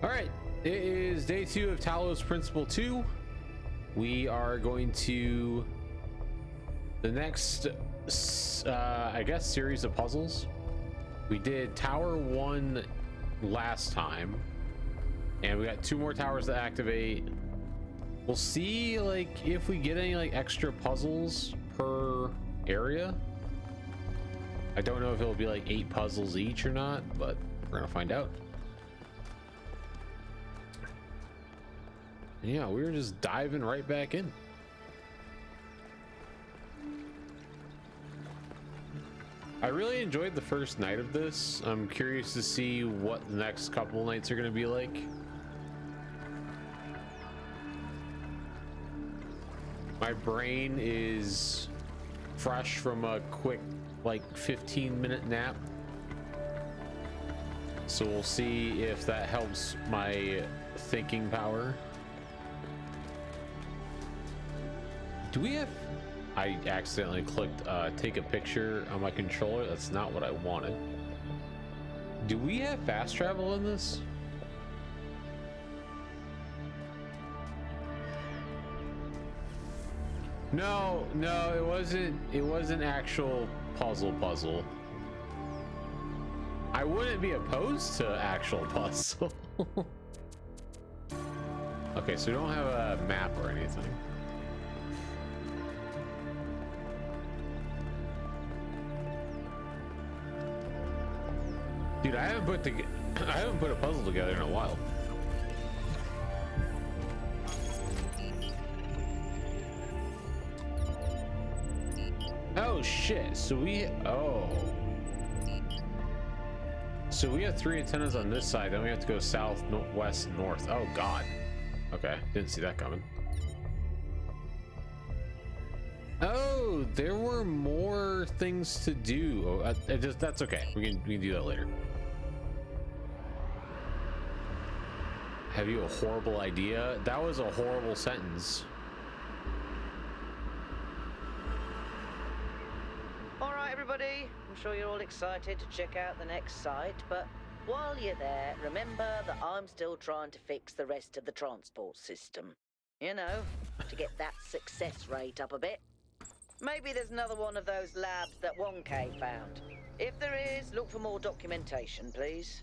All right, it is day 2 of Talos Principle II. We are going to the next, I guess, series of puzzles. We did Tower 1 last time, and we got 2 more towers to activate. We'll see, like, if we get any, like, extra puzzles per area. I don't know if it'll be, like, 8 puzzles each or not, but we're gonna find out. Yeah, we were just diving right back in. I really enjoyed the first night of this. I'm curious to see what the next couple nights are going to be like. My brain is fresh from a quick, like, 15-minute nap. So we'll see if that helps my thinking power. Do we have... I accidentally clicked take a picture on my controller. That's not what I wanted. Do we have fast travel in this? No, it wasn't actual puzzle. I wouldn't be opposed to actual puzzle. Okay, so we don't have a map or anything. Dude, I haven't put a puzzle together in a while. Oh shit! So we have 3 antennas on this side. Then we have to go south, west, north. Oh god. Okay, didn't see that coming. Oh, there were more things to do. Oh, that's okay. We can do that later. Have you a horrible idea? That was a horrible sentence. All right, everybody. I'm sure you're all excited to check out the next site, but while you're there, remember that I'm still trying to fix the rest of the transport system. You know, to get that success rate up a bit. Maybe there's another one of those labs that Wonka found. If there is, look for more documentation, please.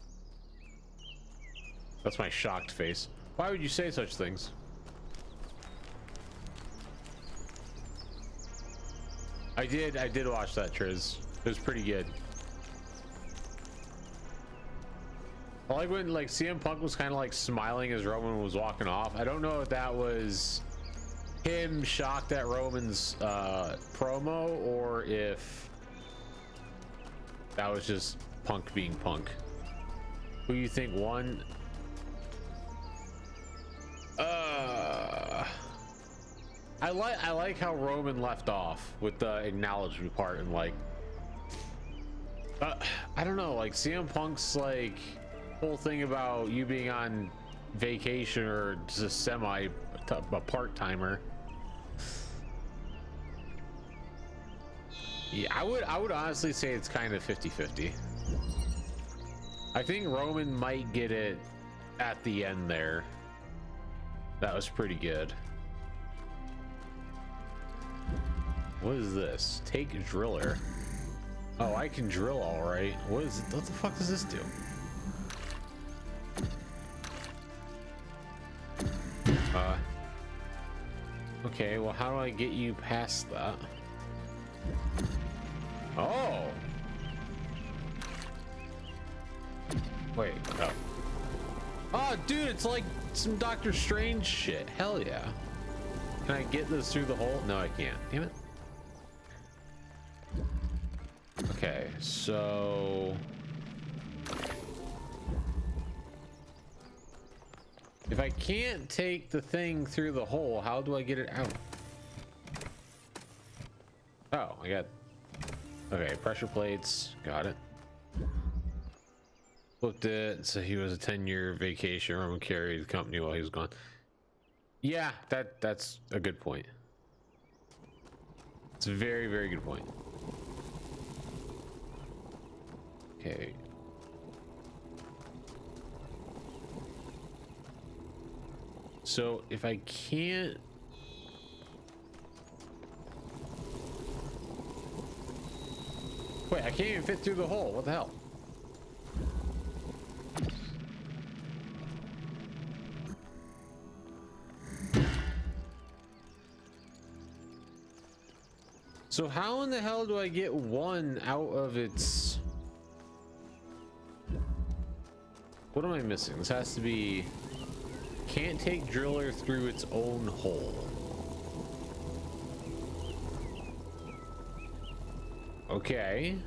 That's my shocked face. Why would you say such things? I did watch that, Triz. It was pretty good. I like when, like, CM Punk was kind of like smiling as Roman was walking off. I don't know if that was him shocked at Roman's promo or if that was just Punk being Punk. Who you think won? I like how Roman left off with the acknowledgement part and, like, I don't know, like, CM Punk's like whole thing about you being on vacation or just a part-timer. Yeah, I would honestly say it's kind of 50-50. I think Roman might get it at the end there. That was pretty good. What is this? Take driller. Oh, I can drill all right. What is it? What the fuck does this do? Okay, well, how do I get you past that? Oh! Wait, oh. Oh, dude, it's like some Doctor Strange shit. Hell yeah. Can I get this through the hole? No, I can't. Damn it. Okay, so... if I can't take the thing through the hole, how do I get it out? Oh, I got... okay, pressure plates. Got it. Looked at, so he was a 10-year vacation. Roman carried the company while he was gone. Yeah, that's a good point. It's a very, very good point. Okay. So if I can't... Wait, I can't even fit through the hole. What the hell? So how in the hell do I get one out of its... What am I missing? This has to be... Can't take driller through its own hole. Okay.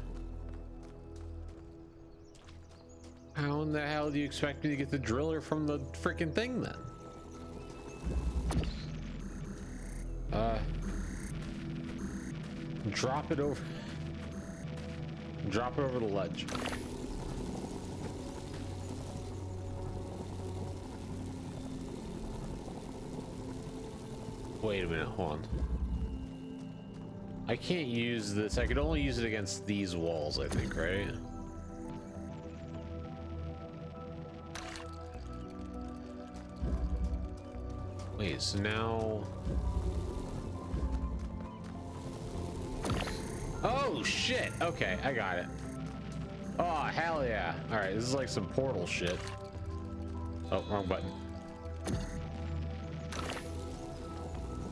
How in the hell do you expect me to get the driller from the freaking thing then? Drop it over. Drop it over the ledge. Wait a minute, hold on. I can't use this. I could only use it against these walls, I think, right? Wait, so now... Oh, shit! Okay, I got it. Oh, hell yeah. Alright, this is like some portal shit. Oh, wrong button.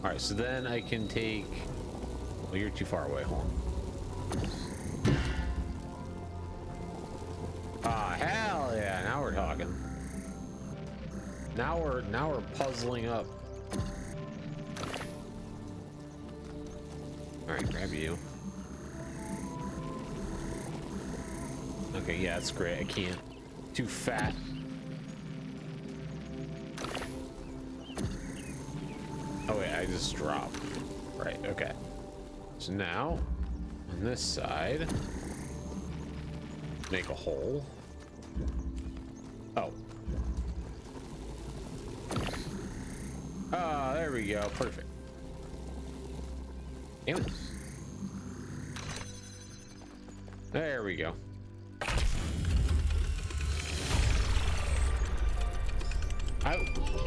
Alright, so then I can take... Well, you're too far away. Hold on. Ah, hell yeah! Now we're talking. Now we're puzzling up. All right, grab you. Okay, yeah, that's great. I can't. Too fat. Oh wait, I just dropped. Right. Okay. So now, on this side, make a hole. Oh. Ah, there we go. Perfect. Damn it. There we go.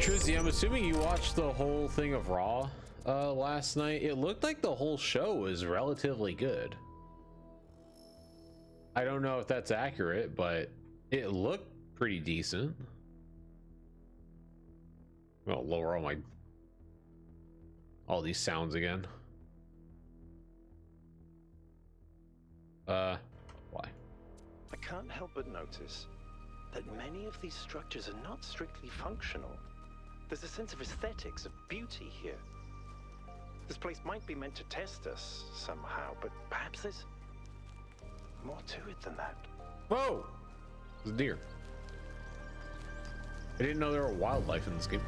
Trizzy, I'm assuming you watched the whole thing of Raw last night. It looked like the whole show was relatively good. I don't know if that's accurate, but it looked pretty decent. I'll lower all these sounds again. Why? I can't help but notice that many of these structures are not strictly functional. There's a sense of aesthetics, of beauty here. This place might be meant to test us somehow, but perhaps there's more to it than that. Whoa! It's a deer. I didn't know there were wildlife in this game.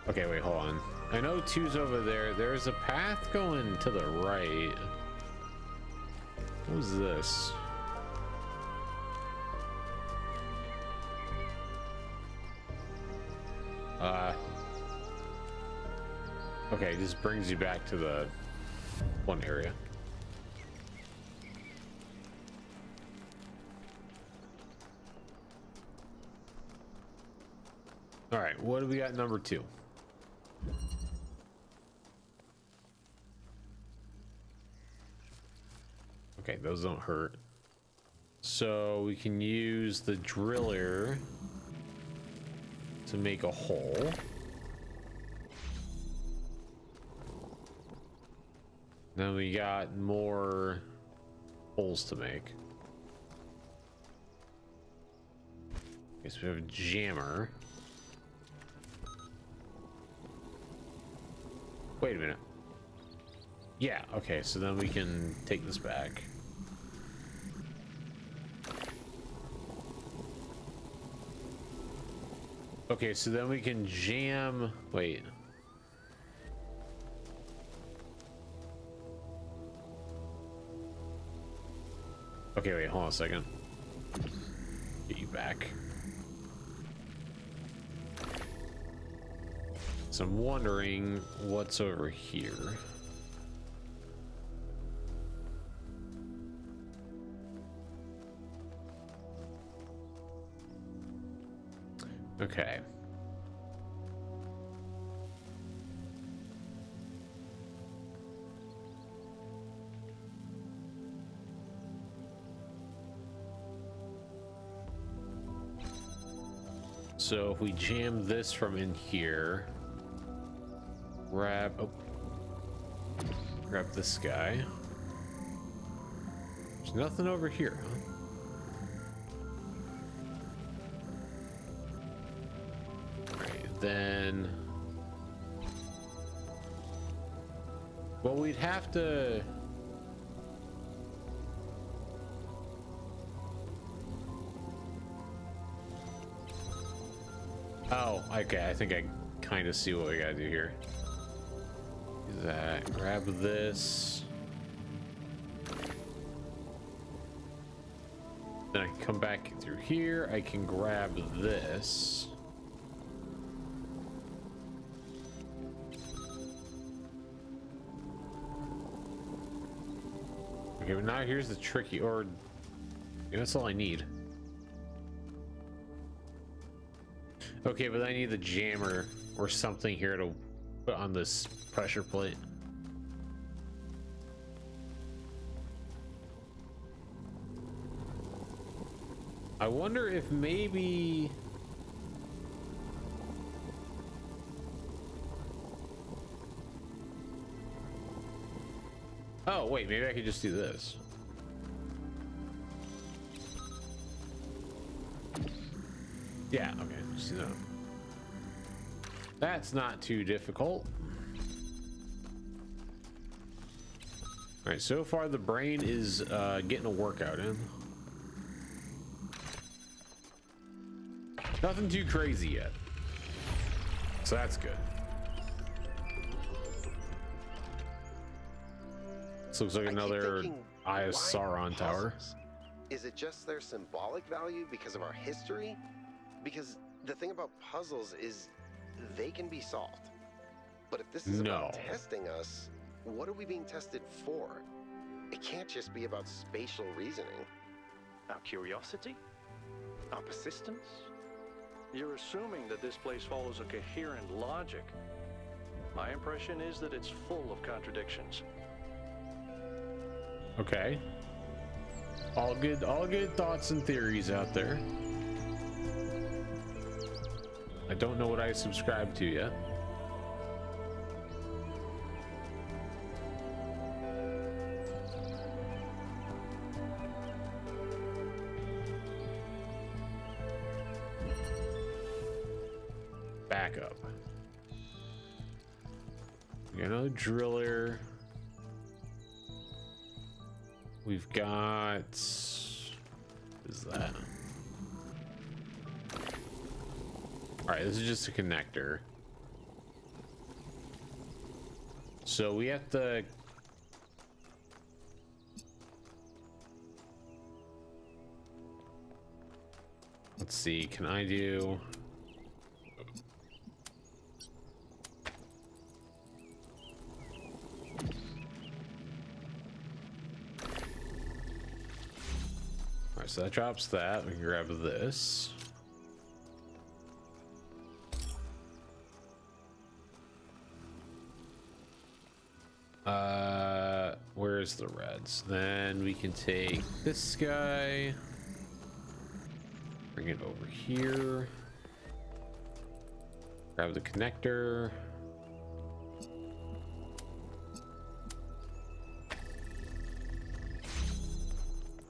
Okay, wait, hold on. I know 2's over there. There's a path going to the right. What was this? Okay, this brings you back to the one area. All right, what do we got number 2? Okay, those don't hurt. So we can use the driller to make a hole. Then we got more holes to make. Okay, so we have a jammer. Wait a minute. Yeah, okay, so then we can take this back. Okay, so then we can jam... Wait. Okay, wait, hold on a second. Get you back. So I'm wondering what's over here. Okay. So if we jam this from in here, grab this guy. There's nothing over here, huh? Alright, then. Well, we'd have to. Oh, okay. I think I kind of see what we gotta do here. Do that. Grab this. Then I can come back through here. I can grab this. Okay, but now here's the tricky, or yeah, that's all I need. Okay, but I need the jammer or something here to put on this pressure plate. I wonder if maybe... Oh, wait, maybe I could just do this. Yeah, okay, just do that. That's not too difficult. All right, so far the brain is getting a workout in. Nothing too crazy yet, so that's good. This looks like another Eye of Sauron tower. Is it just their symbolic value because of our history? Because the thing about puzzles is they can be solved. But if this is about testing us, what are we being tested for? It can't just be about spatial reasoning. Our curiosity? Our persistence? You're assuming that this place follows a coherent logic. My impression is that it's full of contradictions. Okay. All good thoughts and theories out there. I don't know what I subscribe to yet. Back up. We got another driller. We've got... What is that? Alright, this is just a connector. So we have to... Let's see, can I do... Alright, so that drops that. We can grab this. Where's the reds? Then we can take this guy, bring it over here, grab the connector.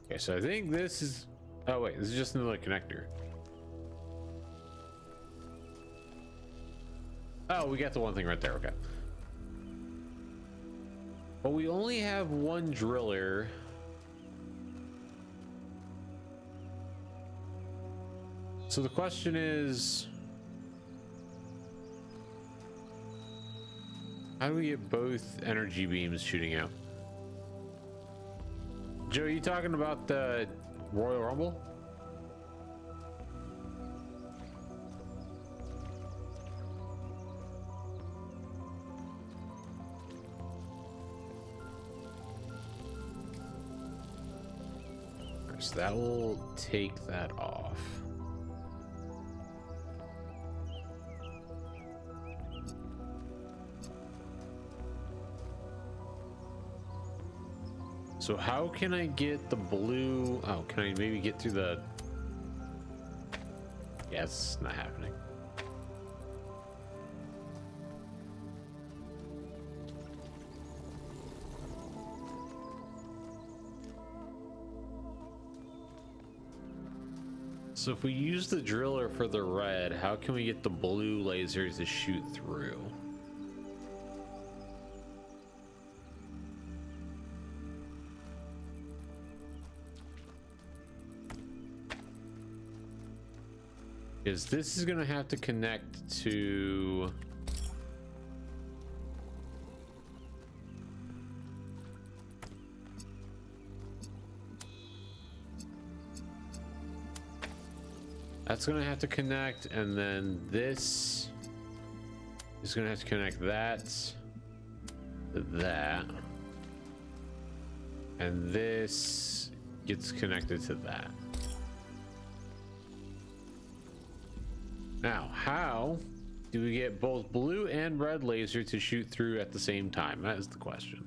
Okay, so I think this is, oh wait, this is just another connector. Oh, we got the one thing right there, okay. But we only have one driller. So the question is, how do we get both energy beams shooting out? Joe, are you talking about the Royal Rumble? So that will take that off. So how can I get the blue? Oh, can I maybe get through the... Yeah, it's not happening. So if we use the driller for the red, how can we get the blue lasers to shoot through? Because this is going to have to connect to... That's going to have to connect, and then this is going to have to connect that to that. And this gets connected to that. Now, how do we get both blue and red laser to shoot through at the same time? That is the question.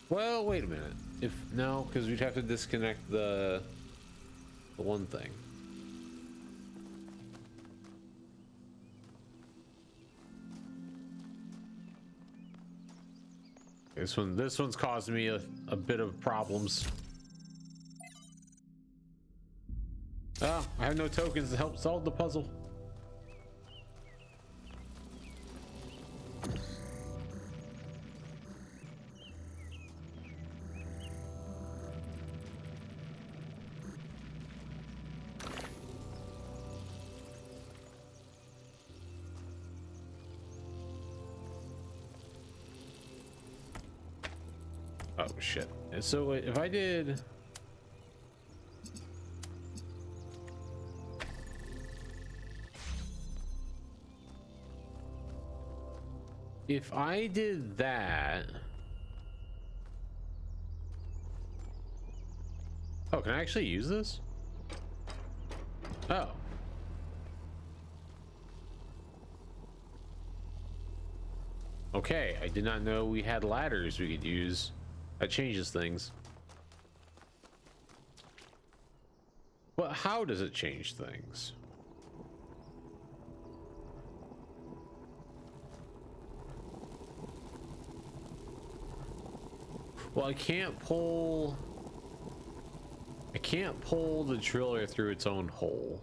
Well, wait a minute. If no, because we'd have to disconnect the one thing. This one's causing me a bit of problems. Oh, I have no tokens to help solve the puzzle. Oh shit. And so if I did... If I did that... Oh, can I actually use this? Oh. Okay, I did not know we had ladders we could use. That changes things. But how does it change things? Well, I can't pull the driller through its own hole.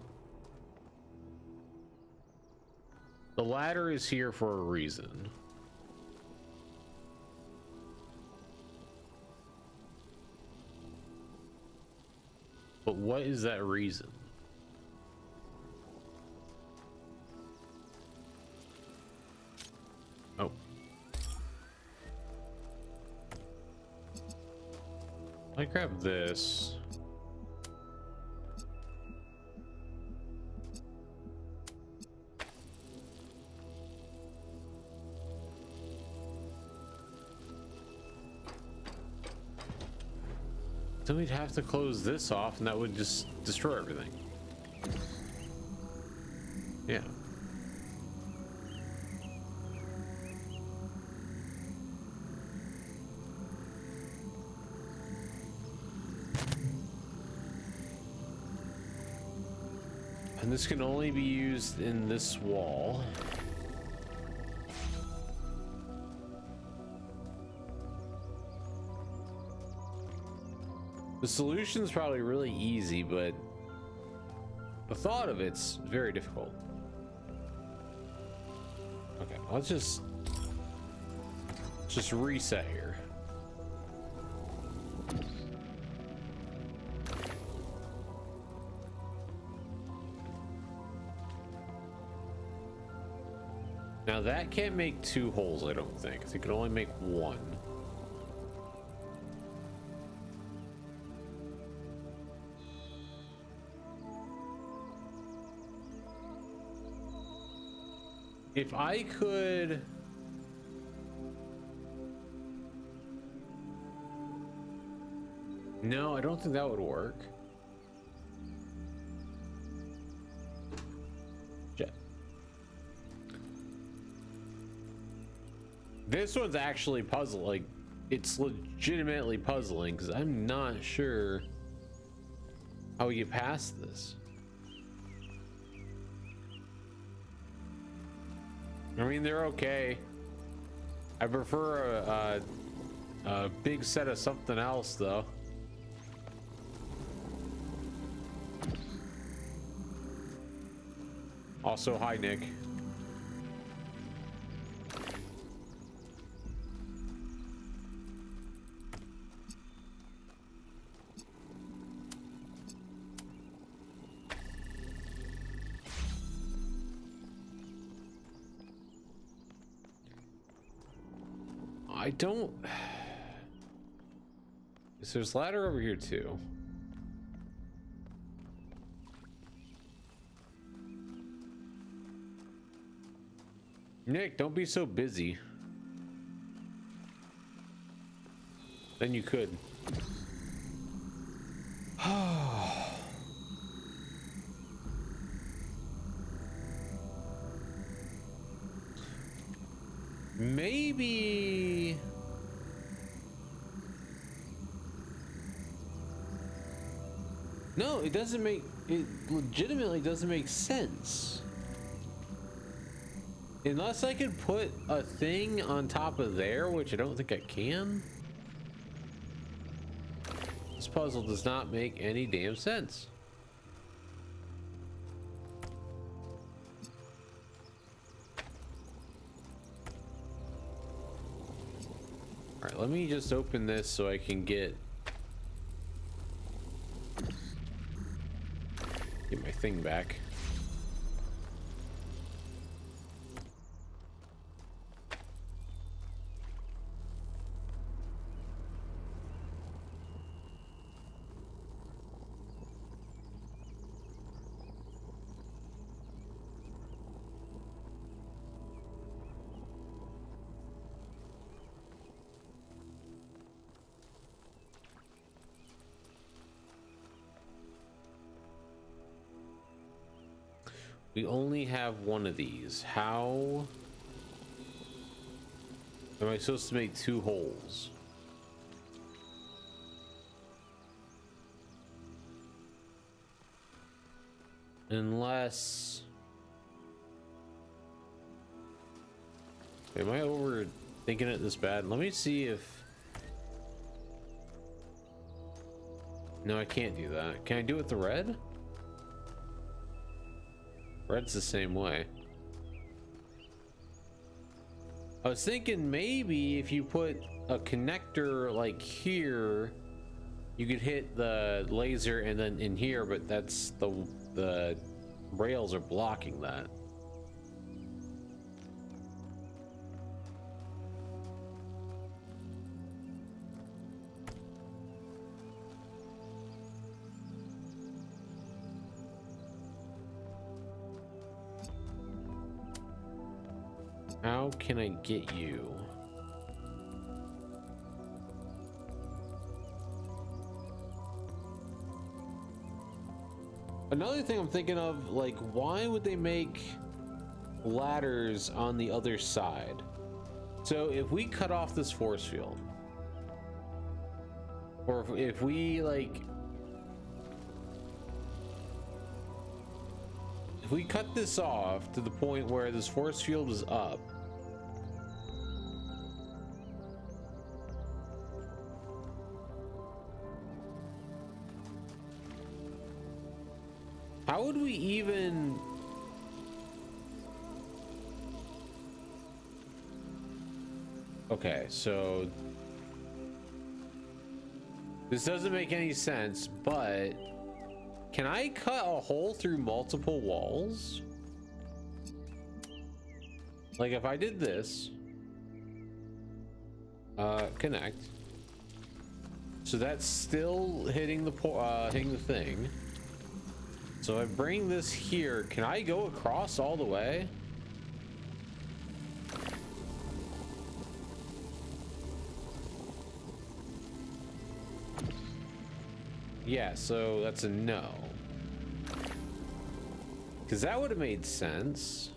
The ladder is here for a reason. But what is that reason? Oh. I grab this. Then we'd have to close this off, and that would just destroy everything. Yeah. And this can only be used in this wall. The solution's probably really easy, but the thought of it's very difficult. Okay, let's just reset here. Now that can't make two holes, I don't think. It can only make one. If I could... No, I don't think that would work. This one's actually puzzle, like it's legitimately puzzling because I'm not sure how we get past this. I mean, they're okay. I prefer a big set of something else, though. Also, hi, Nick. I don't... There's a ladder over here too. Nick, don't be so busy. Then you could. Maybe... No, it doesn't make... It legitimately doesn't make sense. Unless I could put a thing on top of there, which I don't think I can. This puzzle does not make any damn sense. All right, let me just open this so I can get my thing back. We only have one of these. How am I supposed to make two holes? Unless... Am I overthinking it this bad? Let me see if... No, I can't do that. Can I do it with the red? Red's the same way. I was thinking maybe if you put a connector like here, you could hit the laser and then in here, but that's the rails are blocking that. How can I get you? Another thing I'm thinking of, like, why would they make ladders on the other side? So if we cut off this force field, or if we like, if we cut this off to the point where this force field is up, how would we even... Okay, so this doesn't make any sense, but can I cut a hole through multiple walls? Like if I did this, connect. So that's still hitting the thing. So I bring this here. Can I go across all the way? Yeah, so that's a no. Because that would have made sense.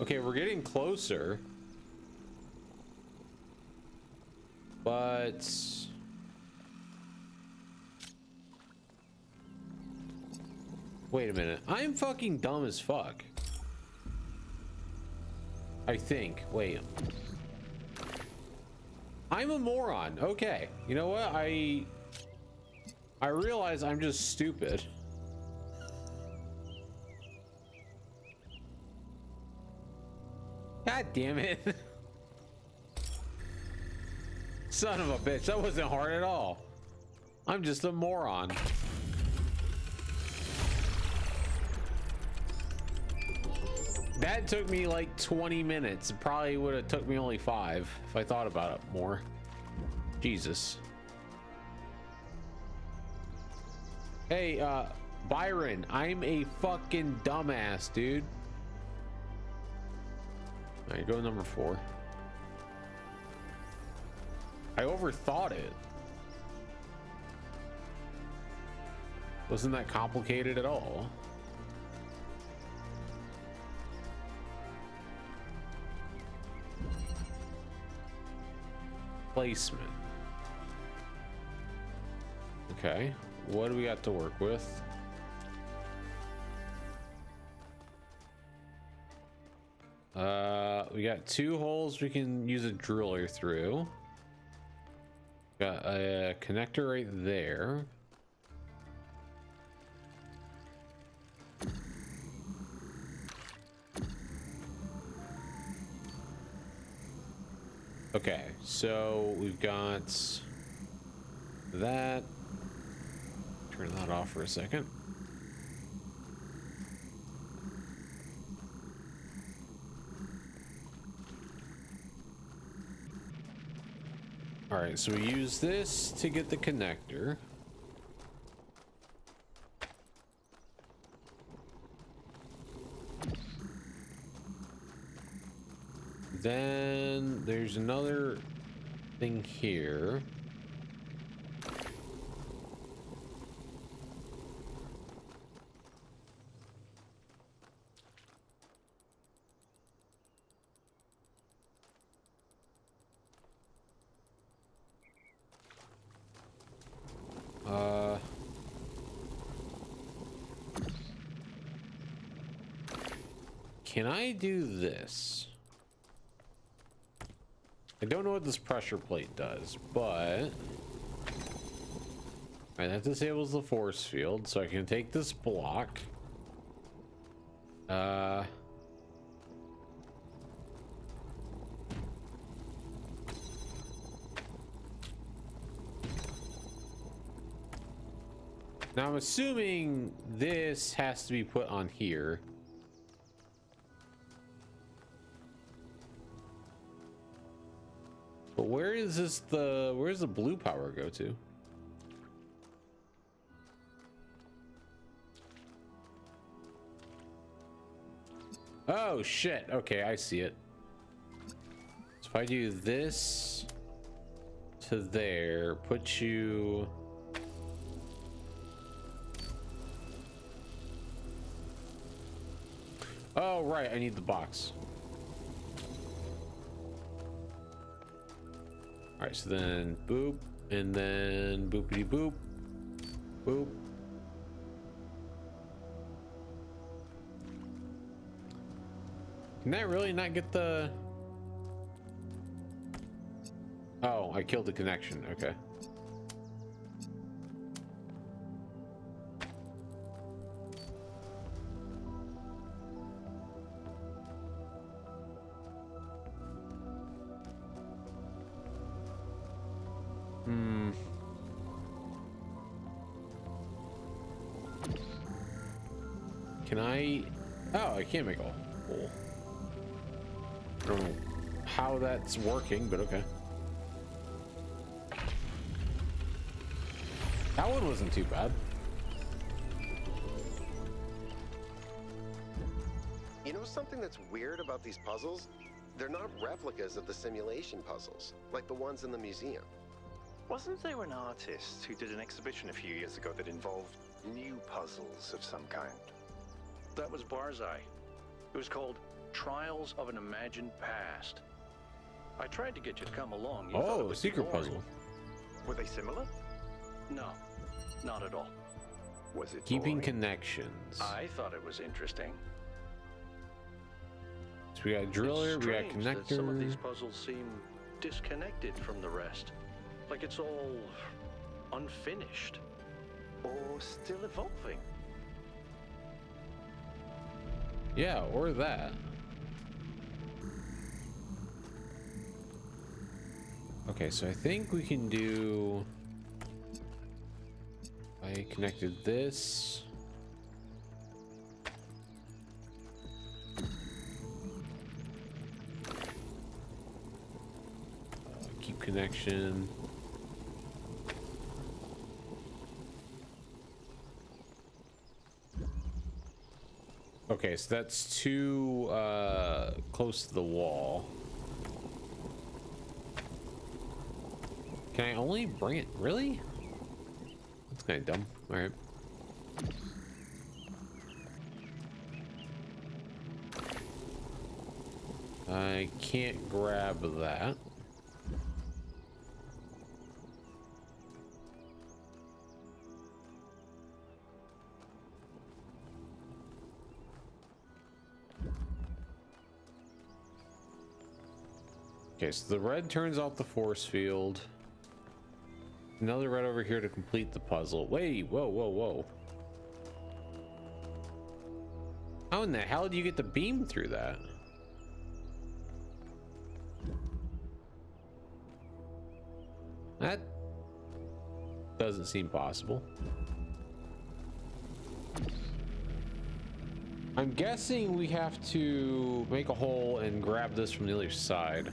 Okay, we're getting closer. But... wait a minute. I'm fucking dumb as fuck. I think. Wait. I'm a moron. Okay. You know what? I realize I'm just stupid. God damn it. Son of a bitch. That wasn't hard at all. I'm just a moron. That took me like 20 minutes. It probably would have took me only 5 if I thought about it more. Jesus. Hey, Byron, I'm a fucking dumbass, dude. All right, go number 4. I overthought it. Wasn't that complicated at all? Placement. Okay, what do we got to work with? We got 2 holes we can use a driller through. Got a connector right there. Okay, so we've got that. Turn that off for a second. All right, so we use this to get the connector. Then there's another thing here. Can I do this? I don't know what this pressure plate does, but that disables the force field, so I can take this block. Now I'm assuming this has to be put on here. But where is this where's the blue power go to? Oh shit, okay, I see it. So if I do this to there, put you... oh right, I need the box. All right, so then boop, and then boopity boop, boop. Can that really not get the... oh, I killed the connection, okay. Can I... oh, I can't make a hole. I don't know how that's working, but okay. That one wasn't too bad. You know something that's weird about these puzzles? They're not replicas of the simulation puzzles, like the ones in the museum. Wasn't there an artist who did an exhibition a few years ago that involved new puzzles of some kind? That was Barzai. It was called trials of an imagined past. I tried to get you to come along. You thought it Oh, would be secret boring. puzzle. Were they similar? No, not at all. Was it Keeping boring? connections. I thought it was interesting. So we got a driller, It's we got strange that some of connector. these puzzles seem disconnected from the rest. Like it's all unfinished. Or still evolving? Yeah, or that. Okay, so I think we can do... I connected this. Keep connection. Okay, so that's too close to the wall. Can I only bring it? Really? That's kind of dumb. All right. I can't grab that. Okay, so the red turns off the force field. Another red over here to complete the puzzle. Wait, whoa, whoa, whoa. How in the hell do you get the beam through that? That doesn't seem possible. I'm guessing we have to make a hole and grab this from the other side.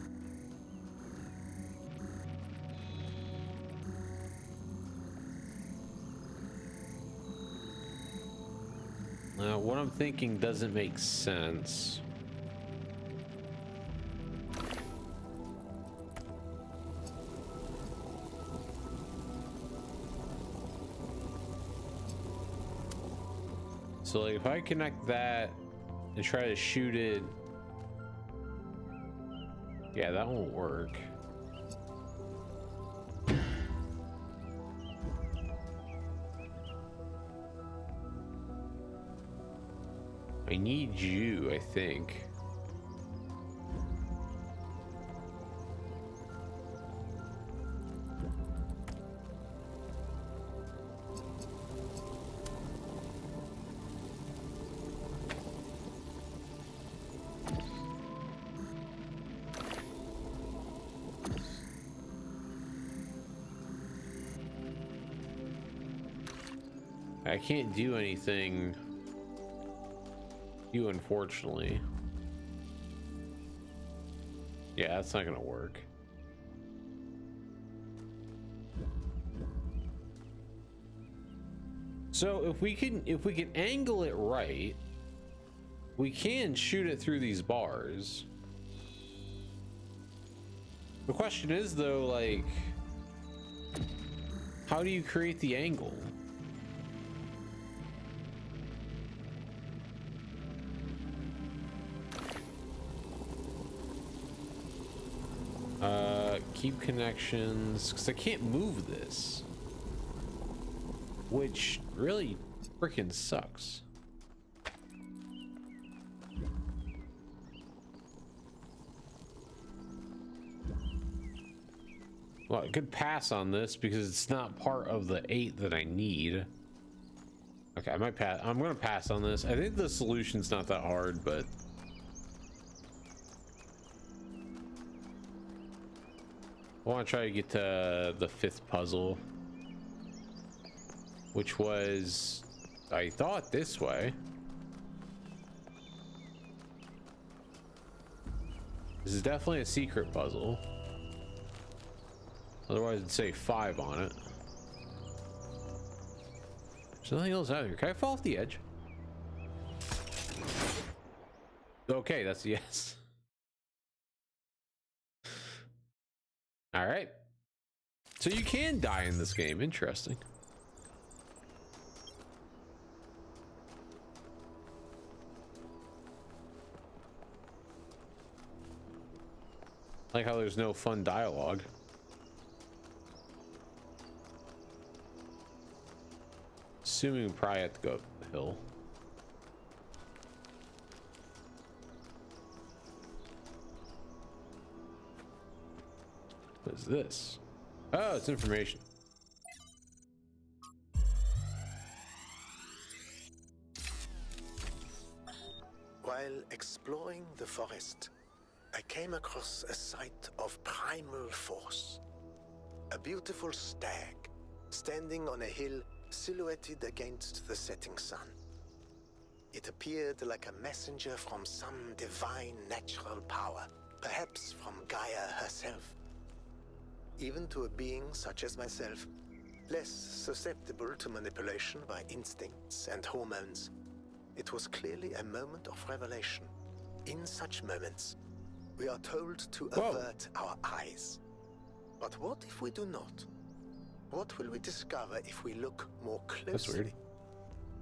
Now, what I'm thinking doesn't make sense. So like if I connect that and try to shoot it, yeah, that won't work. I need you, I think. I can't do anything. You, unfortunately. Yeah, that's not gonna work. So if we can angle it right, we can shoot it through these bars. The question is though, like, how do you create the angle? Keep connections, because I can't move this, which really freaking sucks. Well, I could pass on this because it's not part of the 8 that I need. Okay, I might pass. I'm gonna pass on this. I think the solution's not that hard, but I want to try to get to the 5th puzzle, which was, I thought, this way. This is definitely a secret puzzle. Otherwise it'd say 5 on it. There's nothing else out here. Can I fall off the edge? Okay, that's a yes. All right. So you can die in this game. Interesting. Like how there's no fun dialogue. Assuming we probably have to go up the hill. What is this? Oh, it's information. While exploring the forest, I came across a site of primal force. A beautiful stag, standing on a hill silhouetted against the setting sun. It appeared like a messenger from some divine natural power, perhaps from Gaia herself. Even to a being such as myself, less susceptible to manipulation by instincts and hormones, it was clearly a moment of revelation. In such moments, we are told to avert our eyes. But what if we do not? What will we discover if we look more closely? That's weird.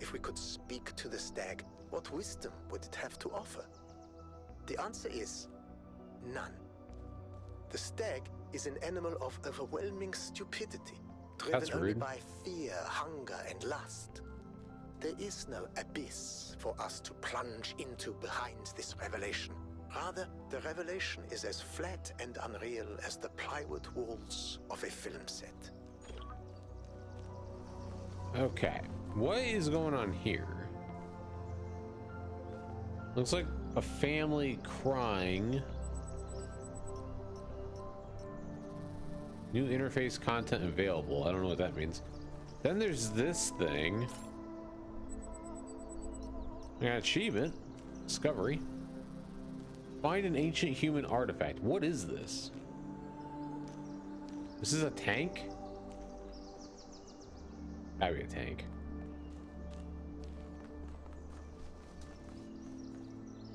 If we could speak to the stag, what wisdom would it have to offer? The answer is none. The stag is an animal of overwhelming stupidity, driven only by fear, hunger, and lust. There is no abyss for us to plunge into behind this revelation. Rather, the revelation is as flat and unreal as the plywood walls of a film set. Okay, what is going on here? Looks like a family crying. New interface content available. I don't know what that means. Then there's this thing. I got achievement. Discovery. Find an ancient human artifact. What is this? This is a tank? Gotta be a tank.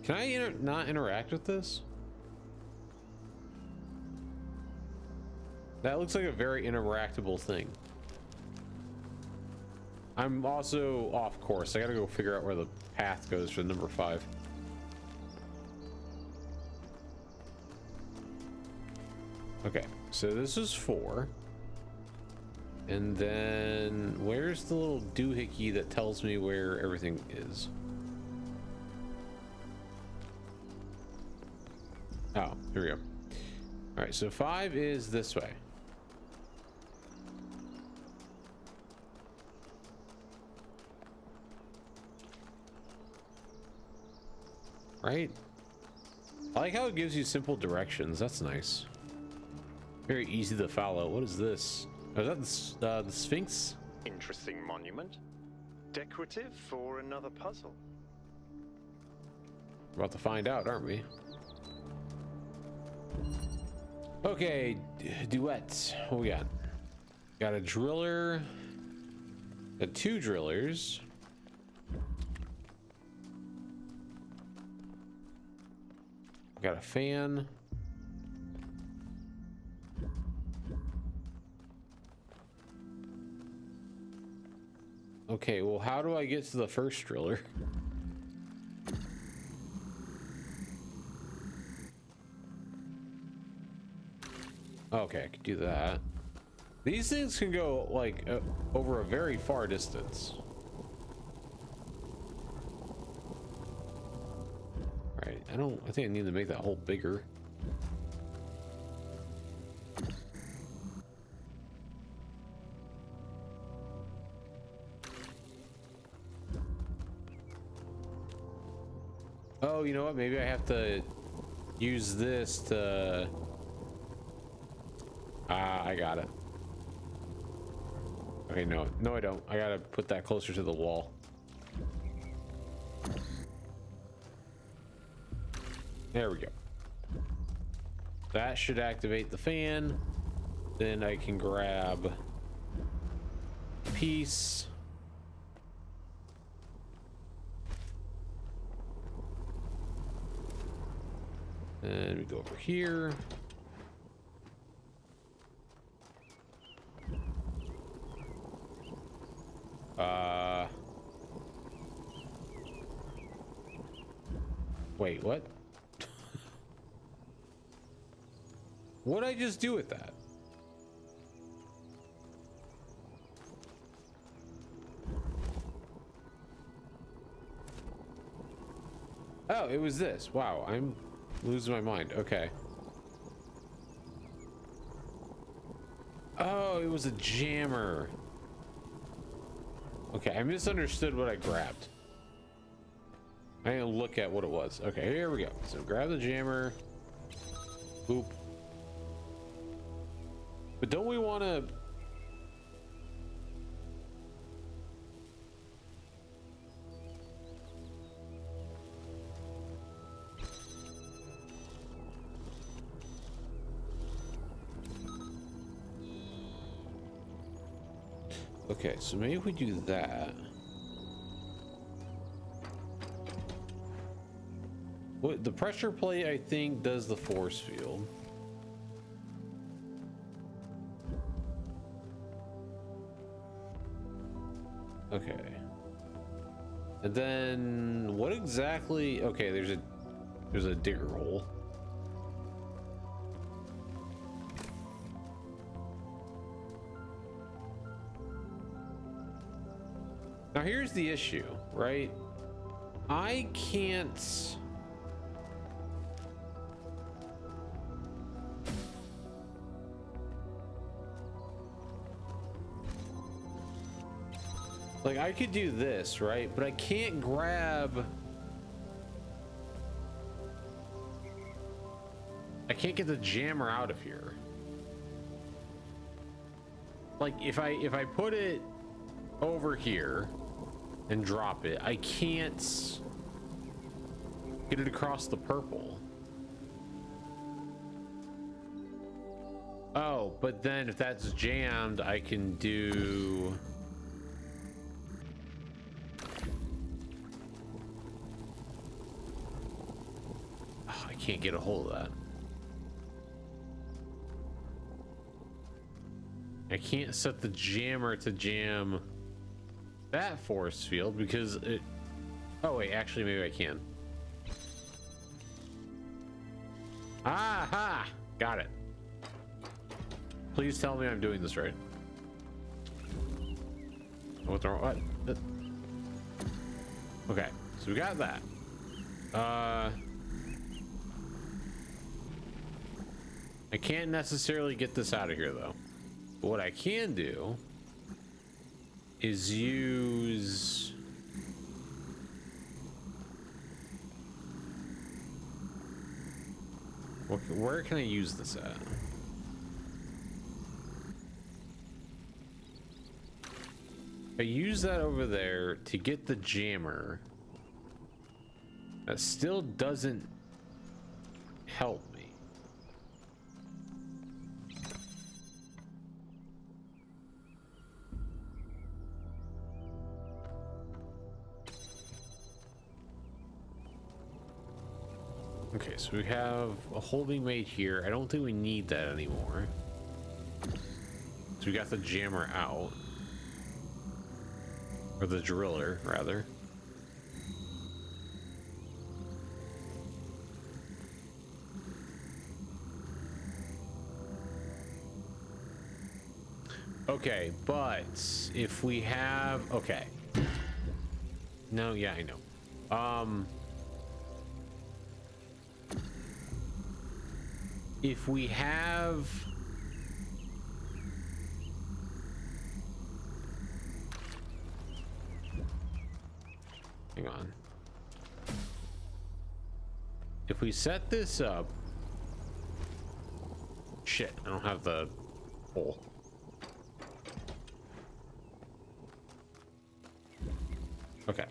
Can I not interact with this? That looks like a very interactable thing. I'm also off course. I gotta go figure out where the path goes for number 5. Okay, so this is 4. And then where's the little doohickey that tells me where everything is? Oh, here we go. All right, so 5 is this way. Right? I like how it gives you simple directions. That's nice. Very easy to follow. What is this? Oh, is that the Sphinx? Interesting monument. Decorative for another puzzle. We're about to find out, aren't we? Okay, Duet. What we got? Got a driller. Got 2 drillers. Got a fan. Okay, well, how do I get to the first driller? Okay, I can do that. These things can go like over a very far distance. Right, I think I need to make that hole bigger. Oh, you know what? Maybe I have to use this to... I got it. Okay, no, I don't. I gotta put that closer to the wall. There we go. That should activate the fan. Then I can grab a piece. And we go over here. Wait, what? What'd I just do with that? Oh, it was this. Wow, I'm losing my mind. Okay. Oh, it was a jammer. Okay, I misunderstood what I grabbed. I didn't look at what it was. Okay, here we go. So grab the jammer. Boop. But don't we want to... Okay, so maybe if we do that. What the pressure plate I think does the force field. Okay. And then what exactly? Okay, there's a digger hole. Now here's the issue, right? I can't... Like, I could do this, right? But I can't grab... I can't get the jammer out of here. Like, if I put it over here and drop it, I can't get it across the purple. Oh, but then if that's jammed, I can do... Oh, I can't get a hold of that. I can't set the jammer to jam that force field because it... Oh wait, actually maybe I can. Aha! Got it. Please tell me I'm doing this right. What's wrong? What? Okay, so we got that. I can't necessarily get this out of here though. But what I can do is use... Where can I use this at? I use that over there to get the jammer. That still doesn't help me. Okay, so we have a holding mate here. I don't think we need that anymore. So we got the jammer out. Or the driller, rather. Okay, but if we have... Okay. No, yeah, I know. If we have... Hang on. If we set this up... Shit, I don't have the hole. Okay.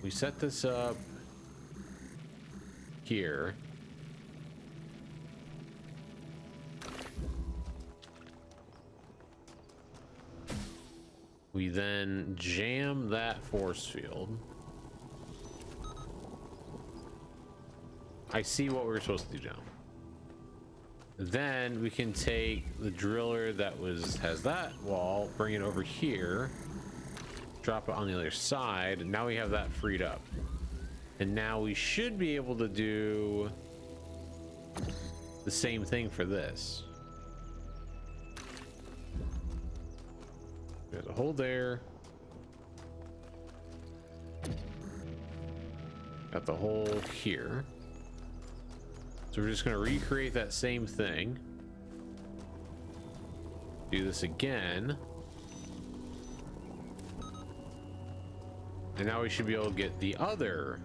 We set this up here. We then jam that force field. I see what we're supposed to do now. Then we can take the driller that has that wall, bring it over here, drop it on the other side, and now we have that freed up. And now we should be able to do the same thing for this. There's a hole there. Got the hole here. So we're just going to recreate that same thing. Do this again. And now we should be able to get the other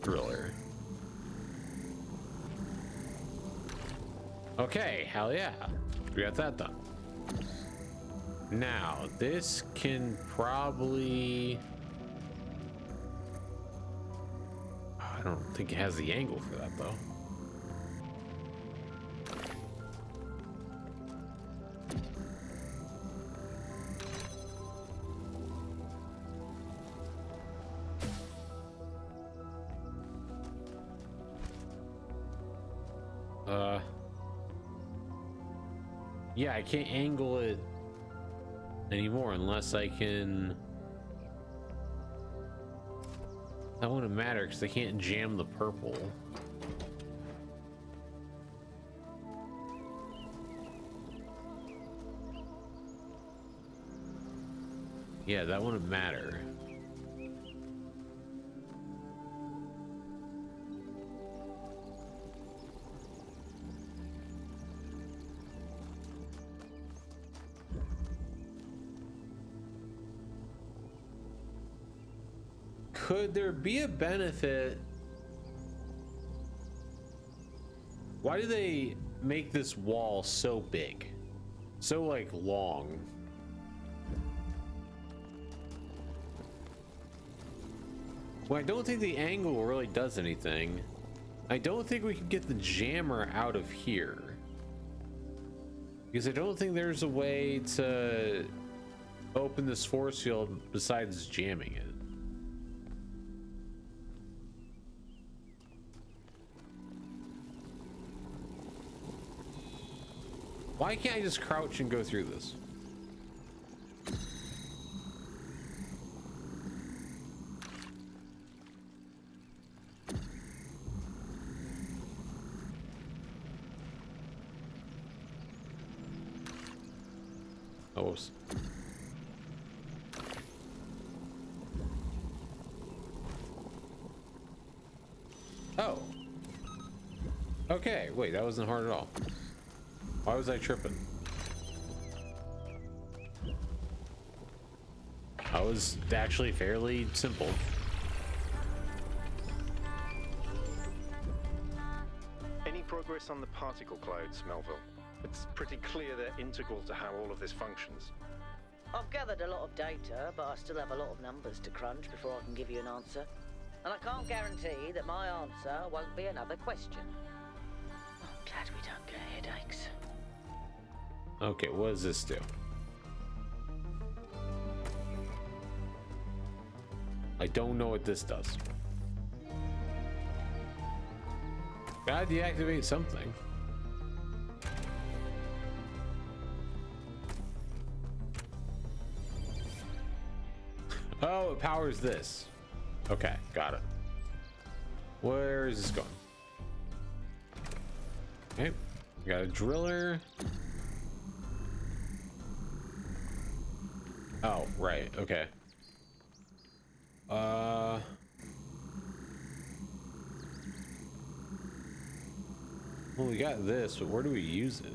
driller. Okay, hell yeah. We got that done. Now, this can probably... I don't think it has the angle for that, though. Yeah, I can't angle it anymore unless I can... That wouldn't matter because I can't jam the purple. Yeah, that wouldn't matter. Could there be a benefit? Why do they make this wall so big? So, like, long? Well, I don't think the angle really does anything. I don't think we can get the jammer out of here. Because I don't think there's a way to open this force field besides jamming it. Why can't I just crouch and go through this? Oh, whoops. Oh. Okay, wait, that wasn't hard at all. Why was I tripping? That was actually fairly simple. Any progress on the particle clouds, Melville? It's pretty clear they're integral to how all of this functions. I've gathered a lot of data, but I still have a lot of numbers to crunch before I can give you an answer. And I can't guarantee that my answer won't be another question. I'm glad we don't get headaches. Okay, what does this do? I don't know what this does. Gotta deactivate something. Oh, it powers this. Okay, got it. Where is this going? Okay, got a driller. Oh, right, okay. Well, we got this, but where do we use it?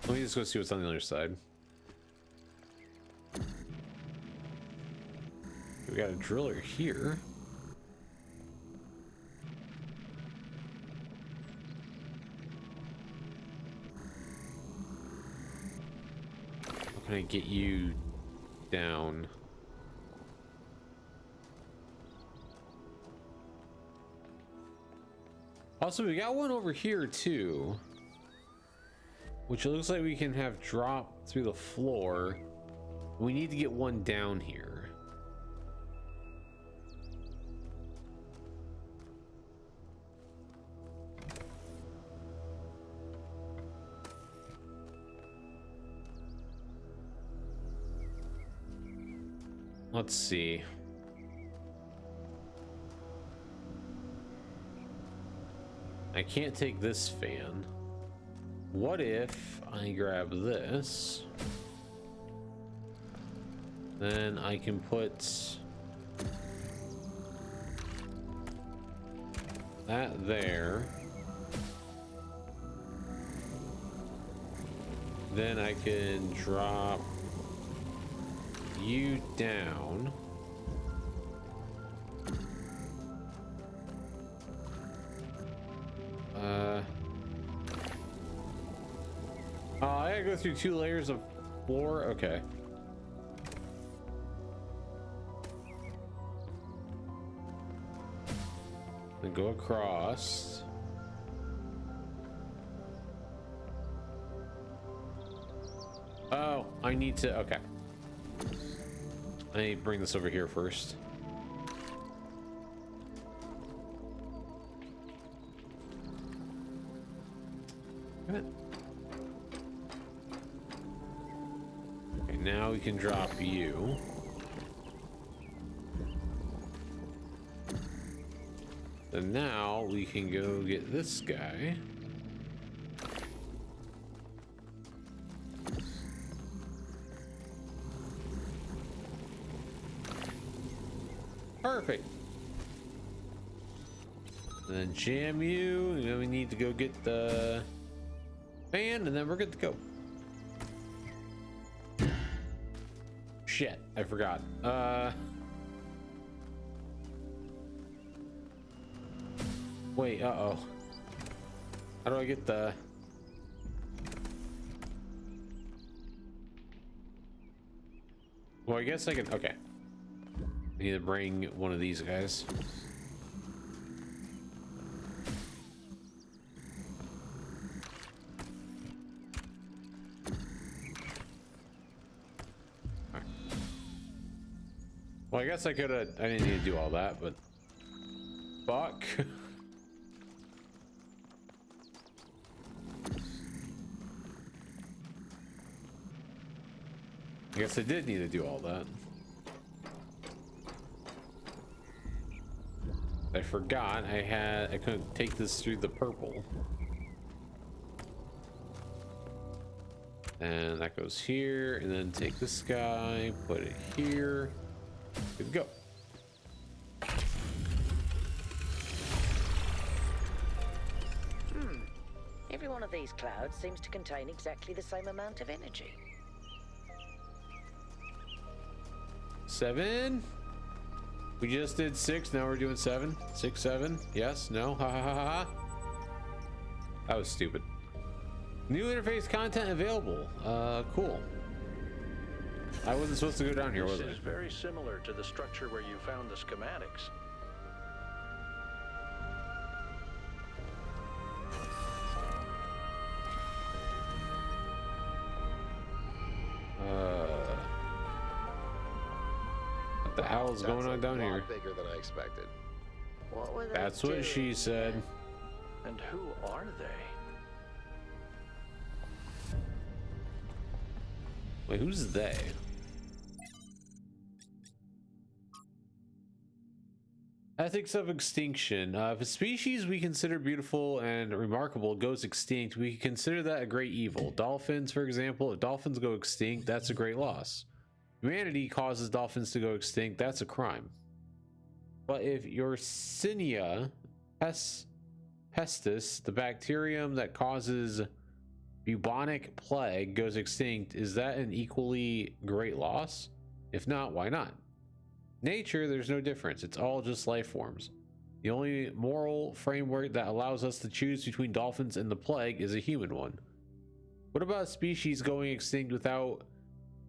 Let me just go see what's on the other side. We got a driller here. How can I get you down? Also, we got one over here too, which it looks like we can have drop through the floor. We need to get one down here. Let's see. can't take this fan. What if I grab this? Then I can put that there. Then I can drop you down. I gotta go through 2 layers of floor. Okay. And go across. Oh, I need to. Okay. I need to bring this over here first. Good. Okay, now we can drop you. And now we can go get this guy. Perfect. And then jam you, and then we need to go get the fan, and then we're good to go. Shit, I forgot. Wait, uh-oh. How do I get the... Well, I guess I can... Okay. I need to bring one of these guys. Right. Well, I guess I could have... I didn't need to do all that, but... Fuck. I guess I did need to do all that. I forgot I couldn't take this through the purple. And that goes here, and then take this guy, put it here. Good to go. Every one of these clouds seems to contain exactly the same amount of energy. 7. We just did 6, now we're doing 7. 6, 7. Yes, no, ha ha ha ha. That was stupid. New interface content available. Cool. I wasn't supposed to go down here, was I? This is very similar to the structure where you found the schematics. What the hell is going on down here? Bigger than I expected. What were they That's what she said. And who are they? Wait, who's they? Ethics of extinction. If a species we consider beautiful and remarkable goes extinct, we consider that a great evil. Dolphins, for example, if dolphins go extinct, that's a great loss. Humanity causes dolphins to go extinct, that's a crime. But if Yersinia pestis, the bacterium that causes bubonic plague, goes extinct, is that an equally great loss? If not, why not? Nature, there's no difference. It's all just life forms. The only moral framework that allows us to choose between dolphins and the plague is a human one. What about a species going extinct without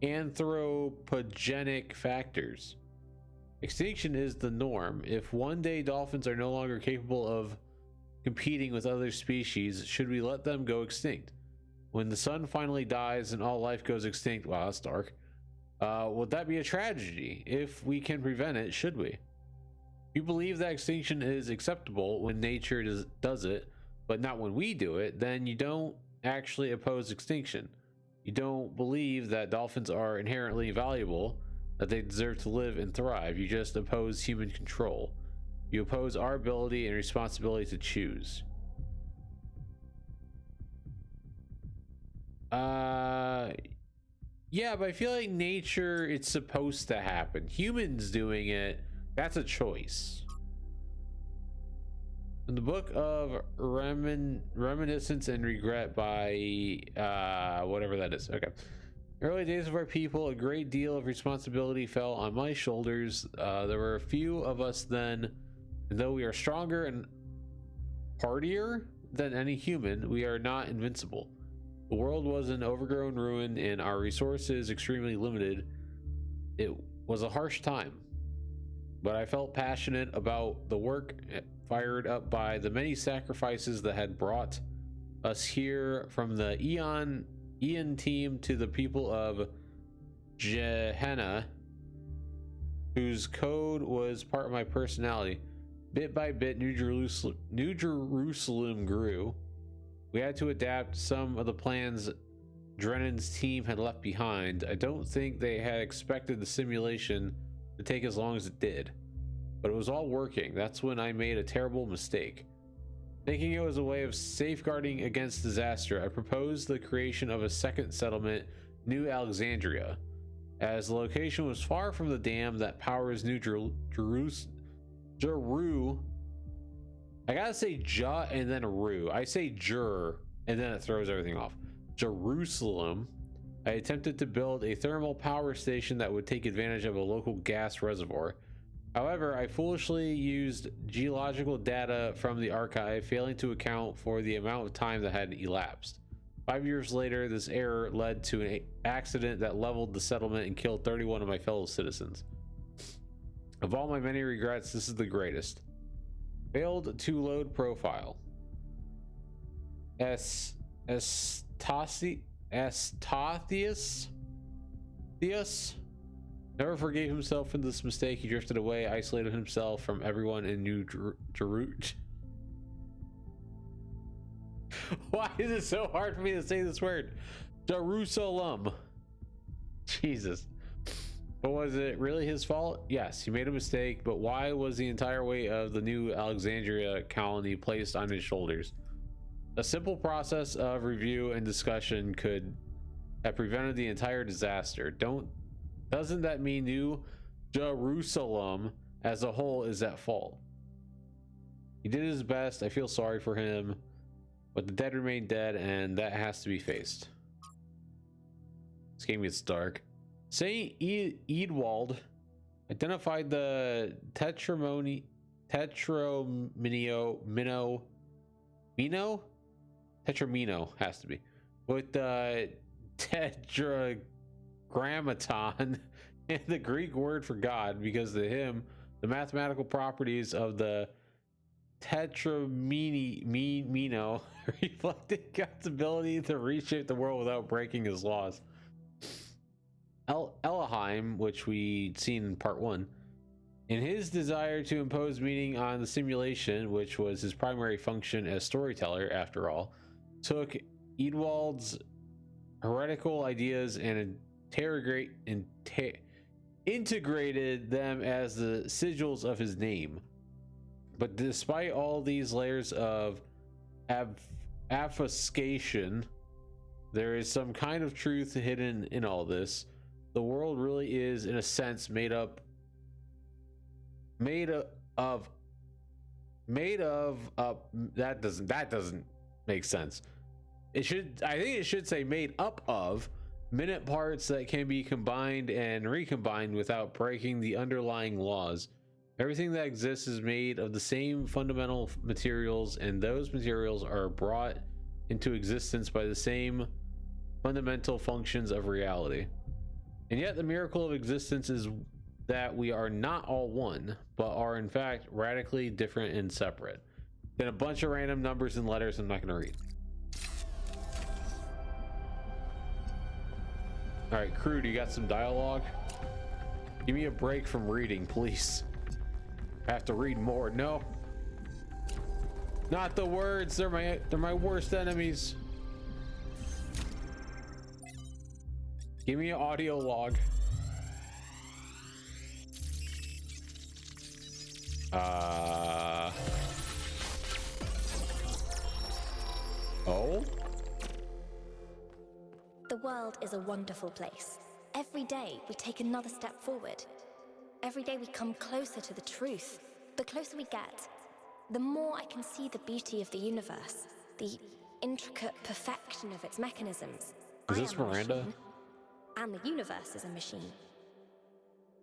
anthropogenic factors? Extinction is the norm. If one day dolphins are no longer capable of competing with other species, should we let them go extinct? When the sun finally dies and all life goes extinct, wow, that's dark. Would that be a tragedy? If we can prevent it, should we? You believe that extinction is acceptable when nature does it, but not when we do it, then you don't actually oppose extinction. You don't believe that dolphins are inherently valuable, that they deserve to live and thrive. You just oppose human control. You oppose our ability and responsibility to choose. Yeah, but I feel like nature, it's supposed to happen. Humans doing it, that's a choice. In the book of Reminiscence and Regret by whatever that is. Okay. Early days of our people, a great deal of responsibility fell on my shoulders. There were a few of us then, and though we are stronger and hardier than any human, we are not invincible. The world was an overgrown ruin and our resources extremely limited. It was a harsh time, but I felt passionate about the work, fired up by the many sacrifices that had brought us here, from the Ian team to the people of Gehenna, whose code was part of my personality. Bit by bit, New Jerusalem grew. We had to adapt some of the plans Drennan's team had left behind. I don't think they had expected the simulation to take as long as it did, but it was all working. That's when I made a terrible mistake. Thinking it was a way of safeguarding against disaster, I proposed the creation of a second settlement, New Alexandria. As the location was far from the dam that powers New I gotta say Ja and then Ru. I say Jur and then it throws everything off. Jerusalem. I attempted to build a thermal power station that would take advantage of a local gas reservoir. However, I foolishly used geological data from the archive, failing to account for the amount of time that had elapsed. 5 years later, this error led to an accident that leveled the settlement and killed 31 of my fellow citizens. Of all my many regrets, this is the greatest. Failed to load profile. Theus never forgave himself for this mistake. He drifted away, isolated himself from everyone in New Jerusalem. Why is it so hard for me to say this word? Jerusalem. Jesus. But was it really his fault? Yes, he made a mistake, but why was the entire weight of the New Alexandria colony placed on his shoulders? A simple process of review and discussion could have prevented the entire disaster. Doesn't that mean New Jerusalem as a whole is at fault? He did his best. I feel sorry for him, but the dead remain dead, and that has to be faced. This game gets dark. Saint Eadwald identified the Tetraminio has to be, with the tetragrammaton and the Greek word for God, because to him the mathematical properties of the Tetramino reflected God's ability to reshape the world without breaking his laws. Elohim, which we'd seen in part 1, in his desire to impose meaning on the simulation, which was his primary function as storyteller after all, took Eadwald's heretical ideas and integrated them as the sigils of his name. But despite all these layers of obfuscation, there is some kind of truth hidden in all this. The world really is, in a sense, made of that doesn't make sense. I think it should say made up of minute parts that can be combined and recombined without breaking the underlying laws. Everything that exists is made of the same fundamental materials, and those materials are brought into existence by the same fundamental functions of reality. And yet the miracle of existence is that we are not all one, but are in fact radically different and separate. Then a bunch of random numbers and letters I'm not going to read. All right, crew, do you got some dialogue? Give me a break from reading, please. I have to read more. No, not the words. They're my worst enemies. Give me an audio log. Oh? The world is a wonderful place. Every day we take another step forward. Every day we come closer to the truth. The closer we get, the more I can see the beauty of the universe, the intricate perfection of its mechanisms. Is this Miranda? Machine, and the universe is a machine.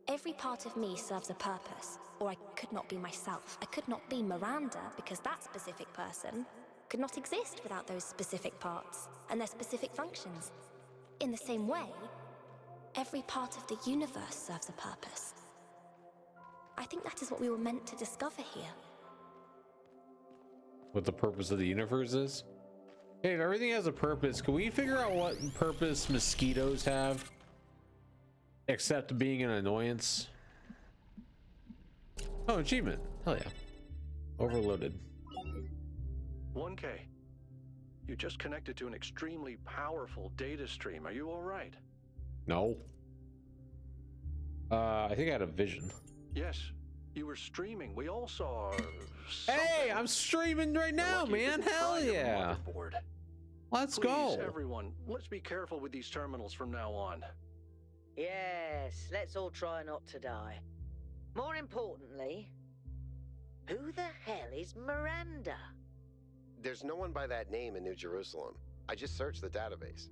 Every part of me serves a purpose, or I could not be myself. I could not be Miranda because that specific person could not exist without those specific parts and their specific functions. In the same way, every part of the universe serves a purpose. I think that is what we were meant to discover here. What the purpose of the universe is? Hey, if everything has a purpose, can we figure out what purpose mosquitoes have? Except being an annoyance. Oh, achievement. Hell yeah. Overloaded. 1K. You just connected to an extremely powerful data stream. Are you all right? No. I think I had a vision. Yes, you were streaming. We all saw. Hey, I'm streaming right now, man. Hell yeah. Let's go. Everyone, let's be careful with these terminals from now on. Yes, let's all try not to die. More importantly, who the hell is Miranda? There's no one by that name in New Jerusalem. I just searched the database.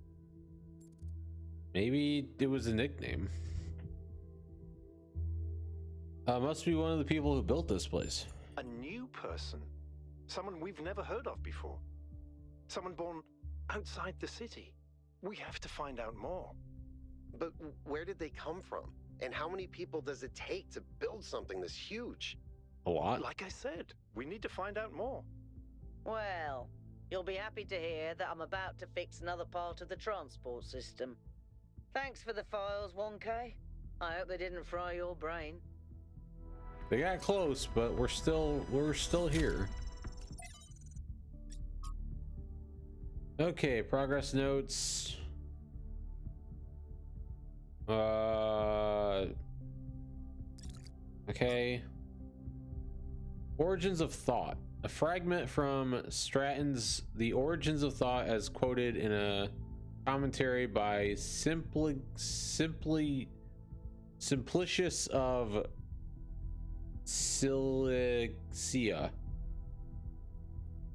Maybe it was a nickname. Must be one of the people who built this place. A new person. Someone we've never heard of before. Someone born outside the city. We have to find out more. But where did they come from? And how many people does it take to build something this huge? A lot. Like I said, we need to find out more. Well, you'll be happy to hear that I'm about to fix another part of the transport system. Thanks for the files, 1K. I hope they didn't fry your brain. They got close, but we're still here. Okay, progress notes. Okay. Origins of Thought. A fragment from Stratton's The Origins of Thought as quoted in a commentary by Simplicius of Cilicia.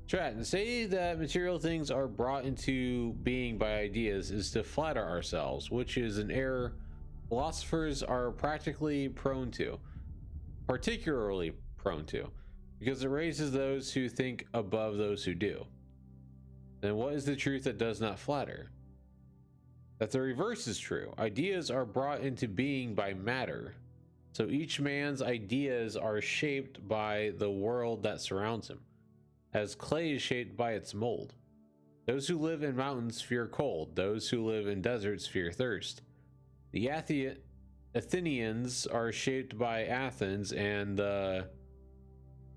Stratton, say that material things are brought into being by ideas is to flatter ourselves, which is an error philosophers are particularly prone to, because it raises those who think above those who do. Then what is the truth that does not flatter? That the reverse is true. Ideas are brought into being by matter. So each man's ideas are shaped by the world that surrounds him, as clay is shaped by its mold. Those who live in mountains fear cold. Those who live in deserts fear thirst. The Athenians are shaped by Athens and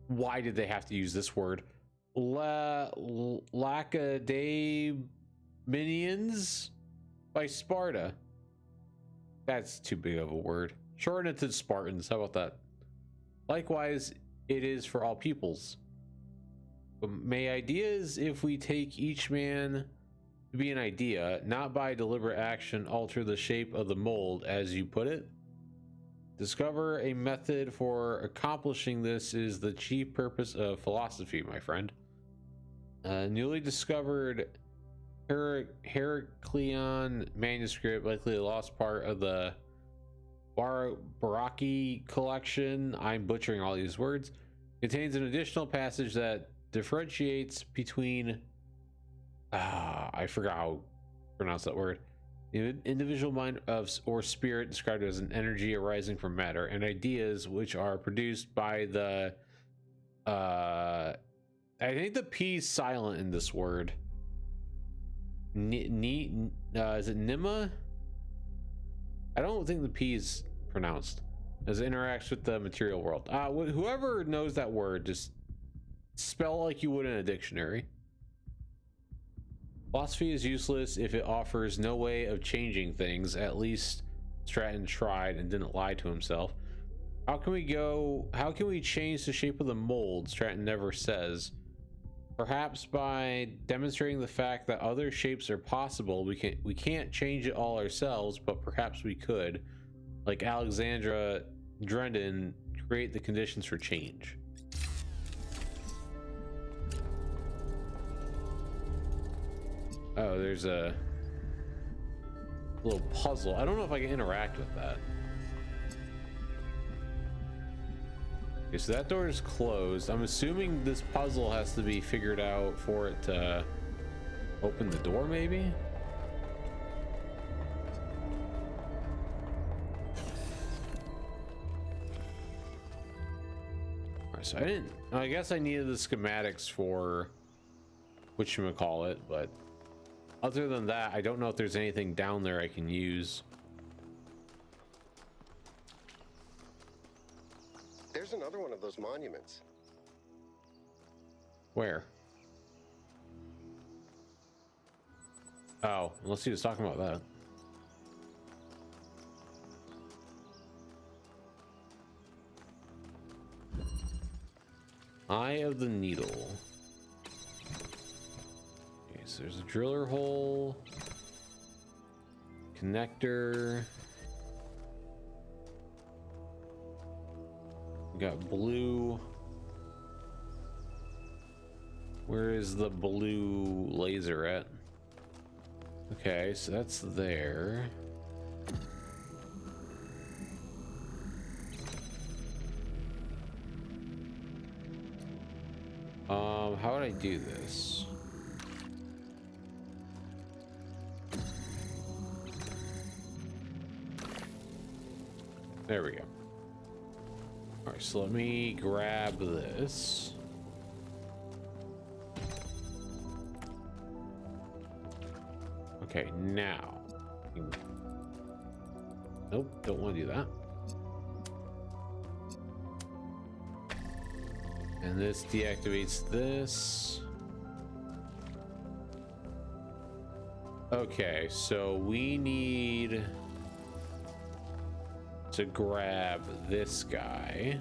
why did they have to use this word? Lacedaemonians by Sparta. That's too big of a word. Shorten it to Spartans. How about that? Likewise, it is for all peoples. But may ideas, if we take each man to be an idea, not by deliberate action, alter the shape of the mold, as you put it? Discover a method for accomplishing this is the chief purpose of philosophy, my friend. Newly discovered Heracleon manuscript, likely a lost part of the Baraki collection, I'm butchering all these words, contains an additional passage that differentiates between I forgot how to pronounce that word. The individual mind of or spirit described as an energy arising from matter, and ideas which are produced by the I think the P is silent in this word. Is it Nima? I don't think the P is pronounced, as it interacts with the material world. Whoever knows that word, just spell like you would in a dictionary. Philosophy is useless if it offers no way of changing things. At least Stratton tried and didn't lie to himself. How can we change the shape of the mold? Stratton never says. Perhaps by demonstrating the fact that other shapes are possible, we can't change it all ourselves, but perhaps we could, like Alexandra Drendon, create the conditions for change. Oh, there's a little puzzle. I don't know if I can interact with that. Okay, so that door is closed. I'm assuming this puzzle has to be figured out for it to open the door, maybe? Alright, so I guess I needed the schematics for whatchamacallit, but other than that, I don't know if there's anything down there I can use. There's another one of those monuments. Where? Oh, unless he was talking about that. Eye of the Needle. Okay, so there's a driller hole. Connector. We got blue. Where is the blue laser at? Okay, so that's there. How would I do this? There we go. All right, so let me grab this. Okay, now. Nope, don't want to do that. And this deactivates this. Okay, so we need to grab this guy.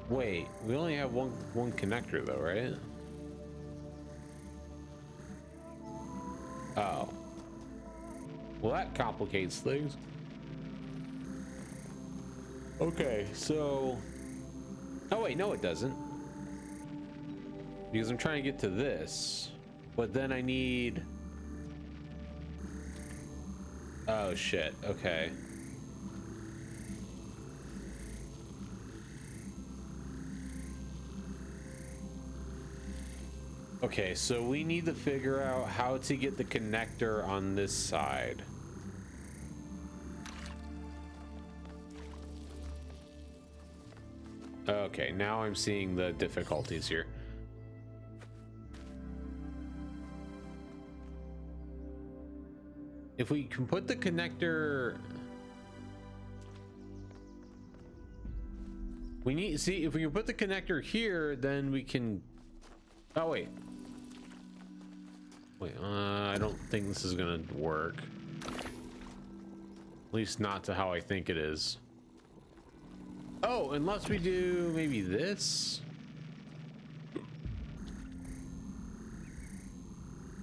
Wait, we only have one connector though, right? Oh. Well, that complicates things. Okay, so... Oh wait, no it doesn't. Because I'm trying to get to this. But then I need... Oh shit, okay. Okay, so we need to figure out how to get the connector on this side. Okay, now I'm seeing the difficulties here. If we can put the connector... We need... See, if we can put the connector here, then we can... Oh, wait. Wait, I don't think this is gonna work. At least not to how I think it is. Oh, unless we do maybe this?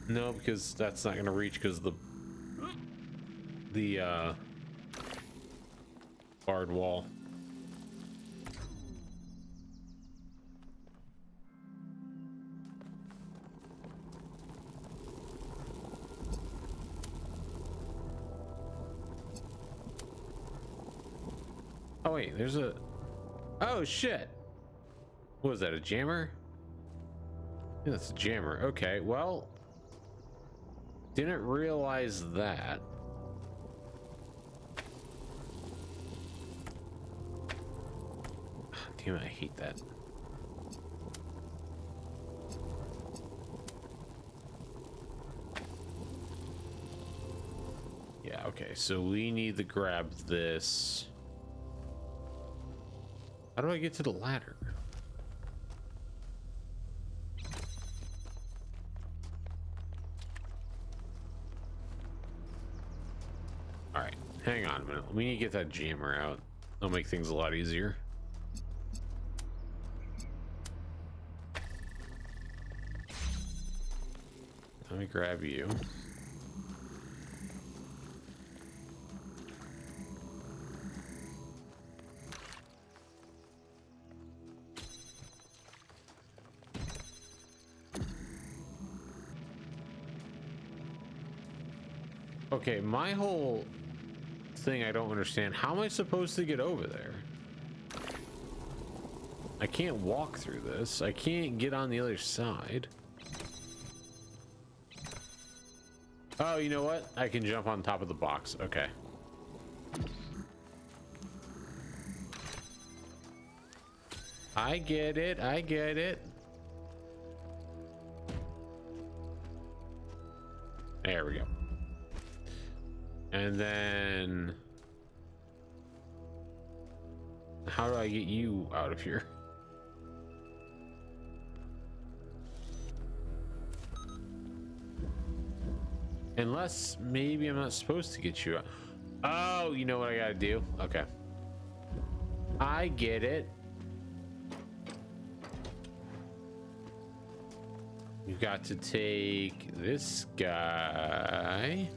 No, because that's not gonna reach because the barred wall. Oh wait, there's a... Oh shit! What was that, a jammer? Yeah, that's a jammer. Okay, well... Didn't realize that. Damn it, I hate that. Yeah, okay, so we need to grab this. How do I get to the ladder? Hang on a minute. We need to get that jammer out. That'll make things a lot easier. Let me grab you. Okay, my whole thing I don't understand. How am I supposed to get over there? I can't walk through this. I can't get on the other side. Oh, you know what? I can jump on top of the box. Okay. I get it. I get it. There we go. And then how do I get you out of here? Unless maybe I'm not supposed to get you out. Oh, you know what I gotta do? Okay. I get it. You've got to take this guy.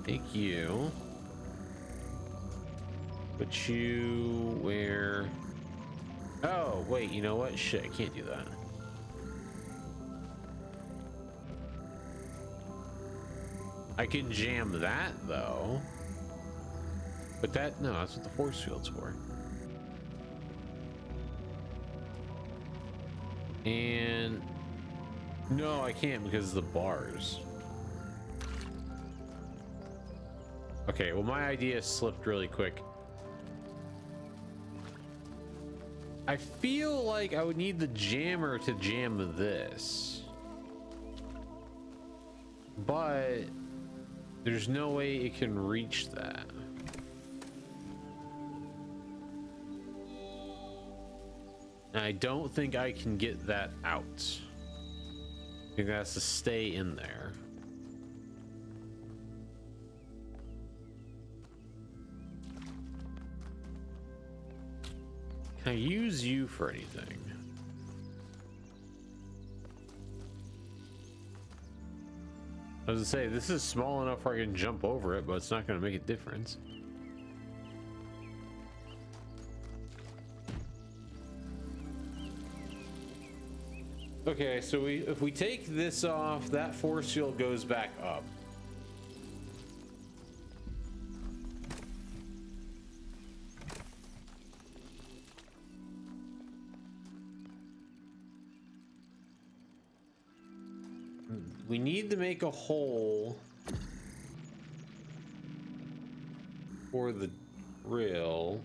Take you. Put you where? Oh, wait, you know what? Shit, I can't do that. I can jam that, though. But that, no, that's what the force field's for. And no, I can't because of the bars. Okay, well, my idea slipped really quick. I feel like I would need the jammer to jam this, but there's no way it can reach that. And I don't think I can get that out. I think that has to stay in there. Can I use you for anything? I was gonna say, this is small enough where I can jump over it, but it's not gonna make a difference. Okay, so if we take this off, that force field goes back up. We need to make a hole for the drill.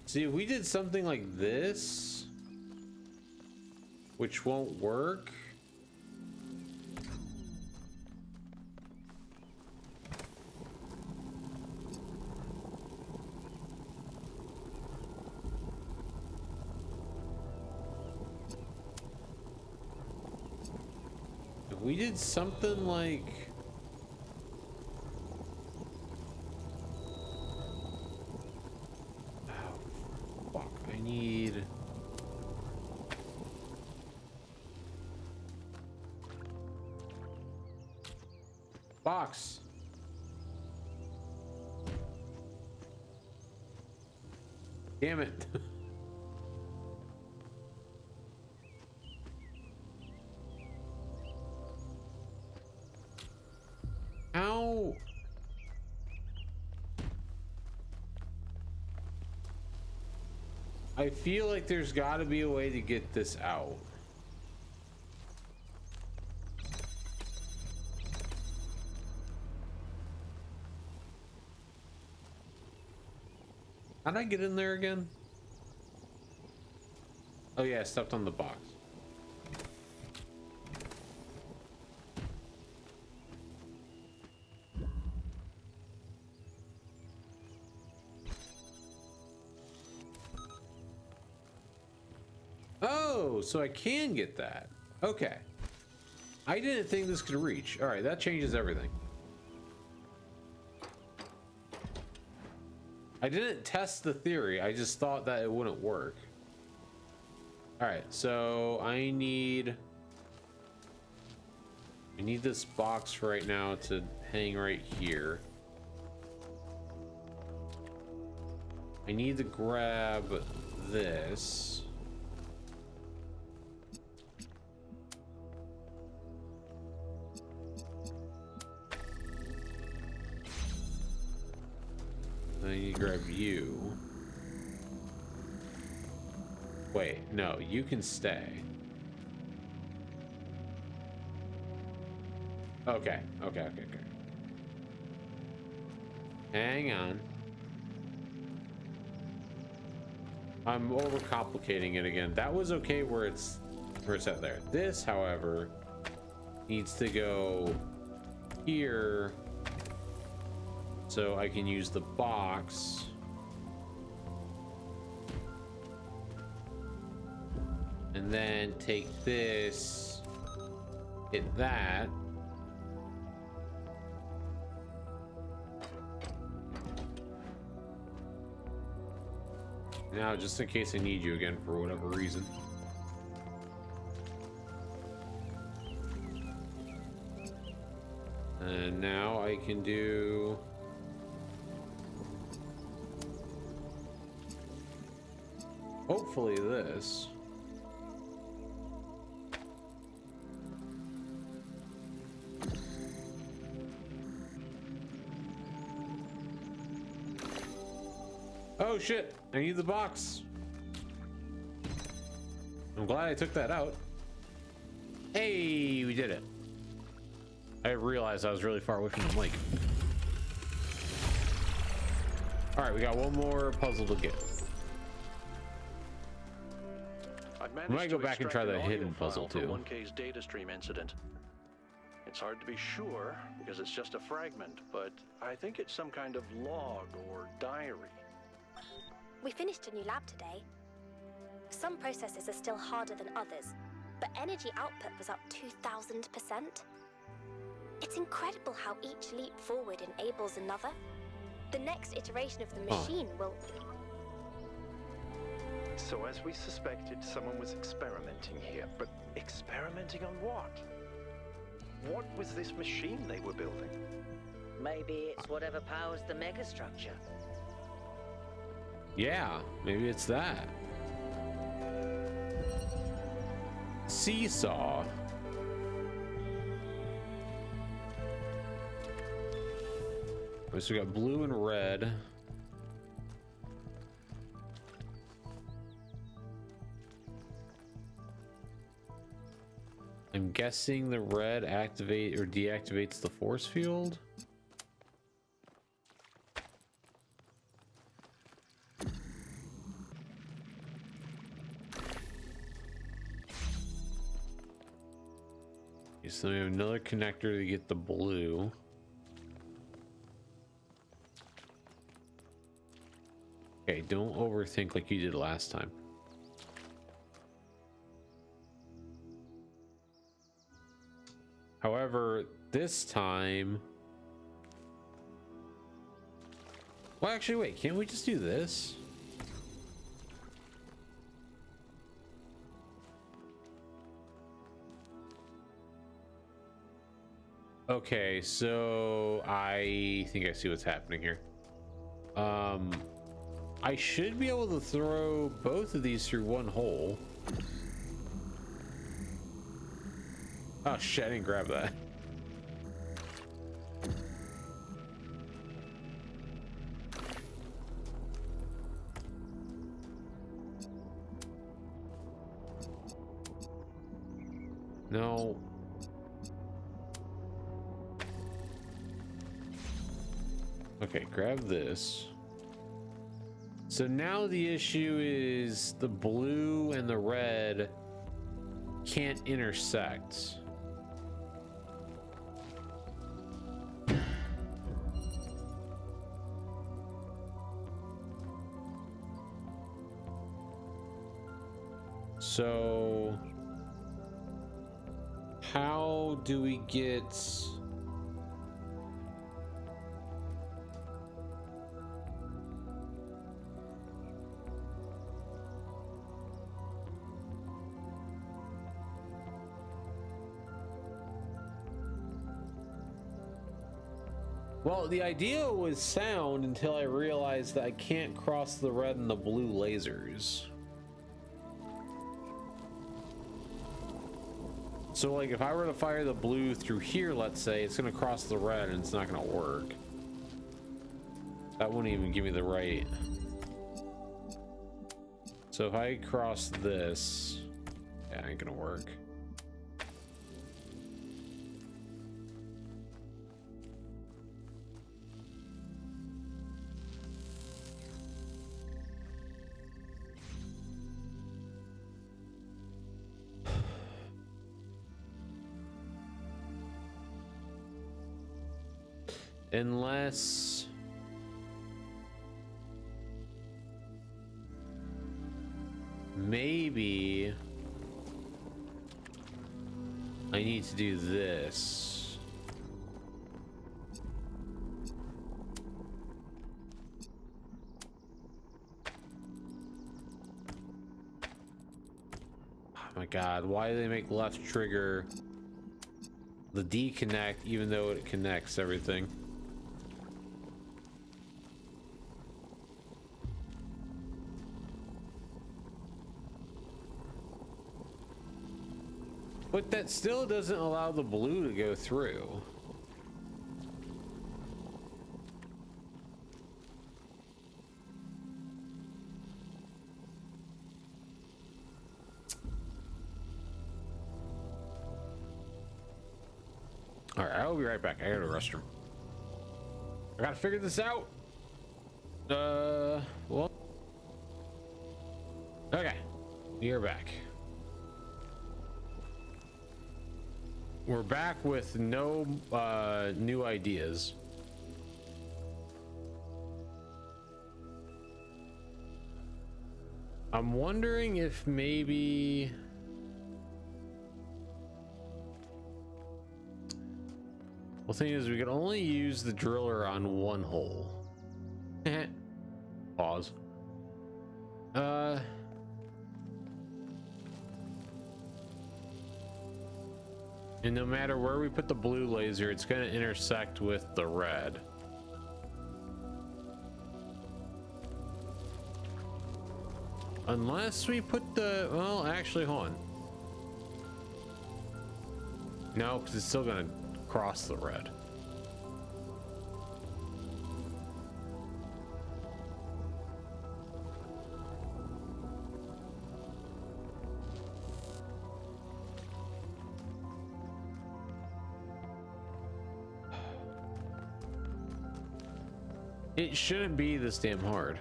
See, if we did something like this, which won't work. If we did something like... need box. Damn it. How? I feel like there's got to be a way to get this out. How did I get in there again? Oh yeah, I stepped on the box. Oh, so I can get that. Okay. I didn't think this could reach. All right, that changes everything. I didn't test the theory. I just thought that it wouldn't work. All right, so I need this box right now to hang right here. I need to grab this. Then I need to grab you. Wait, no, you can stay. Okay. Hang on. I'm overcomplicating it again. That was okay where it's at there. This, however, needs to go here so I can use the box. And then take this, hit that. Now, just in case I need you again for whatever reason. And now I can do... hopefully this. Oh shit, I need the box. I'm glad I took that out. Hey, we did it. I realized I was really far away from the mic. All right, we got one more puzzle to get. We might go back and try the hidden puzzle too. 1K's data stream incident. It's hard to be sure because it's just a fragment, but I think it's some kind of log or diary. We finished a new lab today. Some processes are still harder than others, but energy output was up 2,000%. It's incredible how each leap forward enables another. The next iteration of the machine will... So as we suspected, someone was experimenting here, but experimenting on what? What was this machine they were building? Maybe it's whatever powers the megastructure. Yeah, maybe it's that. Seesaw. So we got blue and red. I'm guessing the red activate or deactivates the force field. Okay, so we have another connector to get the blue. Okay, don't overthink like you did last time. However, this time... Well, actually, wait, can't we just do this? Okay, so I think I see what's happening here. I should be able to throw both of these through one hole. Oh shit, I didn't grab that. No. Okay, grab this. So now the issue is the blue and the red can't intersect. So how do we get... Well, the idea was sound until I realized that I can't cross the red and the blue lasers. So, like, if I were to fire the blue through here, let's say, it's going to cross the red and it's not going to work. That wouldn't even give me the right. So if I cross this, that ain't going to work. Unless maybe I need to do this. Oh my God, why do they make left trigger the D connect even though it connects everything? But that still doesn't allow the blue to go through. All right, I'll be right back. I gotta go to the restroom. I gotta figure this out. Well. Okay, we are back. We're back with no new ideas. I'm wondering if maybe... Well, the thing is, we can only use the driller on one hole. Pause. And no matter where we put the blue laser, it's going to intersect with the red. Unless we put the... Well, actually, hold on. No, because it's still going to cross the red. It shouldn't be this damn hard.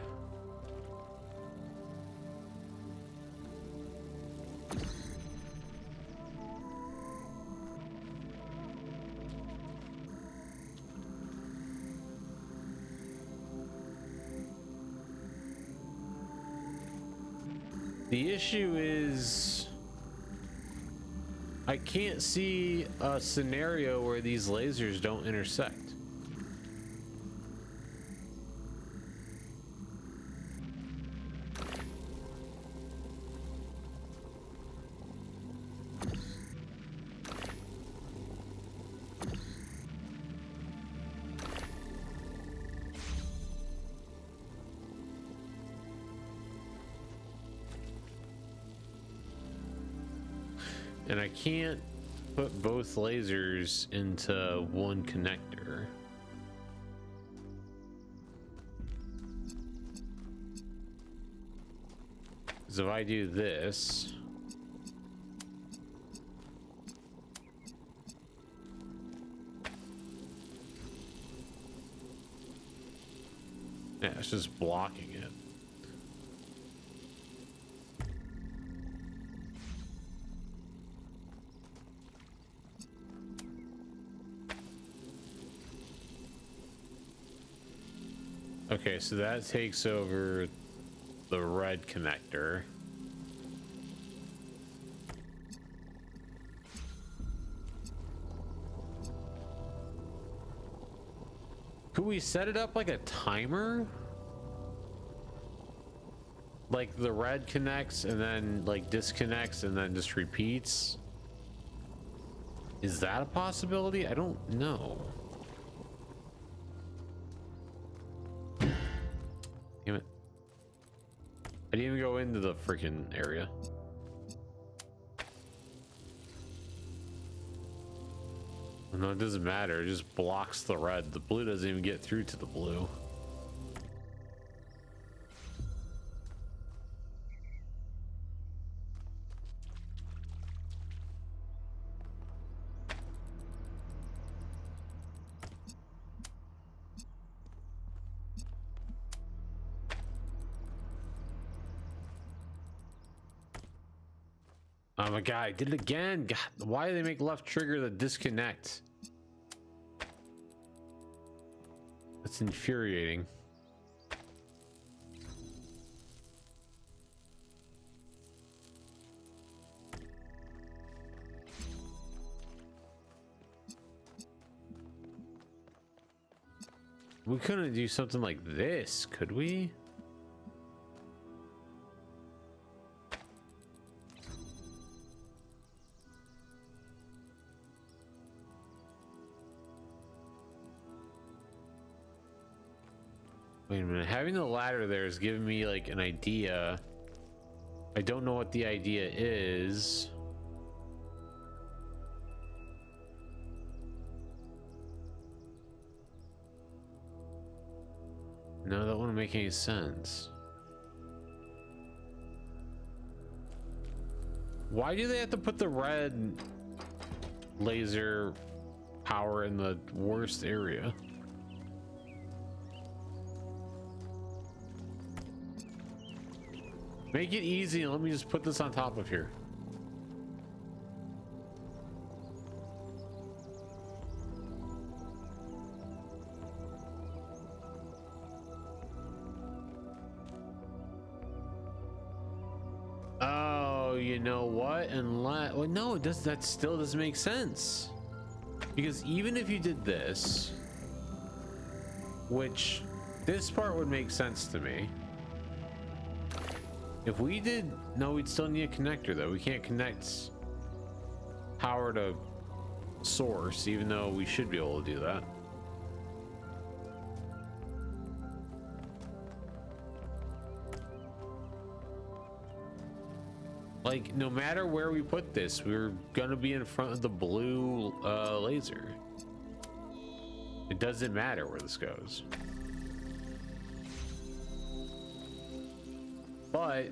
The issue is I can't see a scenario where these lasers don't intersect. And I can't put both lasers into one connector. Because if I do this, yeah, it's just blocking it. Okay, so that takes over the red connector. Could we set it up like a timer? Like the red connects and then like disconnects and then just repeats? Is that a possibility? I don't know. Damn it. I didn't even go into the freaking area. No, it doesn't matter. It just blocks the red. The blue doesn't even get through to the blue. Oh my god, I did it again. God, why do they make left trigger the disconnect? That's infuriating. We couldn't do something like this, could we? Wait a minute, having the ladder there is giving me like an idea. I don't know what the idea is. No, that wouldn't make any sense. Why do they have to put the red laser power in the worst area? Make it easy and let me just put this on top of here. Oh, you know what? Unless, well, no, it does. That still doesn't make sense. Because even if you did this, which this part would make sense to me. If we did, no, we'd still need a connector though. We can't connect power to source, even though we should be able to do that. Like, no matter where we put this, we're gonna be in front of the blue laser. It doesn't matter where this goes. But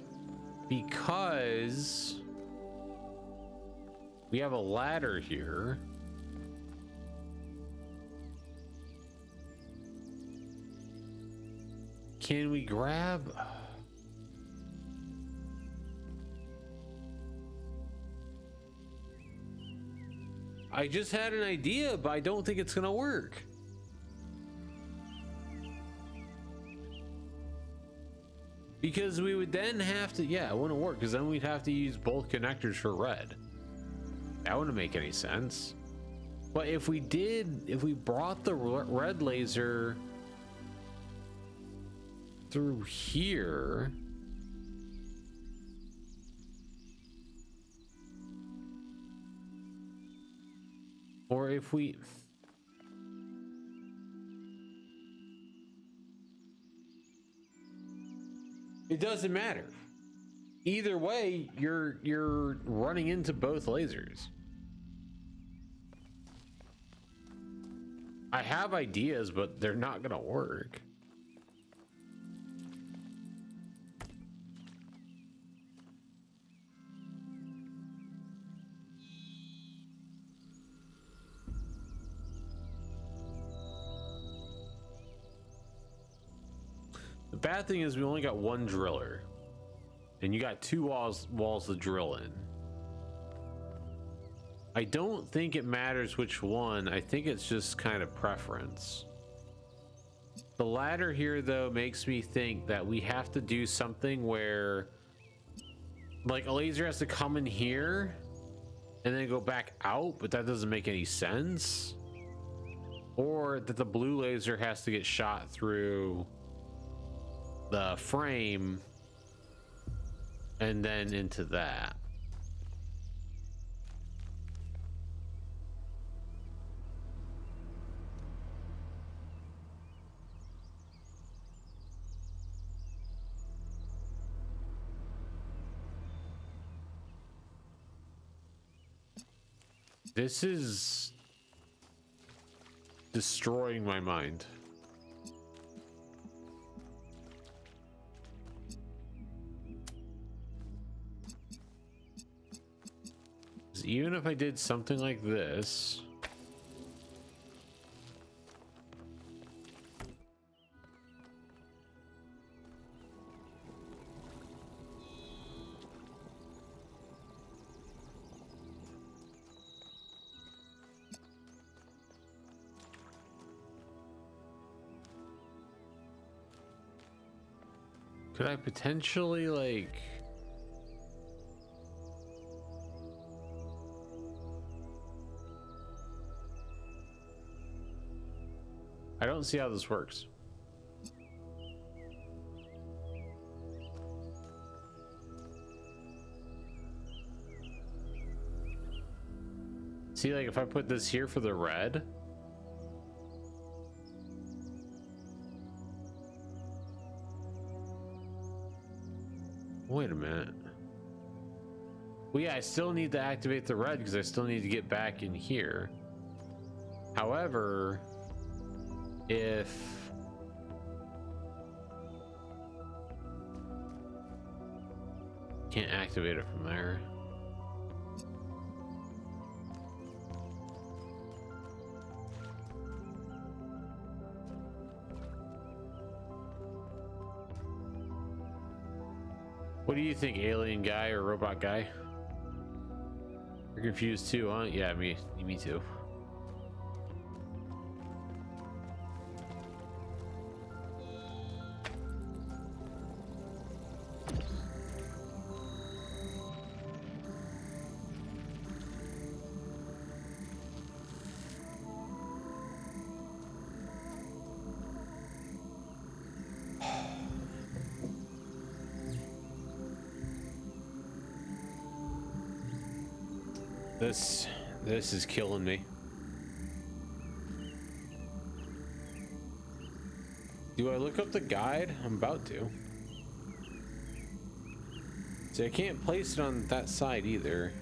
because we have a ladder here, can we grab? I just had an idea, but I don't think it's gonna work. Because we would then have to, yeah, it wouldn't work because then we'd have to use both connectors for red. That wouldn't make any sense. But if we did, if we brought the red laser through here, or if we, it doesn't matter. Either way, you're running into both lasers. I have ideas, but they're not gonna work. The bad thing is we only got one driller, and you got two walls to drill in. I don't think it matters which one. I think it's just kind of preference. The ladder here, though, makes me think that we have to do something where, like, a laser has to come in here and then go back out, but that doesn't make any sense. or that the blue laser has to get shot through the frame and then into that. This is destroying my mind. Even if I did something like this, could I potentially like I don't see how this works. See, like if I put this here for the red, wait a minute. Well, yeah, I still need to activate the red because I still need to get back in here. However, if can't activate it from there. What do you think, alien guy or robot guy? You're confused too, huh? Yeah, me too. This is killing me. Do I look up the guide? I'm about to. See, I can't place it on that side either.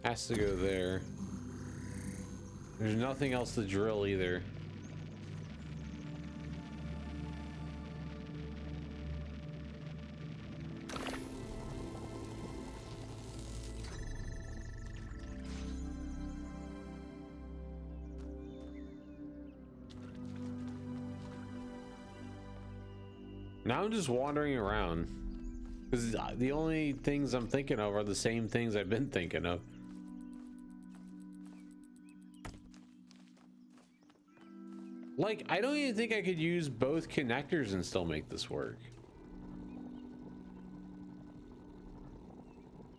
Has to go there. There's nothing else to drill either. Now I'm just wandering around because the only things I'm thinking of are the same things I've been thinking of. Like, I don't even think I could use both connectors and still make this work.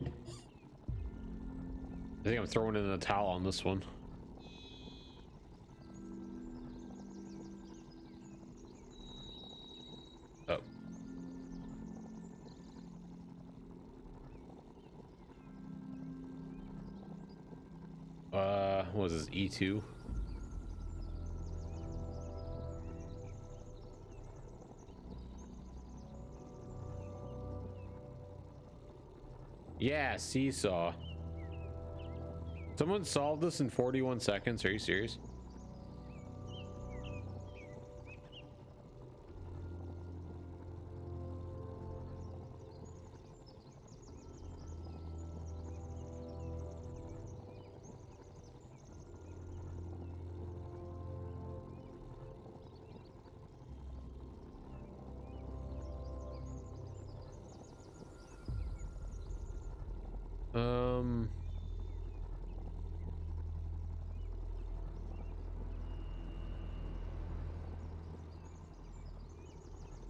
I think I'm throwing in the towel on this one. What was this, E2? Yeah, seesaw. Someone solved this in 41 seconds. Are you serious?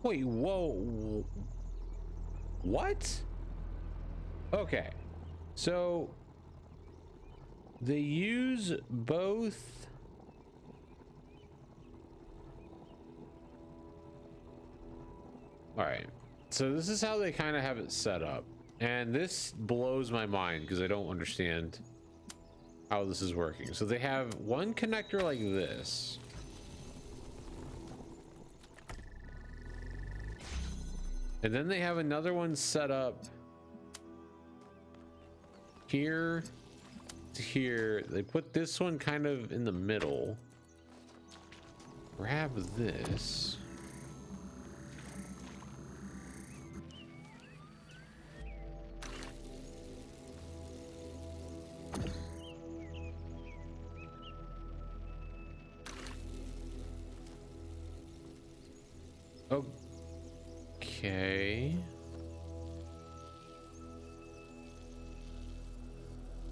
Wait, whoa. What? Okay. So they use both All right, so this is how they kind of have it set up, and this blows my mind because I don't understand how this is working. So they have one connector like this, and then they have another one set up here to here. They put this one kind of in the middle. Grab this. Okay.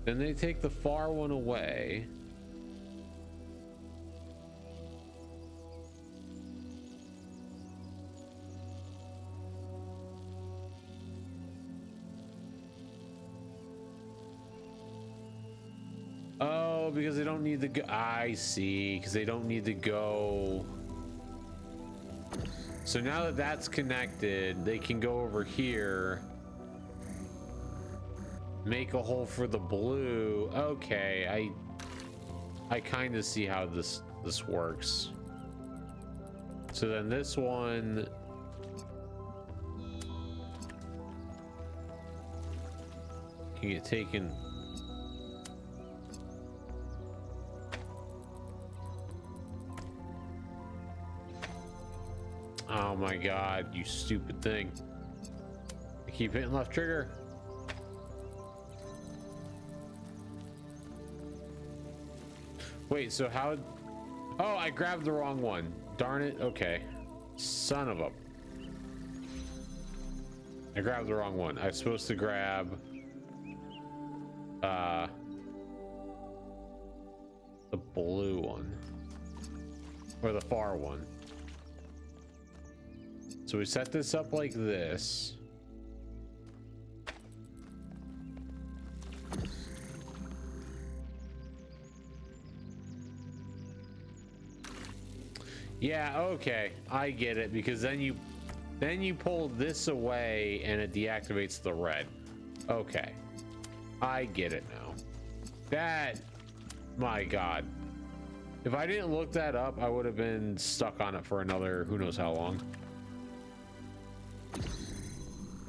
Then they take the far one away. Oh, because they don't need to go. I see, because they don't need to go. So now that that's connected, they can go over here, make a hole for the blue. Okay, I kind of see how this works. So then this one can get taken. Oh my god, you stupid thing. I keep hitting left trigger. Wait, so how? Oh, I grabbed the wrong one. Darn it. Okay. Son of a. I grabbed the wrong one. I was supposed to grab the blue one. Or the far one. So we set this up like this. Yeah, okay, I get it, because then you pull this away and it deactivates the red. Okay, I get it now. That, my god, if I didn't look that up, I would have been stuck on it for another who knows how long.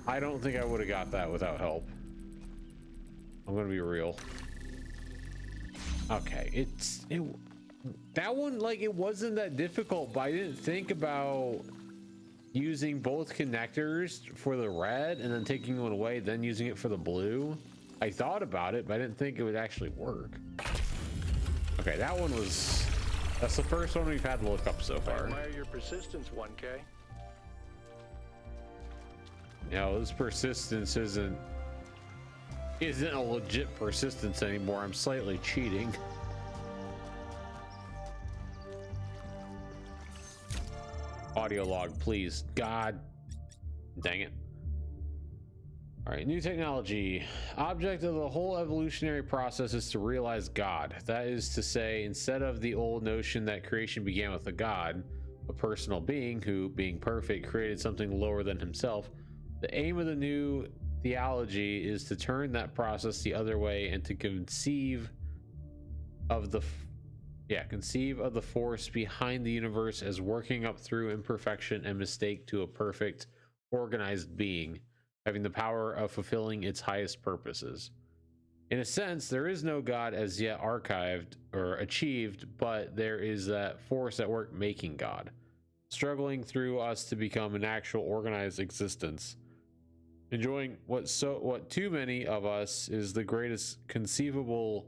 I don't think I would have got that without help. I'm gonna be real. Okay, that one, like, it wasn't that difficult, but I didn't think about using both connectors for the red and then taking one away, then using it for the blue. I thought about it, but I didn't think it would actually work. Okay, that's the first one we've had to look up so far. I admire your persistence, 1K. No, this persistence isn't a legit persistence anymore. I'm slightly cheating. Audio log, please. God dang it. All right, new technology. Object of the whole evolutionary process is to realize God. That is to say, instead of the old notion that creation began with a God, a personal being who, being perfect, created something lower than himself, the aim of the new theology is to turn that process the other way and to conceive of the force behind the universe as working up through imperfection and mistake to a perfect, organized being, having the power of fulfilling its highest purposes. In a sense, there is no God as yet archived or achieved, but there is that force at work making God, struggling through us to become an actual organized existence. Enjoying what too many of us is the greatest conceivable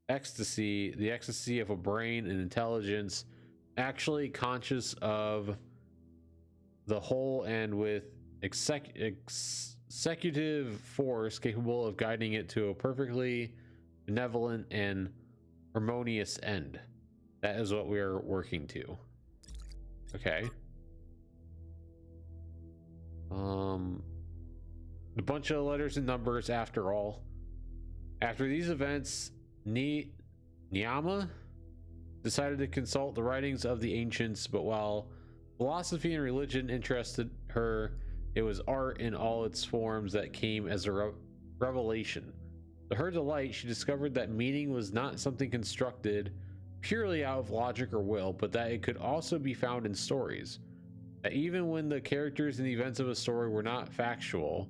ecstasy, the ecstasy of a brain and intelligence, actually conscious of the whole and with executive force capable of guiding it to a perfectly benevolent and harmonious end. That is what we are working to. Okay. A bunch of letters and numbers after all. After these events, Nyama decided to consult the writings of the ancients, but while philosophy and religion interested her it was art in all its forms that came as a revelation. To her delight, she discovered that meaning was not something constructed purely out of logic or will, but that it could also be found in stories. That even when the characters and the events of a story were not factual,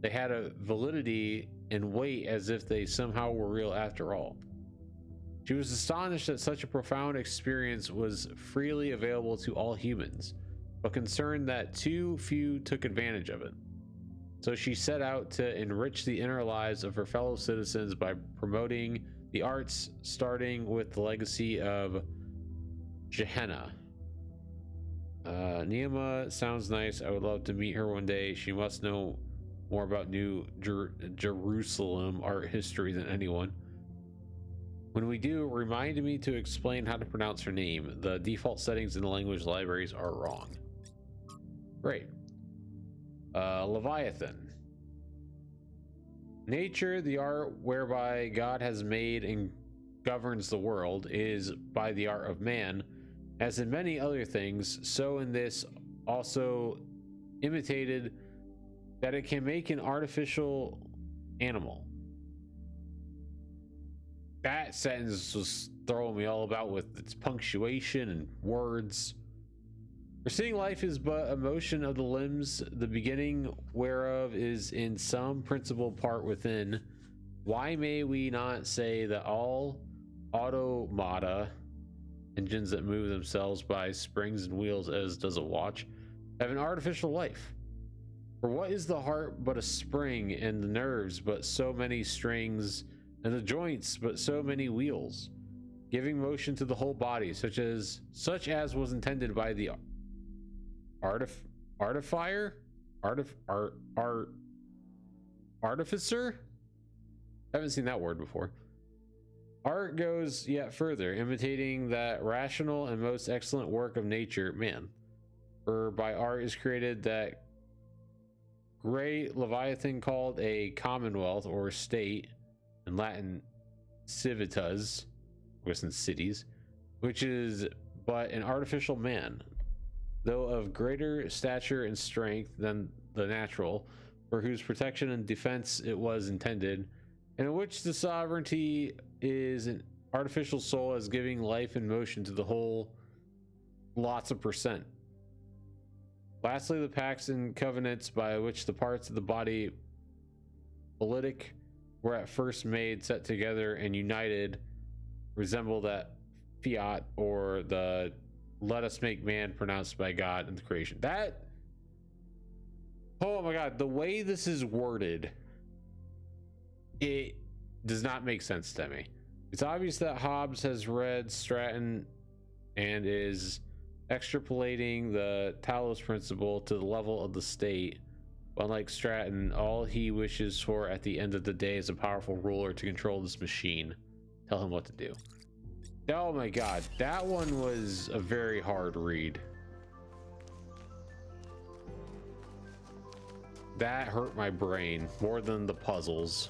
they had a validity and weight as if they somehow were real after all. She was astonished that such a profound experience was freely available to all humans, but concerned that too few took advantage of it. So she set out to enrich the inner lives of her fellow citizens by promoting the arts, starting with the legacy of Gehenna. Neema sounds nice. I would love to meet her one day. She must know more about New Jerusalem art history than anyone. When we do, remind me to explain how to pronounce her name. The default settings in the language libraries are wrong. Great. Leviathan. Nature, the art whereby God has made and governs the world, is by the art of man. As in many other things, so in this also imitated that it can make an artificial animal. That sentence was throwing me all about with its punctuation and words. For seeing life is but a motion of the limbs, the beginning whereof is in some principal part within. Why may we not say that all automata, engines that move themselves by springs and wheels as does a watch, have an artificial life? For what is the heart but a spring, and the nerves but so many strings, and the joints but so many wheels, giving motion to the whole body, such as was intended by the artificer? I haven't seen that word before. Art goes yet further, imitating that rational and most excellent work of nature, man. For by art is created that great Leviathan called a commonwealth or state, in Latin civitas, I guess in cities, which is but an artificial man, though of greater stature and strength than the natural, for whose protection and defense it was intended, and in which the sovereignty is an artificial soul as giving life and motion to the whole lots of percent. Lastly, the pacts and covenants by which the parts of the body politic were at first made, set together, and united, resemble that fiat or the let us make man pronounced by God in the creation. That, oh my God, the way this is worded, it does not make sense to me. It's obvious that Hobbes has read Stratton and is extrapolating the Talos Principle to the level of the state. Unlike Stratton, all he wishes for at the end of the day is a powerful ruler to control this machine, tell him what to do. Oh my God, that one was a very hard read. That hurt my brain more than the puzzles.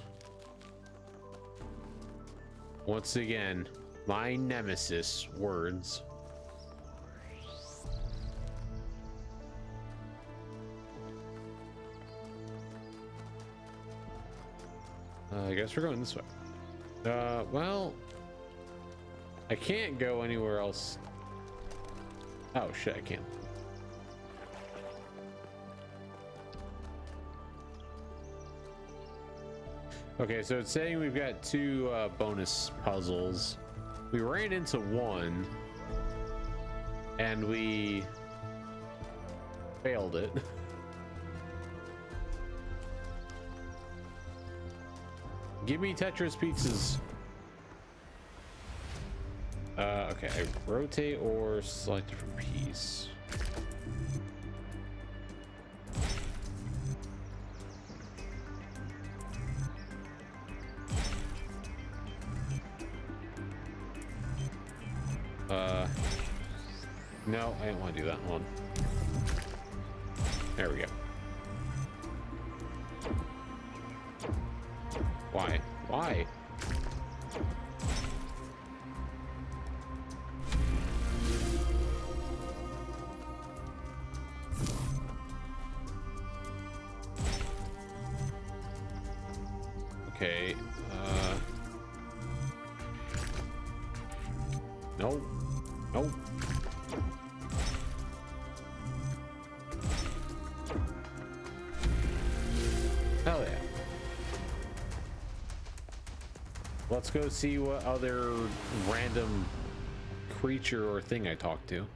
Once again, my nemesis words. I guess we're going this way. Well, I can't go anywhere else. Oh shit, I can. Okay, so it's saying we've got two bonus puzzles. We ran into one and we failed it. Give me Tetris pizzas. Okay, I rotate or select different piece. No, I didn't want to do that one. There we go. Why? Why? Okay. Nope. Nope. Hell yeah. Let's go see what other random creature or thing I talked to.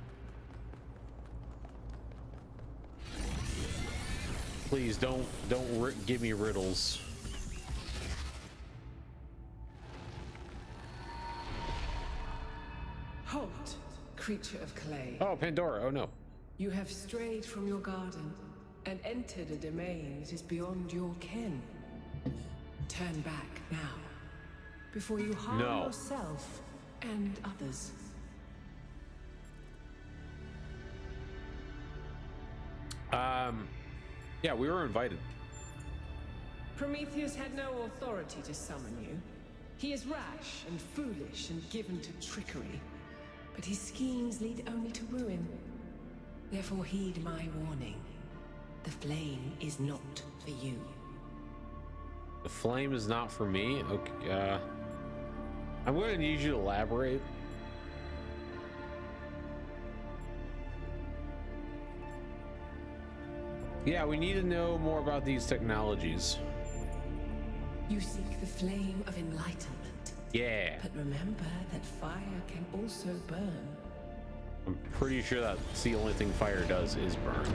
Please don't give me riddles. Halt, creature of clay. Oh, Pandora. Oh no. You have strayed from your garden and entered a domain that is beyond your ken. Turn back now, before you harm yourself and others. Yeah, we were invited. Prometheus had no authority to summon you. He is rash and foolish and given to trickery, but his schemes lead only to ruin. Therefore heed my warning. The flame is not for you. The flame is not for me. Okay. I'm going to need you to elaborate. Yeah, we need to know more about these technologies. You seek the flame of enlightenment. Yeah. But remember that fire can also burn. I'm pretty sure that's the only thing fire does is burn.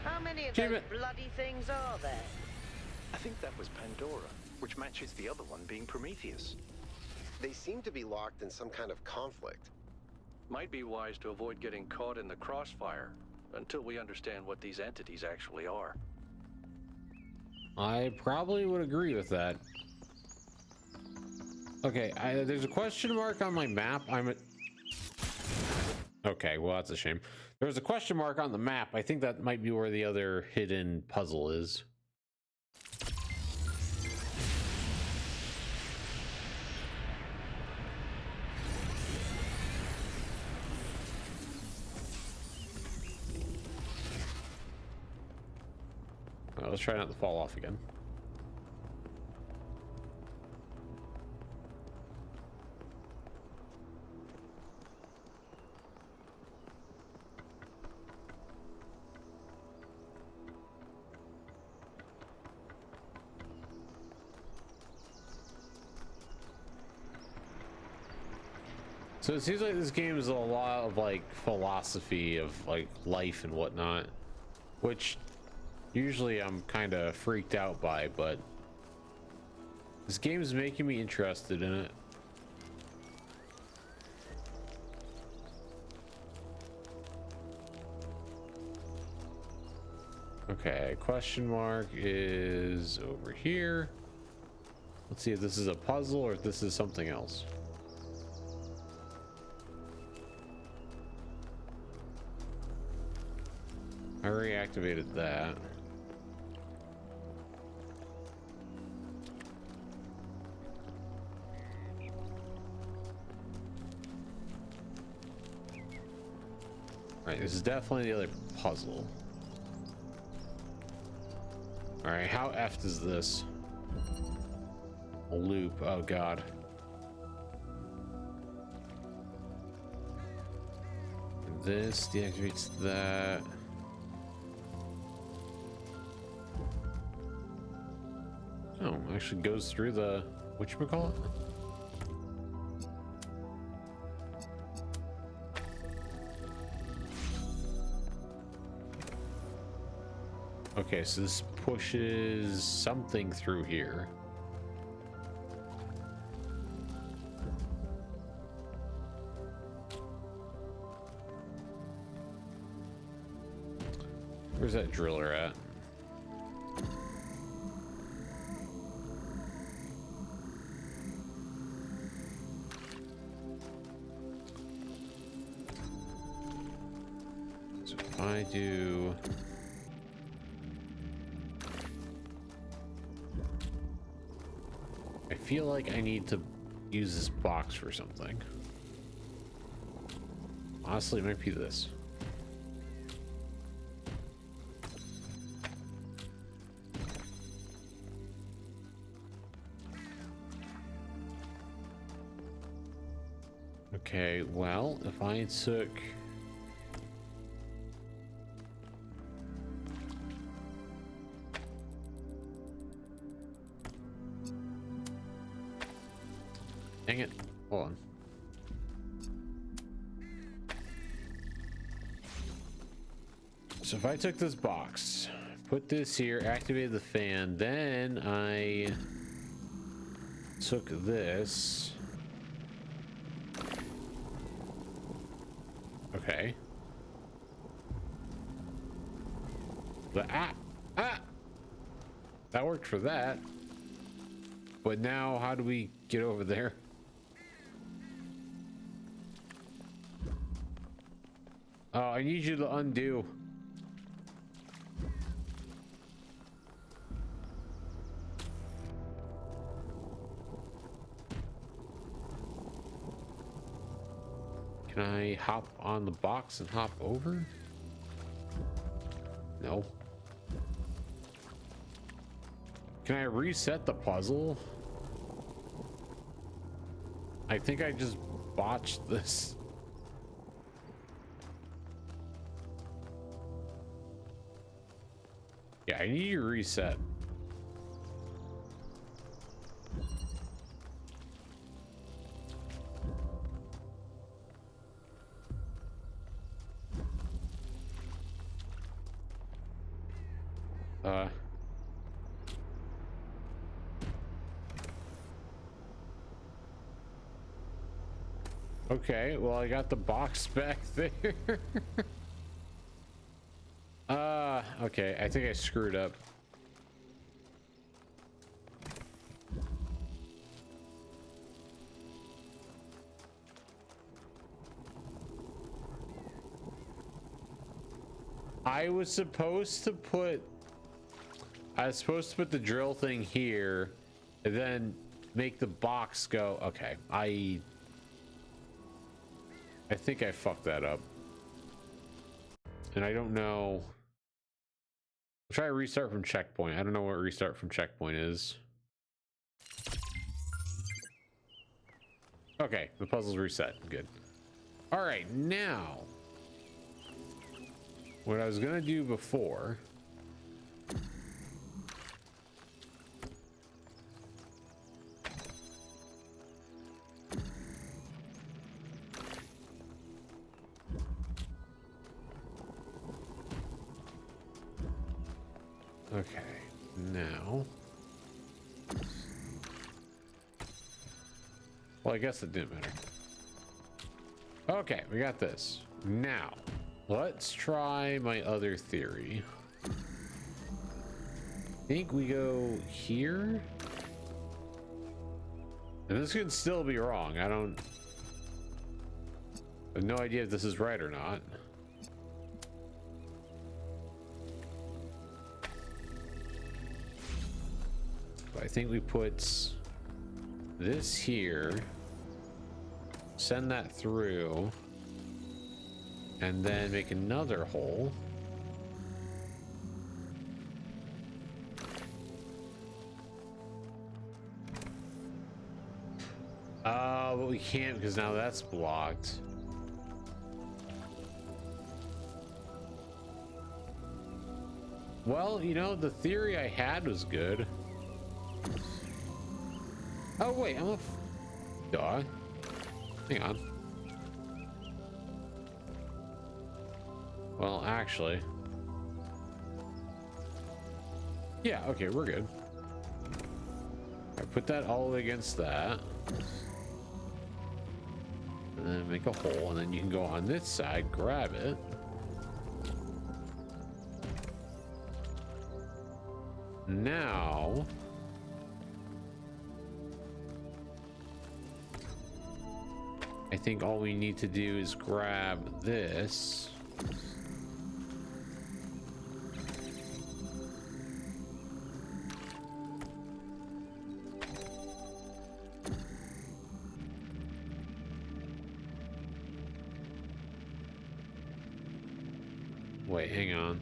How many of those bloody things are there? I think that was Pandora, which matches the other one being Prometheus. They seem to be locked in some kind of conflict. Might be wise to avoid getting caught in the crossfire until we understand what these entities actually are. I probably would agree with that. Okay, there's a question mark on my map. Okay, well, that's a shame. There was a question mark on the map. I think that might be where the other hidden puzzle is. Let's try not to fall off again. So it seems like this game is a lot of like philosophy of like life and whatnot, which usually I'm kind of freaked out by, but this game is making me interested in it. Okay, question mark is over here. Let's see if this is a puzzle or if this is something else. I reactivated that. Alright, this is definitely the other puzzle. Alright, how effed is this? A loop, oh god. And this deactivates that. Oh, actually goes through the whatchamacallit? Okay, so this pushes something through here. Where's that driller at? So if I do... I feel like I need to use this box for something. Honestly, it might be this. Okay, well, if I took... Dang it. Hold on. So if I took this box, put this here, activated the fan, then I took this. Okay. That worked for that. But now how do we get over there? Oh, I need you to undo. Can I hop on the box and hop over? No. Can I reset the puzzle? I think I just botched this. Yeah, I need to reset. Okay, well, I got the box back there. Okay, I think I screwed up. I was supposed to put the drill thing here and then make the box go. Okay, I think I fucked that up. And I don't know. I'll try to restart from checkpoint. I don't know what restart from checkpoint is. Okay, the puzzle's reset. Good. All right, now what I was gonna do before. Okay, now. Well, I guess it didn't matter. Okay, we got this. Now, let's try my other theory. I think we go here. And this could still be wrong. I have no idea if this is right or not. I think we put this here, send that through, and then make another hole. But we can't because now that's blocked. Well, you know, the theory I had was good. Oh wait, I'm a duh. Hang on. Well, actually. Yeah, okay, we're good. I put that all against that. And then make a hole, and then you can go on this side, grab it. Now I think all we need to do is grab this. Wait, hang on.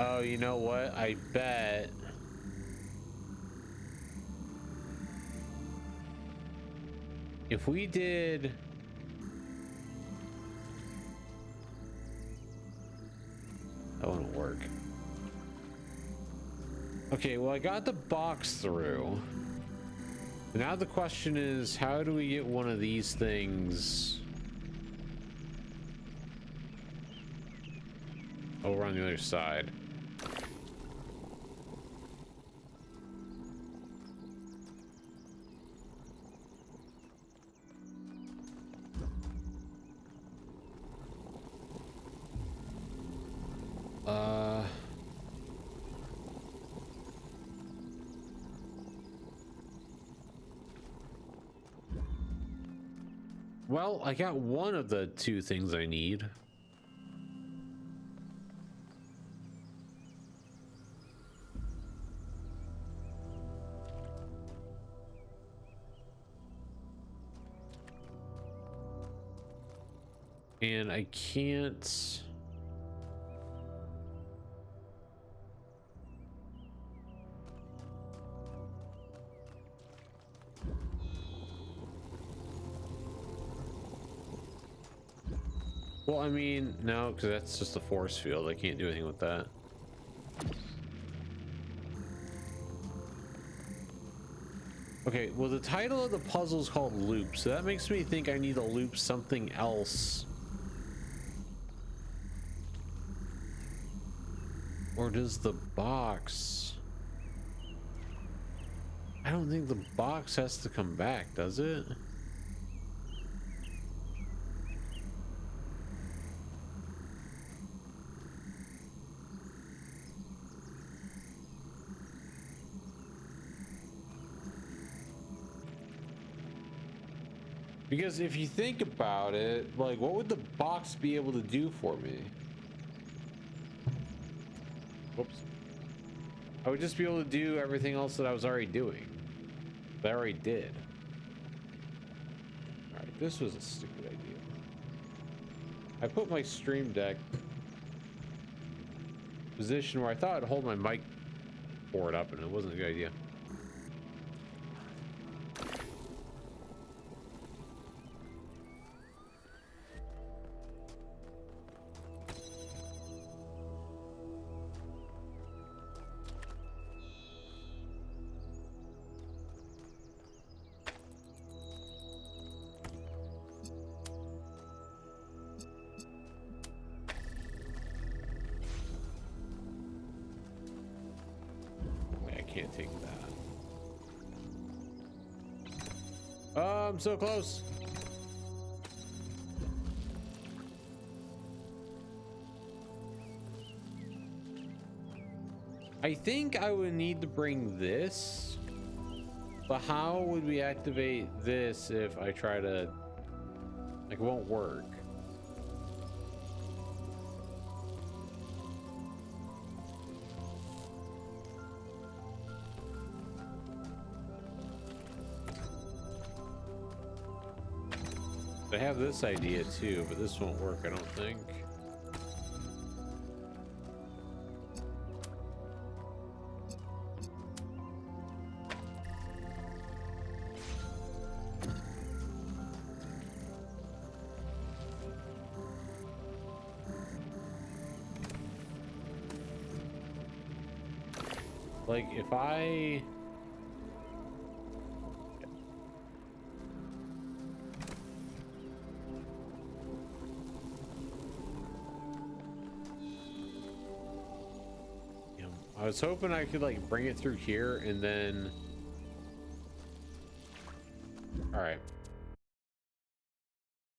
Oh, you know what? I bet. If we did... That wouldn't work. Okay, well, I got the box through. Now the question is, how do we get one of these things over on the other side? Well, I got one of the two things I need. And I can't... Well, I mean, no, because that's just a force field. I can't do anything with that. Okay, well, the title of the puzzle is called Loop, so that makes me think I need to loop something else. Or does the box... I don't think the box has to come back, does it? Because if you think about it, like, what would the box be able to do for me? Whoops. I would just be able to do everything else that I was already doing. That I already did. Alright, this was a stupid idea. I put my stream deck position where I thought I'd hold my mic board up, and it wasn't a good idea. I'm so close. I think I would need to bring this, but how would we activate this if I try to, like, it won't work. I have this idea too, but this won't work, I don't think. Like, if I... I was hoping I could, like, bring it through here and then... All right.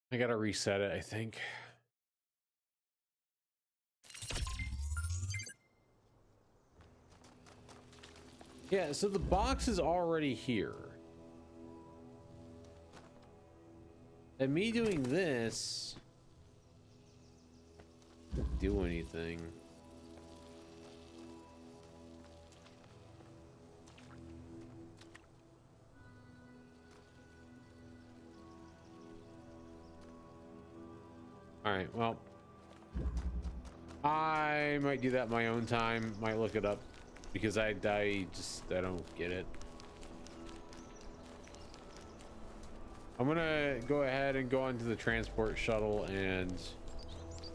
I gotta reset it, I think. Yeah, so the box is already here. And me doing this... doesn't do anything. All right, well, I might do that in my own time. Might look it up because I don't get it. I'm gonna go ahead and go onto the transport shuttle and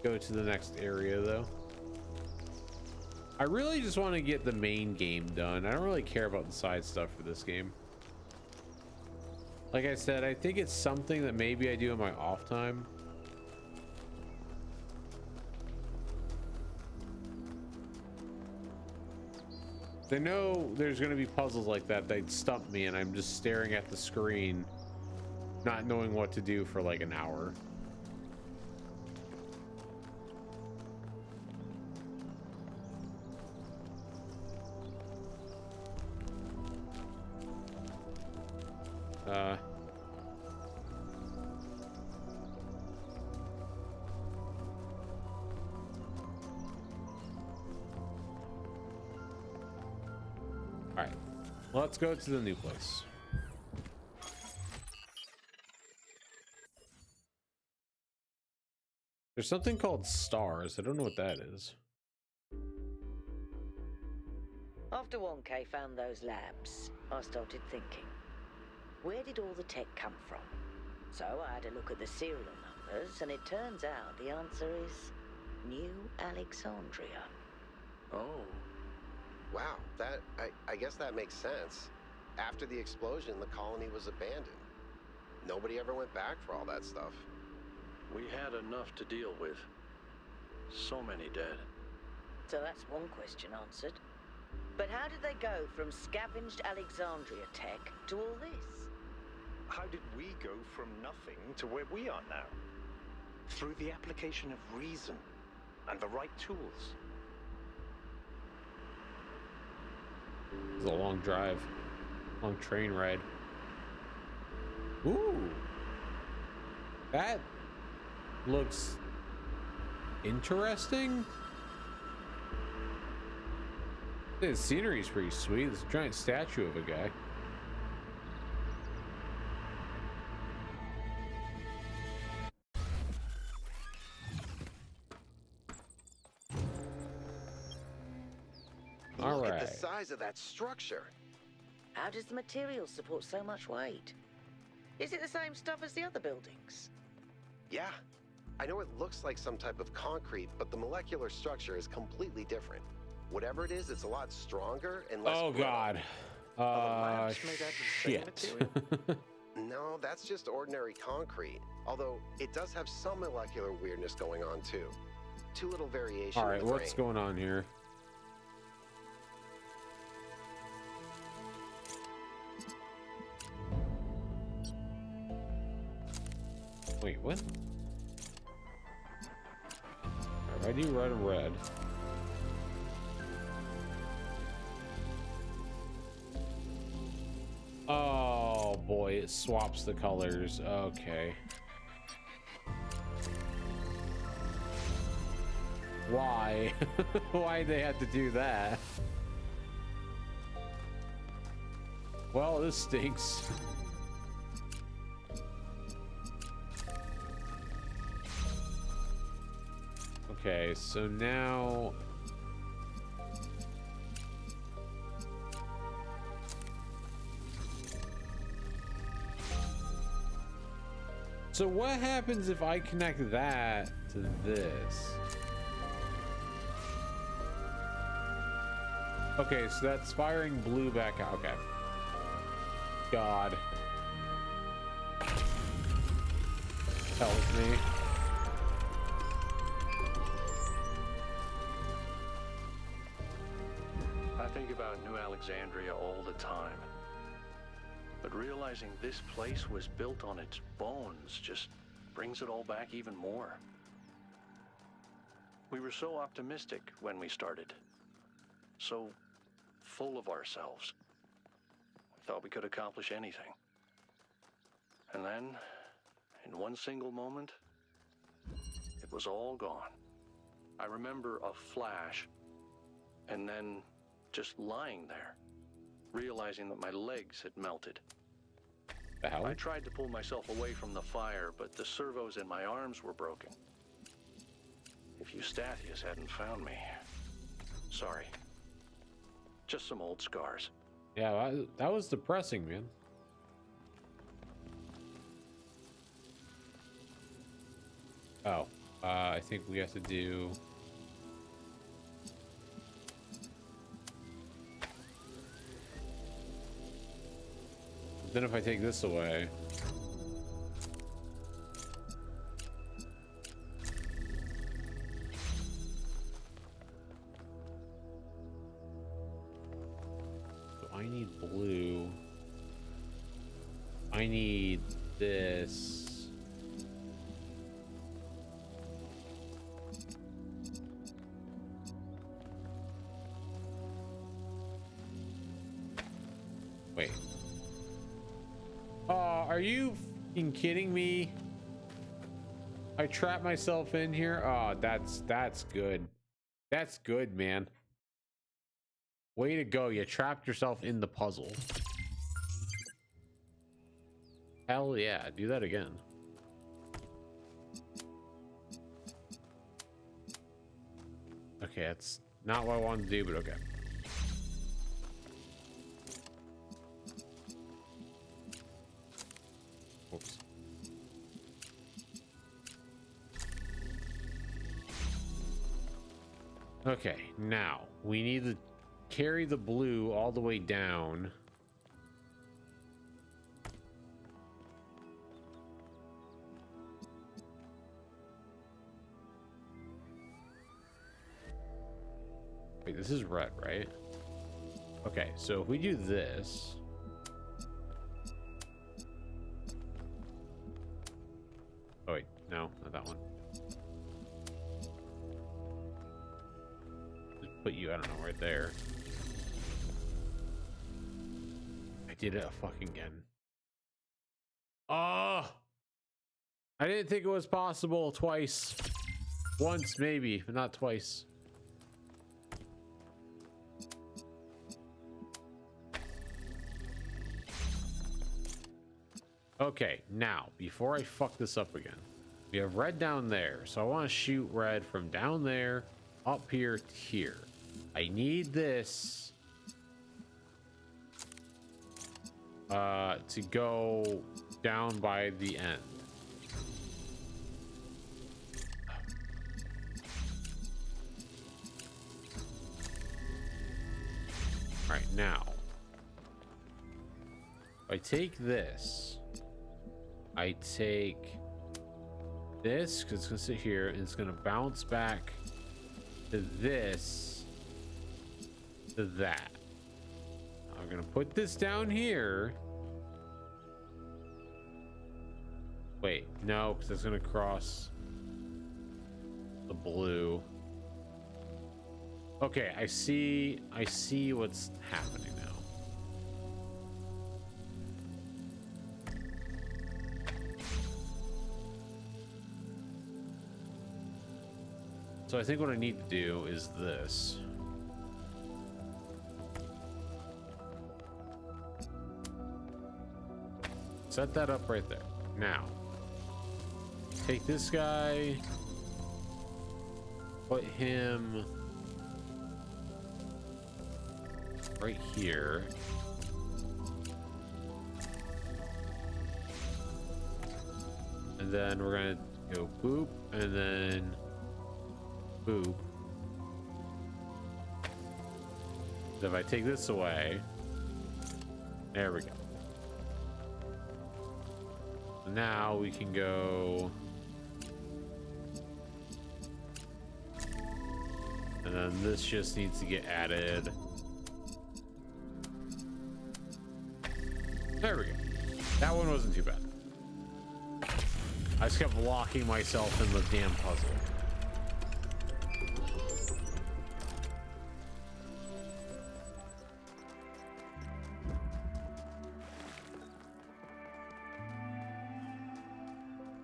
go to the next area though. I really just want to get the main game done. I don't really care about the side stuff for this game. Like I said, I think it's something that maybe I do in my off time. I know there's going to be puzzles like that that stump me and I'm just staring at the screen not knowing what to do for like an hour. All right, let's go to the new place. There's something called stars. I don't know what that is. After 1K found those labs, I started thinking, where did all the tech come from? So I had a look at the serial numbers, and it turns out the answer is New Alexandria. Oh. Wow, that I guess that makes sense. After the explosion, the colony was abandoned. Nobody ever went back for all that stuff. We had enough to deal with. So many dead. So that's one question answered. But how did they go from scavenged Alexandria tech to all this? How did we go from nothing to where we are now? Through the application of reason and the right tools. It's a long drive, long train ride. Ooh, that looks interesting. The scenery is pretty sweet. There's a giant statue of a guy. All Look right. at the size of that structure. How does the material support so much weight? Is it the same stuff as the other buildings? Yeah, I know it looks like some type of concrete, but the molecular structure is completely different. Whatever it is, it's a lot stronger and less Oh brittle. God. labs made out of the same Shit. material? No, that's just ordinary concrete. Although it does have some molecular weirdness going on too. Too little variation. All right, in the what's grain. going on here? Wait, what? I do red and red. Oh boy, it swaps the colors. Okay. Why? Why'd they have to do that? Well, this stinks. Okay, so now so what happens if I connect that to this? Okay, so that's firing blue back out. Okay. God. Help me. I think about New Alexandria all the time. But realizing this place was built on its bones just brings it all back even more. We were so optimistic when we started. So full of ourselves. We thought we could accomplish anything. And then, in one single moment, it was all gone. I remember a flash, and then just lying there, realizing that my legs had melted. The hell? I tried to pull myself away from the fire, but the servos in my arms were broken. if Eustathius hadn't found me. Sorry. Just some old scars. Yeah, that was depressing, man. Oh, I think we have to do... Then if I take this away... So I need blue. I need this. Wait. Oh, are you fucking kidding me? I trapped myself in here. Oh, that's good. That's good, man. Way to go. You trapped yourself in the puzzle. Hell yeah, do that again. Okay, that's not what I wanted to do, but okay. Oops. Okay, now we need to carry the blue all the way down. Wait, this is red, right? Okay, so if we do this... Oh wait, no, not that one. Just put you, I don't know, right there. I did it fucking again. Oh! I didn't think it was possible twice. Once maybe, but not twice. Okay, now, before I fuck this up again, we have red down there, so I want to shoot red from down there up here to here. I need this to go down by the end. All right, now, if I take this, I take this because it's gonna sit here and it's gonna bounce back to this, to that. I'm gonna put this down here. Wait, no, because it's gonna cross the blue. Okay, I see what's happening now. So I think what I need to do is this. Set that up right there. Now, take this guy, put him right here. And then we're gonna go boop, and then boop. So if I take this away, there we go. So now we can go, and then this just needs to get added. There we go. That one wasn't too bad. I just kept locking myself in the damn puzzle.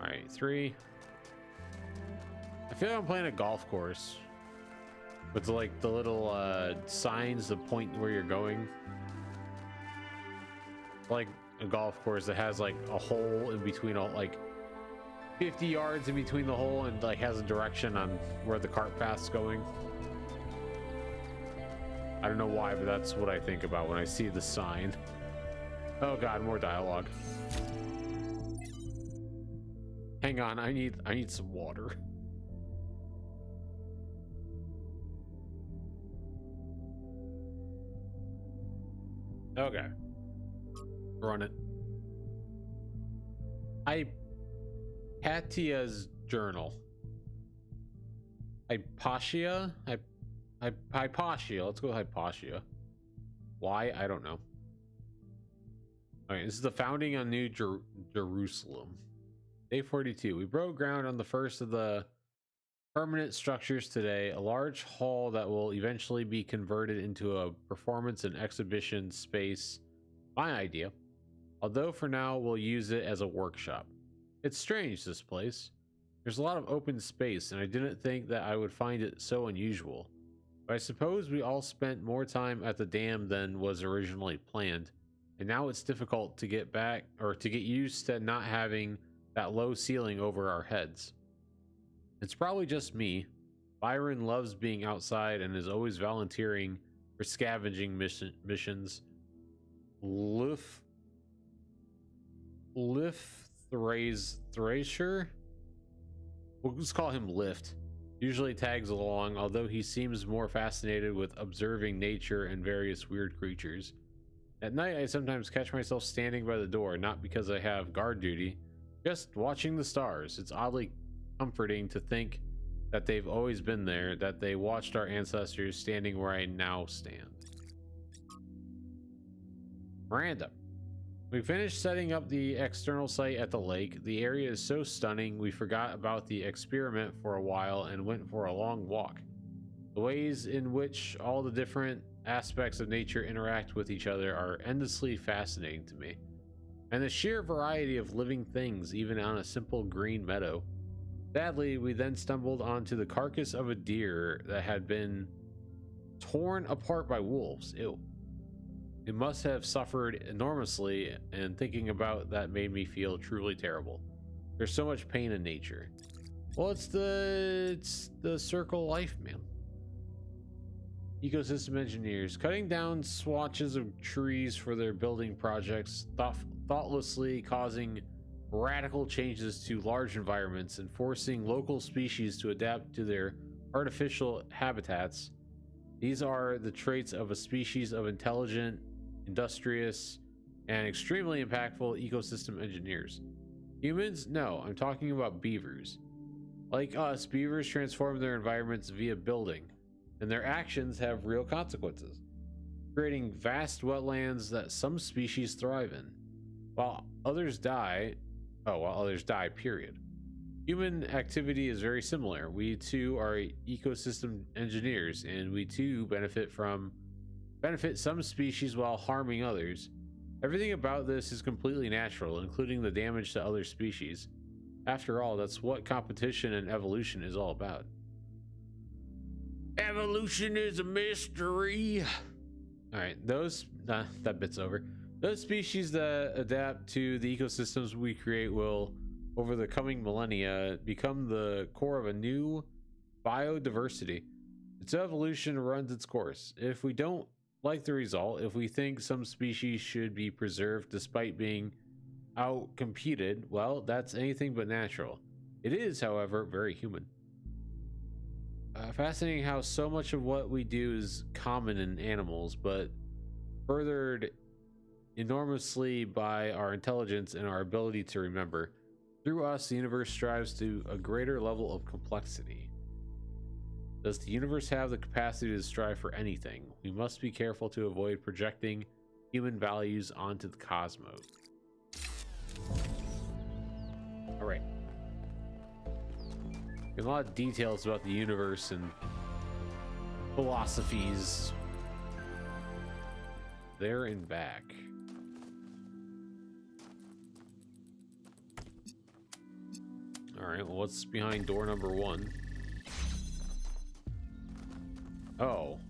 All right, 3. I feel like I'm playing a golf course with like the little signs that point where you're going. Like a golf course that has like a hole in between all, like 50 yards in between the hole and like has a direction on where the cart path's going. I don't know why, but that's what I think about when I see the sign. Oh god, more dialogue. Hang on, I need some water. Okay. Run it. Hypatia's journal. Hypatia? Hypatia. Let's go with Hypatia. Why? I don't know. Alright, this is the founding on New Jerusalem. Day 42. We broke ground on the first of the permanent structures today, a large hall that will eventually be converted into a performance and exhibition space. My idea. Although for now we'll use it as a workshop. It's strange, this place. There's a lot of open space, and I didn't think that I would find it so unusual. But I suppose we all spent more time at the dam than was originally planned, and now it's difficult to get back or to get used to not having that low ceiling over our heads. It's probably just me. Byron loves being outside and is always volunteering for scavenging missions. Thrasher? We'll just call him Lift. Usually tags along, although he seems more fascinated with observing nature and various weird creatures. At night, I sometimes catch myself standing by the door, not because I have guard duty, just watching the stars. It's oddly comforting to think that they've always been there, that they watched our ancestors standing where I now stand. Miranda. We finished setting up the external site at the lake. The area is so stunning, we forgot about the experiment for a while and went for a long walk. The ways in which all the different aspects of nature interact with each other are endlessly fascinating to me. And the sheer variety of living things, even on a simple green meadow. Sadly, we then stumbled onto the carcass of a deer that had been torn apart by wolves. Ew. It must have suffered enormously, and thinking about that made me feel truly terrible. There's so much pain in nature. Well, it's the circle of life, man. Ecosystem engineers cutting down swatches of trees for their building projects, thoughtlessly causing radical changes to large environments and forcing local species to adapt to their artificial habitats. These are the traits of a species of intelligent, industrious, and extremely impactful ecosystem engineers. Humans? No, I'm talking about beavers. Like us, beavers transform their environments via building, and their actions have real consequences, creating vast wetlands that some species thrive in, while others die, period. Human activity is very similar. We too are ecosystem engineers, and we too benefit some species while harming others. Everything about this is completely natural, including the damage to other species. After all, that's what competition and evolution is all about. Evolution is a mystery. All right, that bit's over. Those species that adapt to the ecosystems we create will, over the coming millennia, become the core of a new biodiversity. Its evolution runs its course. If we don't like the result, if we think some species should be preserved despite being out-competed, well, that's anything but natural. It is, however, very human. Fascinating how so much of what we do is common in animals, but furthered enormously by our intelligence and our ability to remember. Through us, the universe strives to a greater level of complexity. Does the universe have the capacity to strive for anything? We must be careful to avoid projecting human values onto the cosmos. All right. A lot of details about the universe and philosophies there and back. All right, well, what's behind door number 1? Oh.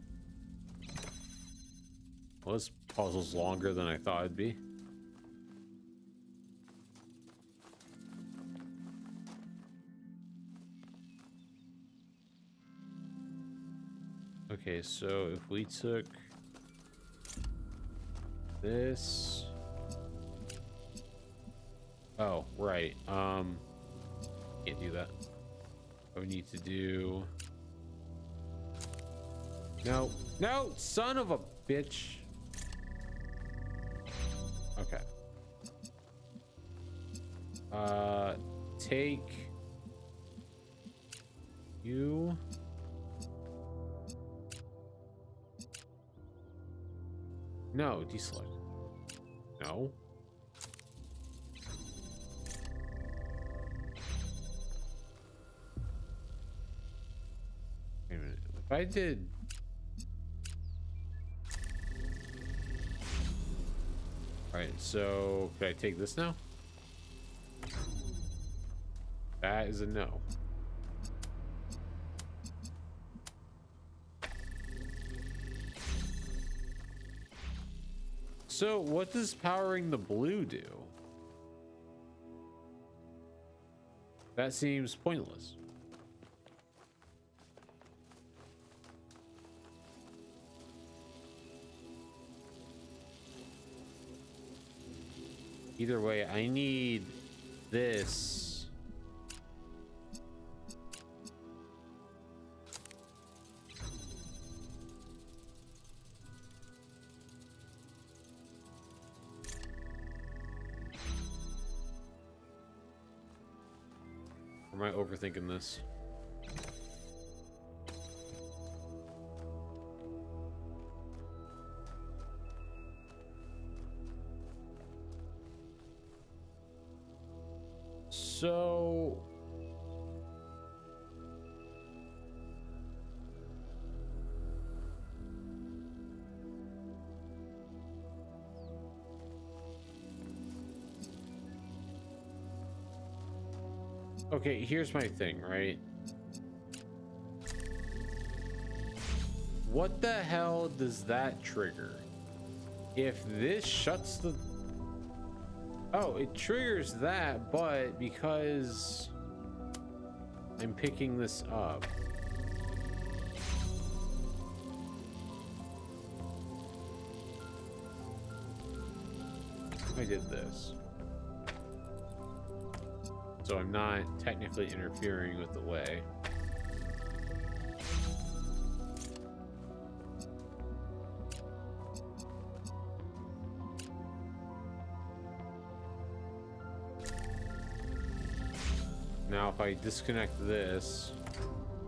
Well, this puzzle's longer than I thought it'd be. Okay, so if we took this. Oh, right. Can't do that. What we need to do. No, no, son of a bitch. Okay. Take you. No, deselect. No. Wait a minute. If I did. Alright, so could I take this now? That is a no. So what does powering the blue do? That seems pointless. Either way, I need this. Or am I overthinking this? So okay, here's my thing, right? What the hell does that trigger? If this shuts the... Oh, it triggers that, but because I'm picking this up. I did this. So I'm not technically interfering with the way. Now if I disconnect this...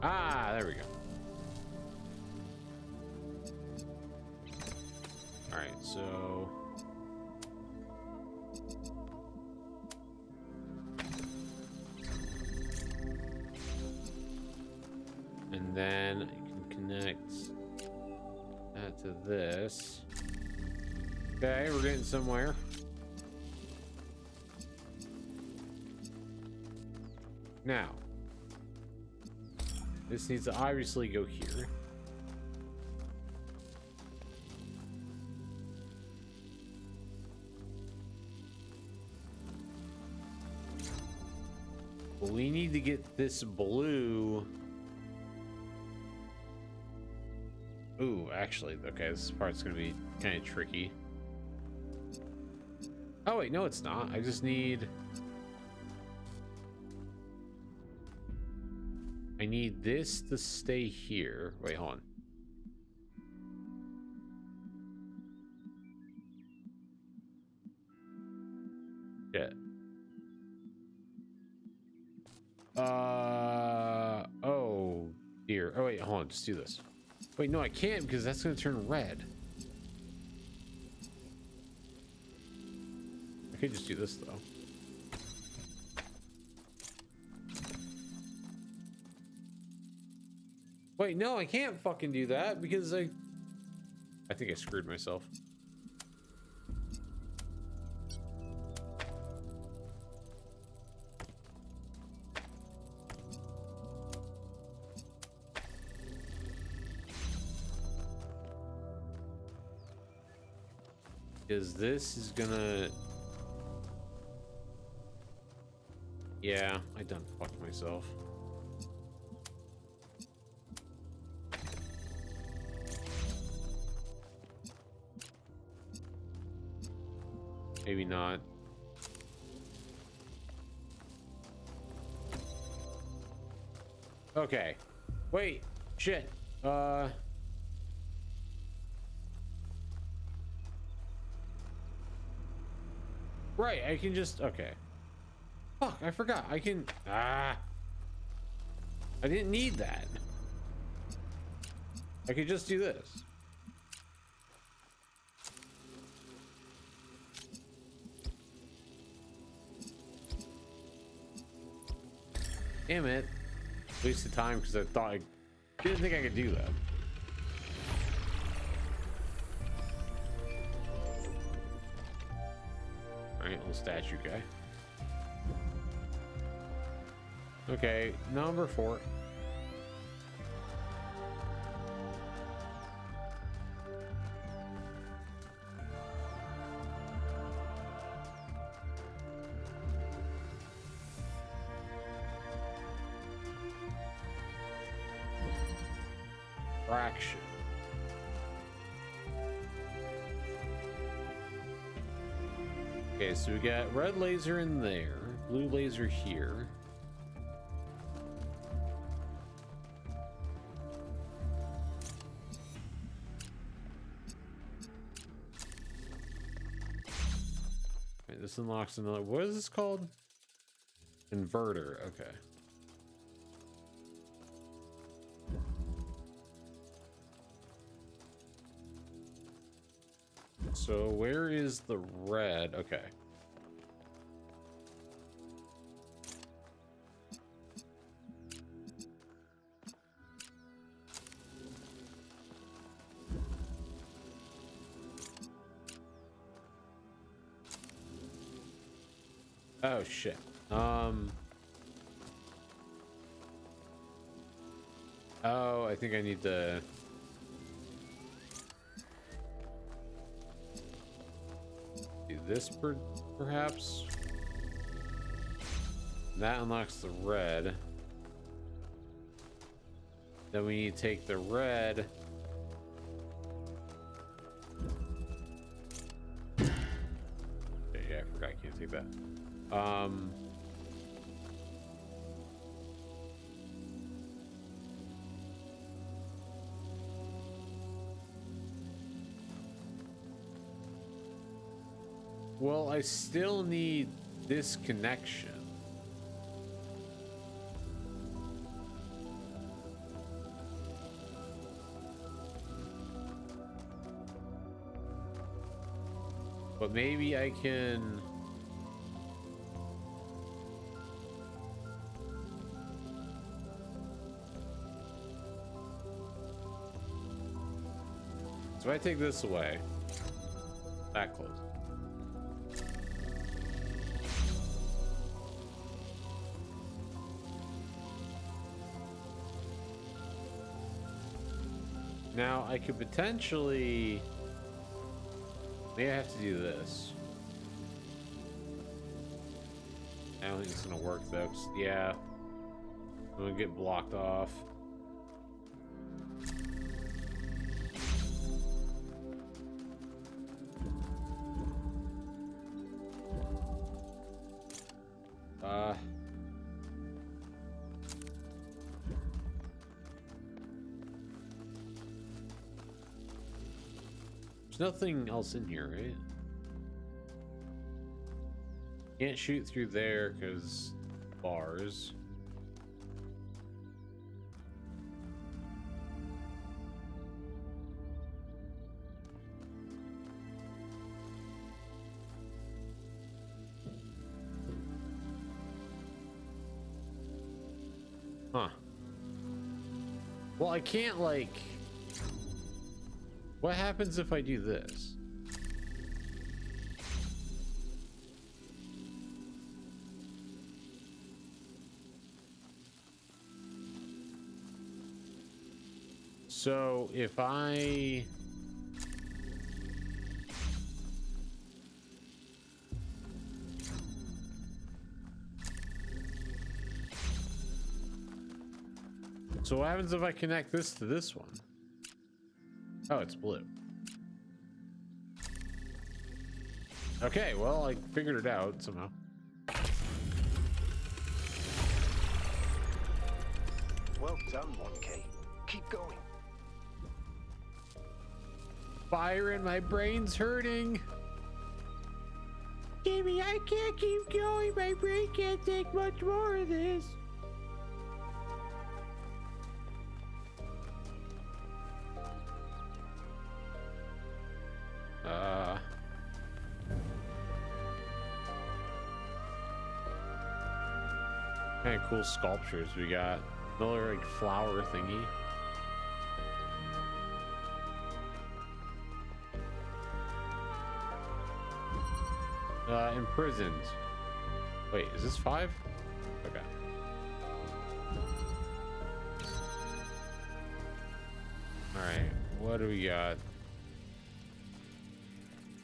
Ah, there we go. Alright, so... And then I can connect that to this. Okay, we're getting somewhere. Now, this needs to obviously go here. But we need to get this blue. Ooh, actually, okay, this part's gonna be kind of tricky. Oh wait, no it's not. I just need... I need this to stay here. Wait, hold on. Yeah. Oh dear. Oh wait, hold on. Just do this. Wait, no, I can't because that's gonna turn red. I could just do this though. Wait, no, I can't fucking do that because I think I screwed myself. Because this is gonna... Yeah, I done fucked myself. Maybe not. Okay. Wait. Shit. Right, I can just... Okay. Fuck, I forgot. I can... I didn't need that. I could just do this. Damn it. Wasted time because I thought I didn't think I could do that. Alright, little statue guy. Okay, number 4. Refraction. Okay, so we got red laser in there, blue laser here. Okay, this unlocks another. What is this called? Inverter. Okay. So where is the red? Okay. Oh shit. Oh, I think I need to do this perhaps. That unlocks the red. Then we need to take the red. Okay, yeah, I forgot I can't take that. Well, I still need this connection. But maybe I can... So if I take this away, that close. Now I could potentially, maybe I have to do this. I don't think it's gonna work though, 'cause, yeah, I'm gonna get blocked off. There's nothing else in here, right? Can't shoot through there because bars. Huh. Well, I can't, like... What happens if I do this? So if I... So what happens if I connect this to this one? Oh, it's blue. Okay, well, I figured it out somehow. Well done, 1K. Keep going. Byron, my brain's hurting. Jimmy, I can't keep going. My brain can't take much more of this. Kind of cool sculptures we got. Another like flower thingy. Imprisoned. Wait, is this 5? Okay. Alright, what do we got?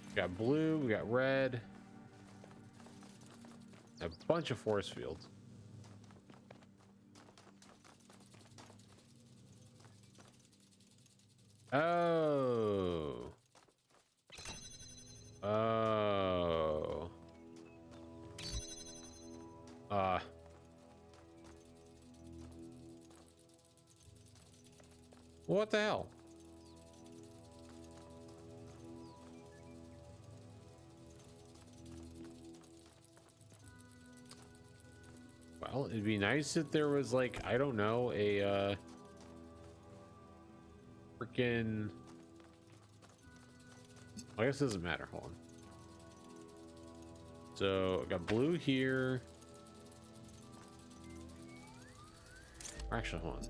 We got blue, we got red. A bunch of force fields. Oh. Oh. What the hell? Well, it'd be nice if there was like, I don't know, a freaking, I guess it doesn't matter. Hold on. So I got blue here. Actually, hold on.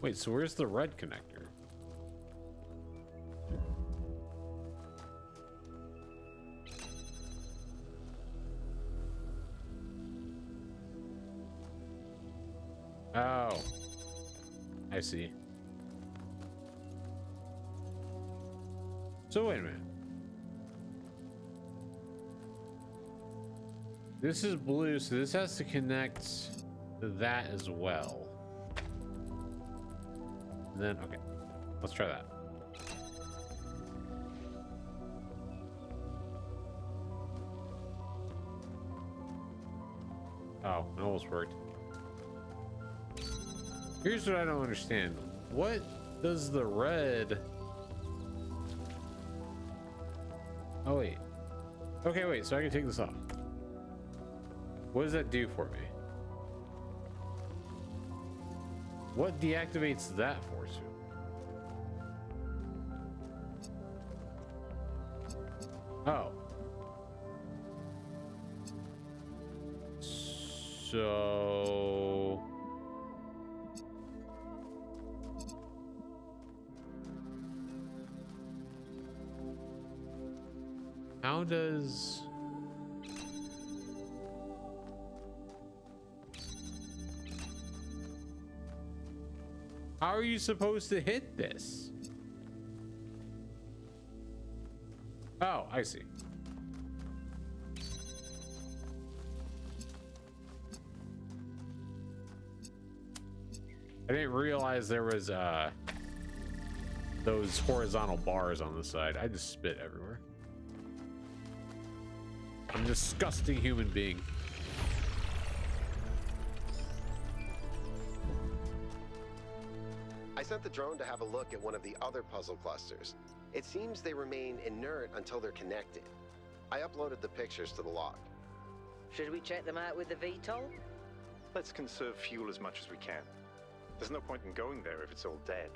Wait, so where's the red connector? Oh, I see. So wait a minute. This is blue, so this has to connect to that as well. And then, okay, let's try that. Oh, it almost worked. Here's what I don't understand. What does the red... Oh, wait. Okay, wait, so I can take this off. What does that do for me? What deactivates that force field? Oh. So... How does... How are you supposed to hit this? Oh, I see. I didn't realize there was those horizontal bars on the side. I just spit everywhere. I'm a disgusting human being. I sent the drone to have a look at one of the other puzzle clusters. It seems they remain inert until they're connected. I uploaded the pictures to the log. Should we check them out with the VTOL? Let's conserve fuel as much as we can. There's no point in going there if it's all dead.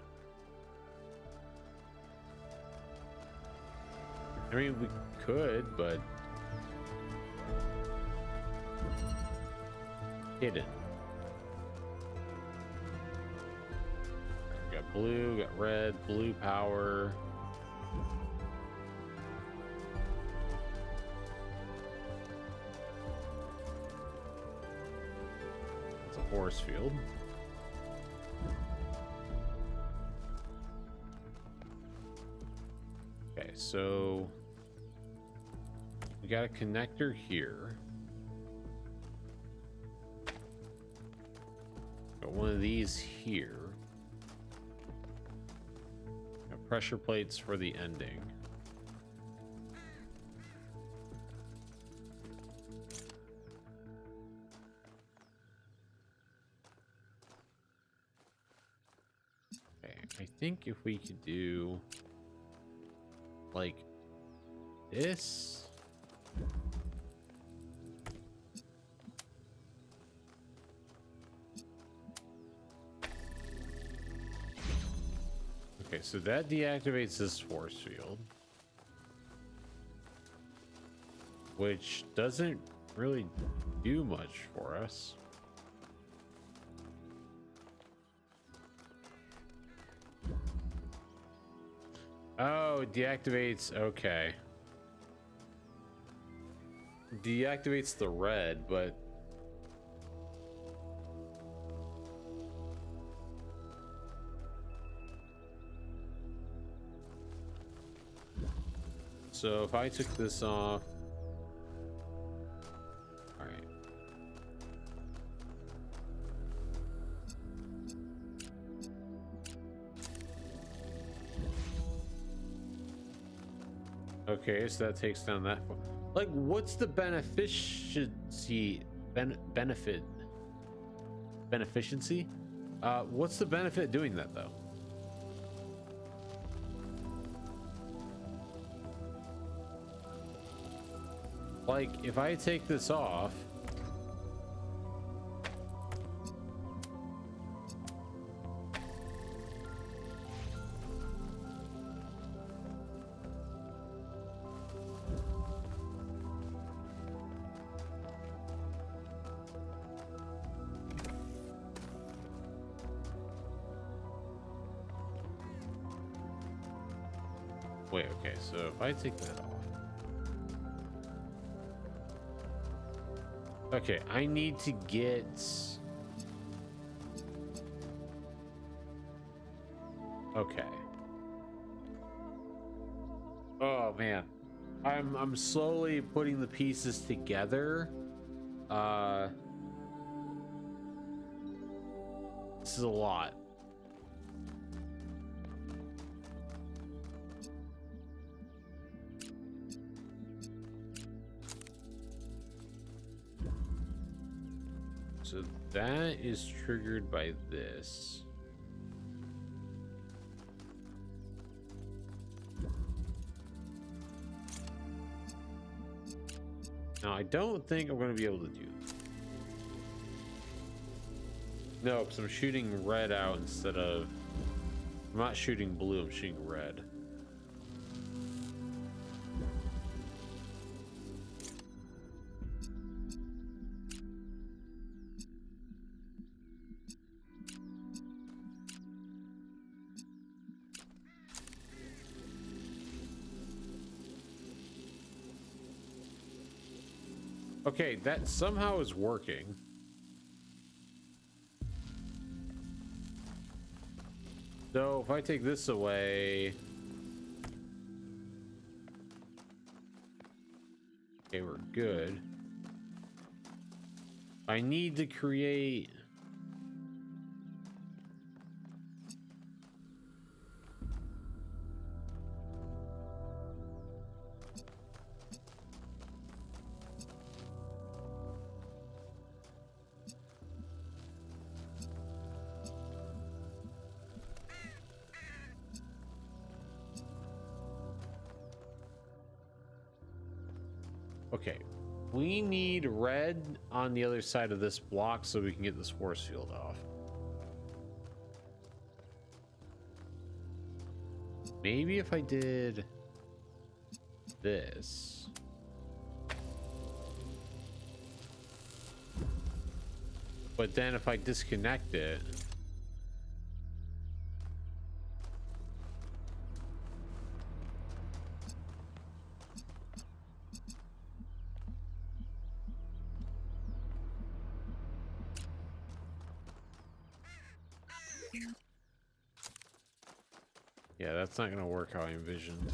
I mean, we could, but... hidden. We got blue, got red, blue power. That's a force field. Okay, so we got a connector here. Got one of these here. Got pressure plates for the ending. Okay, I think if we could do like this. Okay, so that deactivates this force field, which doesn't really do much for us. Oh, it deactivates, okay. Deactivates the red, but so if I took this off, all right. Okay, so that takes down that. Like, what's the beneficiency? Beneficiency? What's the benefit doing that though? Like, if I take this off, wait, okay, so if I take that off. Okay, I need to get okay. Oh man. I'm slowly putting the pieces together. This is a lot. So that is triggered by this. Now, I don't think I'm going to be able to do this. No, because I'm shooting red out instead of... I'm not shooting blue, I'm shooting red. Okay, that somehow is working. So if I take this away... Okay, we're good. I need to create... Okay, we need red on the other side of this block so we can get this force field off. Maybe if I did this. But then if I disconnect it. Yeah, that's not going to work how I envisioned.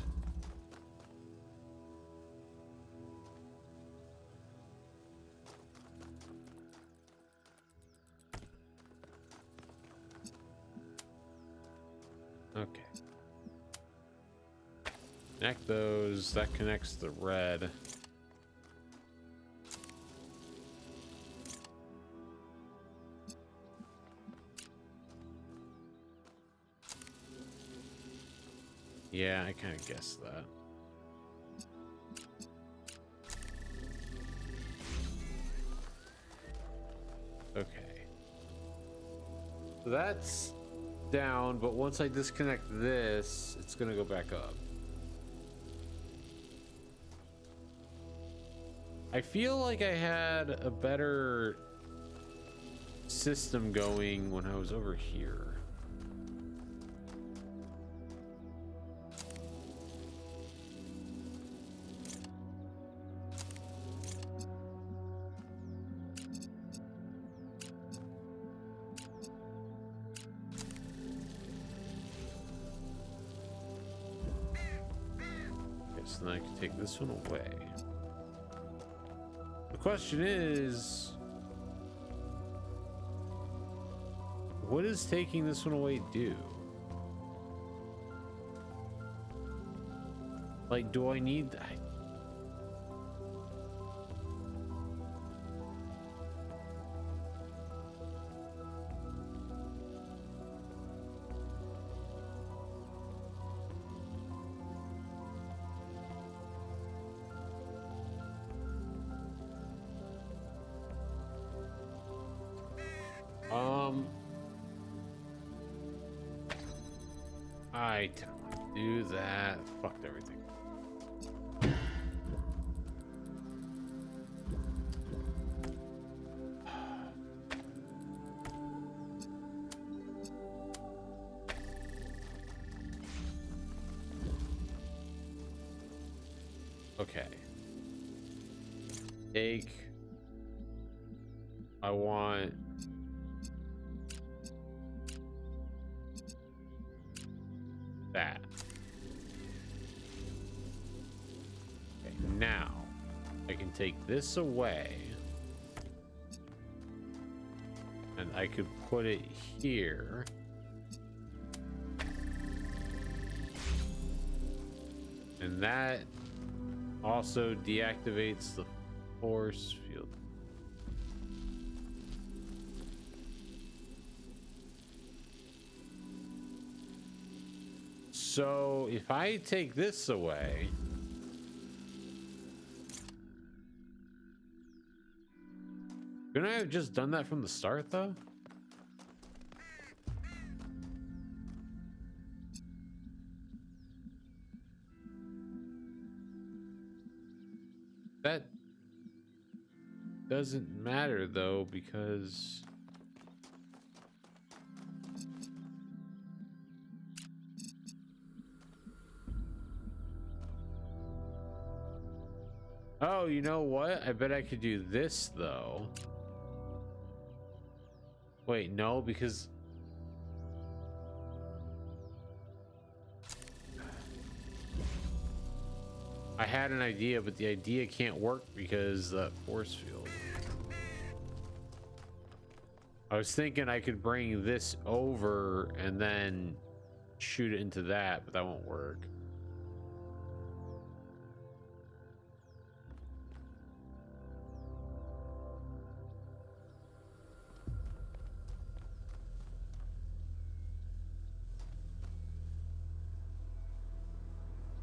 Okay. Connect those. That connects the red. Yeah, I kind of guessed that. Okay. So that's down, but once I disconnect this, it's gonna go back up. I feel like I had a better system going when I was over here. So then I can take this one away. The question is, what does taking this one away do? Like, do I need... I don't want to do that. Fucked everything. Okay. Take. I want. That. Okay, now I can take this away and I could put it here. And that also deactivates the force field. So if I take this away, couldn't I have just done that from the start though? That doesn't matter though, because oh, you know what? I bet I could do this though. Wait, no, because I had an idea, but the idea can't work because that force field. I was thinking I could bring this over and then shoot it into that, but that won't work.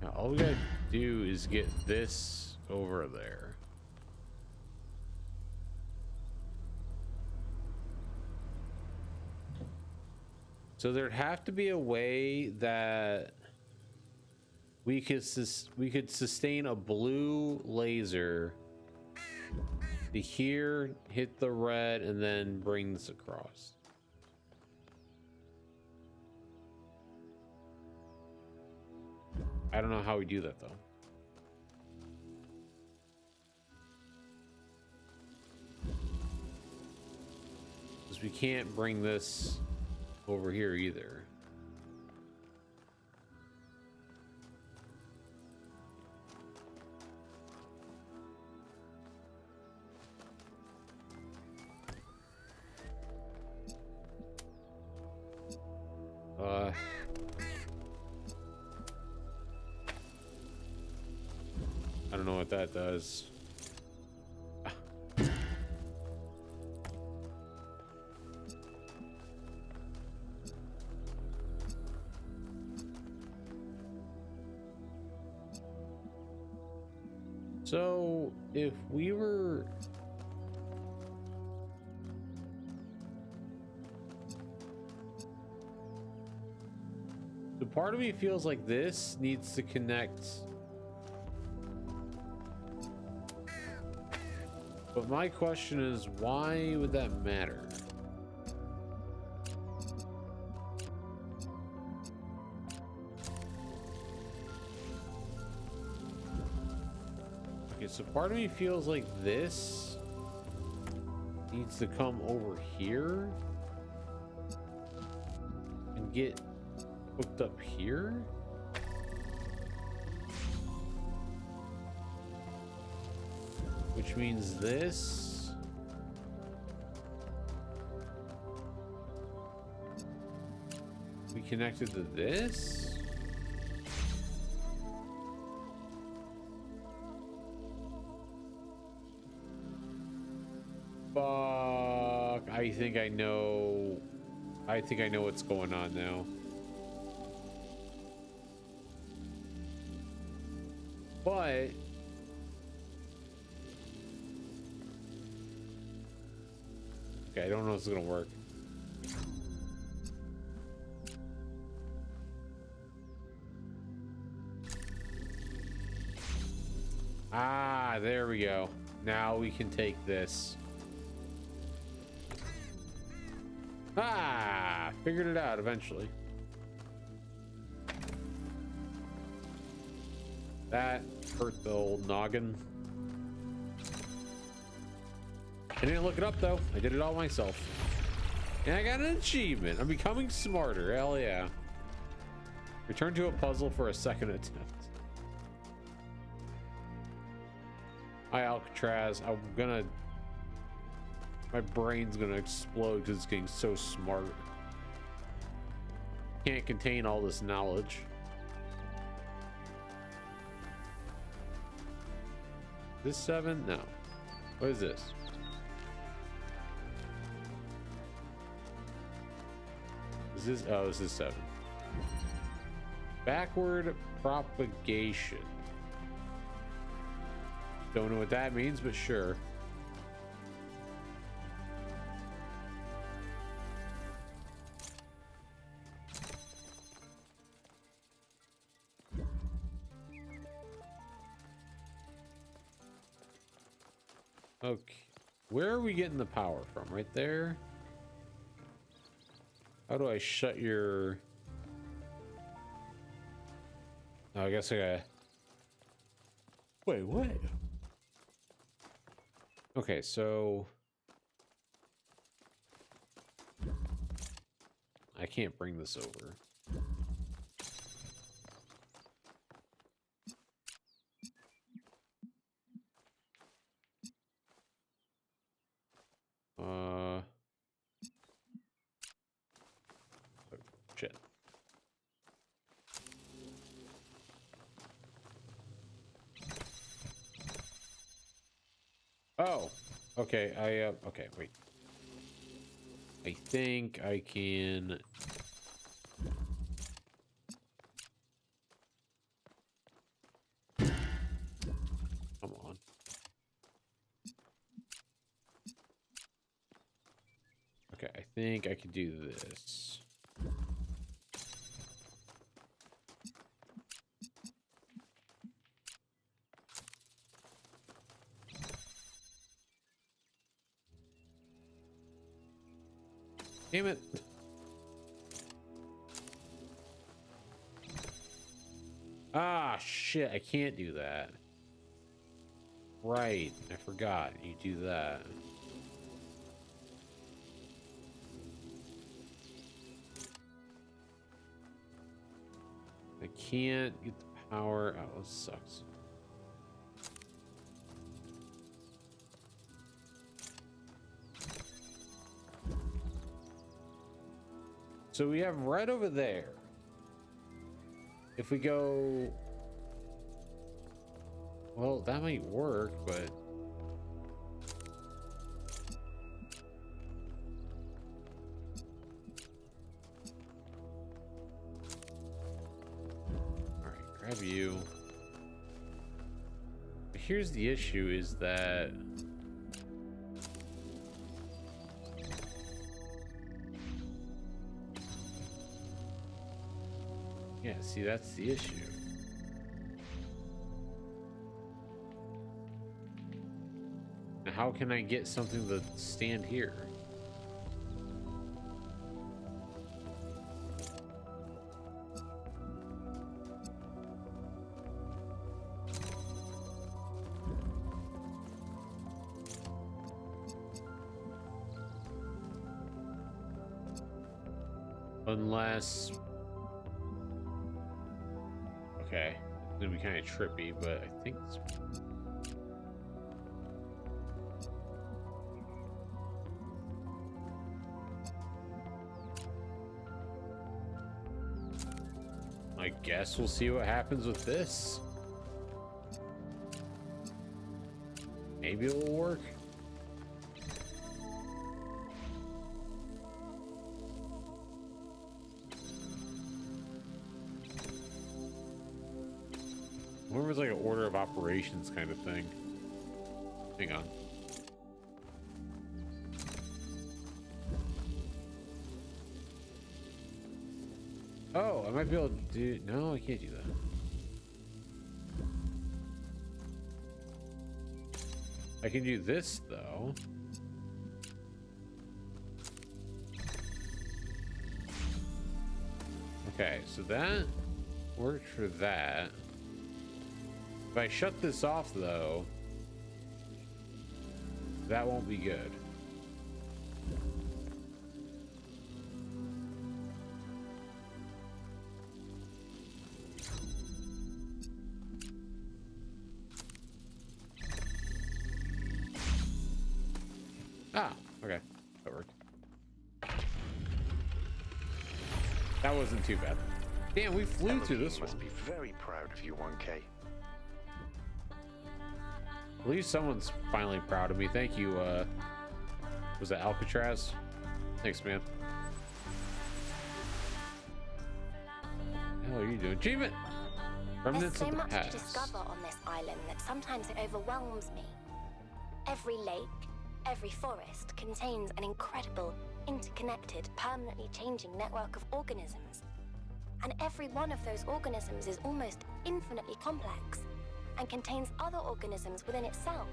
Now, all we gotta do is get this over there. So there'd have to be a way that we could sustain a blue laser to here, hit the red, and then bring this across. I don't know how we do that though. Because we can't bring this over here either. know what that does. So, if we were... The part of me feels like this needs to connect... But my question is, why would that matter? Okay, so part of me feels like this needs to come over here and get hooked up here. Which means this we connected to this. Fuck, I think I know what's going on now. But okay, I don't know if it's gonna work. Ah, there we go. Now we can take this. Ah, figured it out eventually. That hurt the old noggin. I didn't look it up though. I did it all myself. And I got an achievement. I'm becoming smarter. Hell yeah. Return to a puzzle for a second attempt. Hi Alcatraz. My brain's gonna explode because it's getting so smart. Can't contain all this knowledge. This 7? No. What is this? Is this? Oh, this is 7. Backward propagation. Don't know what that means, but sure. Okay, where are we getting the power from? Right there? How do I shut your... Oh, I guess I gotta... Wait, what? Okay, so... I can't bring this over. Shit. Oh, okay. Okay, wait. I think I can. Come on. Okay, I think I can do this. Damn it. Ah, shit. I can't do that. Right. I forgot. You do that. I can't get the power. Oh, this sucks. So we have red over there. If we go Well, that might work, but... Alright, grab you. Here's the issue is that... Yeah, see, that's the issue. Now, how can I get something to stand here? Unless... Okay, it's gonna be kind of trippy, but I think it's... I guess we'll see what happens with this. Maybe it will work. I wonder if it's like an order of operations kind of thing. Hang on. Oh, I might be able to do... No, I can't do that. I can do this, though. Okay, so that worked for that. If I shut this off, though, that won't be good. Ah, okay. That worked. That wasn't too bad. Damn, we flew through this one. Must be very proud of you, 1K. At least someone's finally proud of me. Thank you, was that Alcatraz? Thanks, man. What the hell are you doing? Achievement! There's Remnants so of the much past. to discover on this island that sometimes it overwhelms me. Every lake, every forest contains an incredible, interconnected, permanently changing network of organisms. And every one of those organisms is almost infinitely complex and contains other organisms within itself.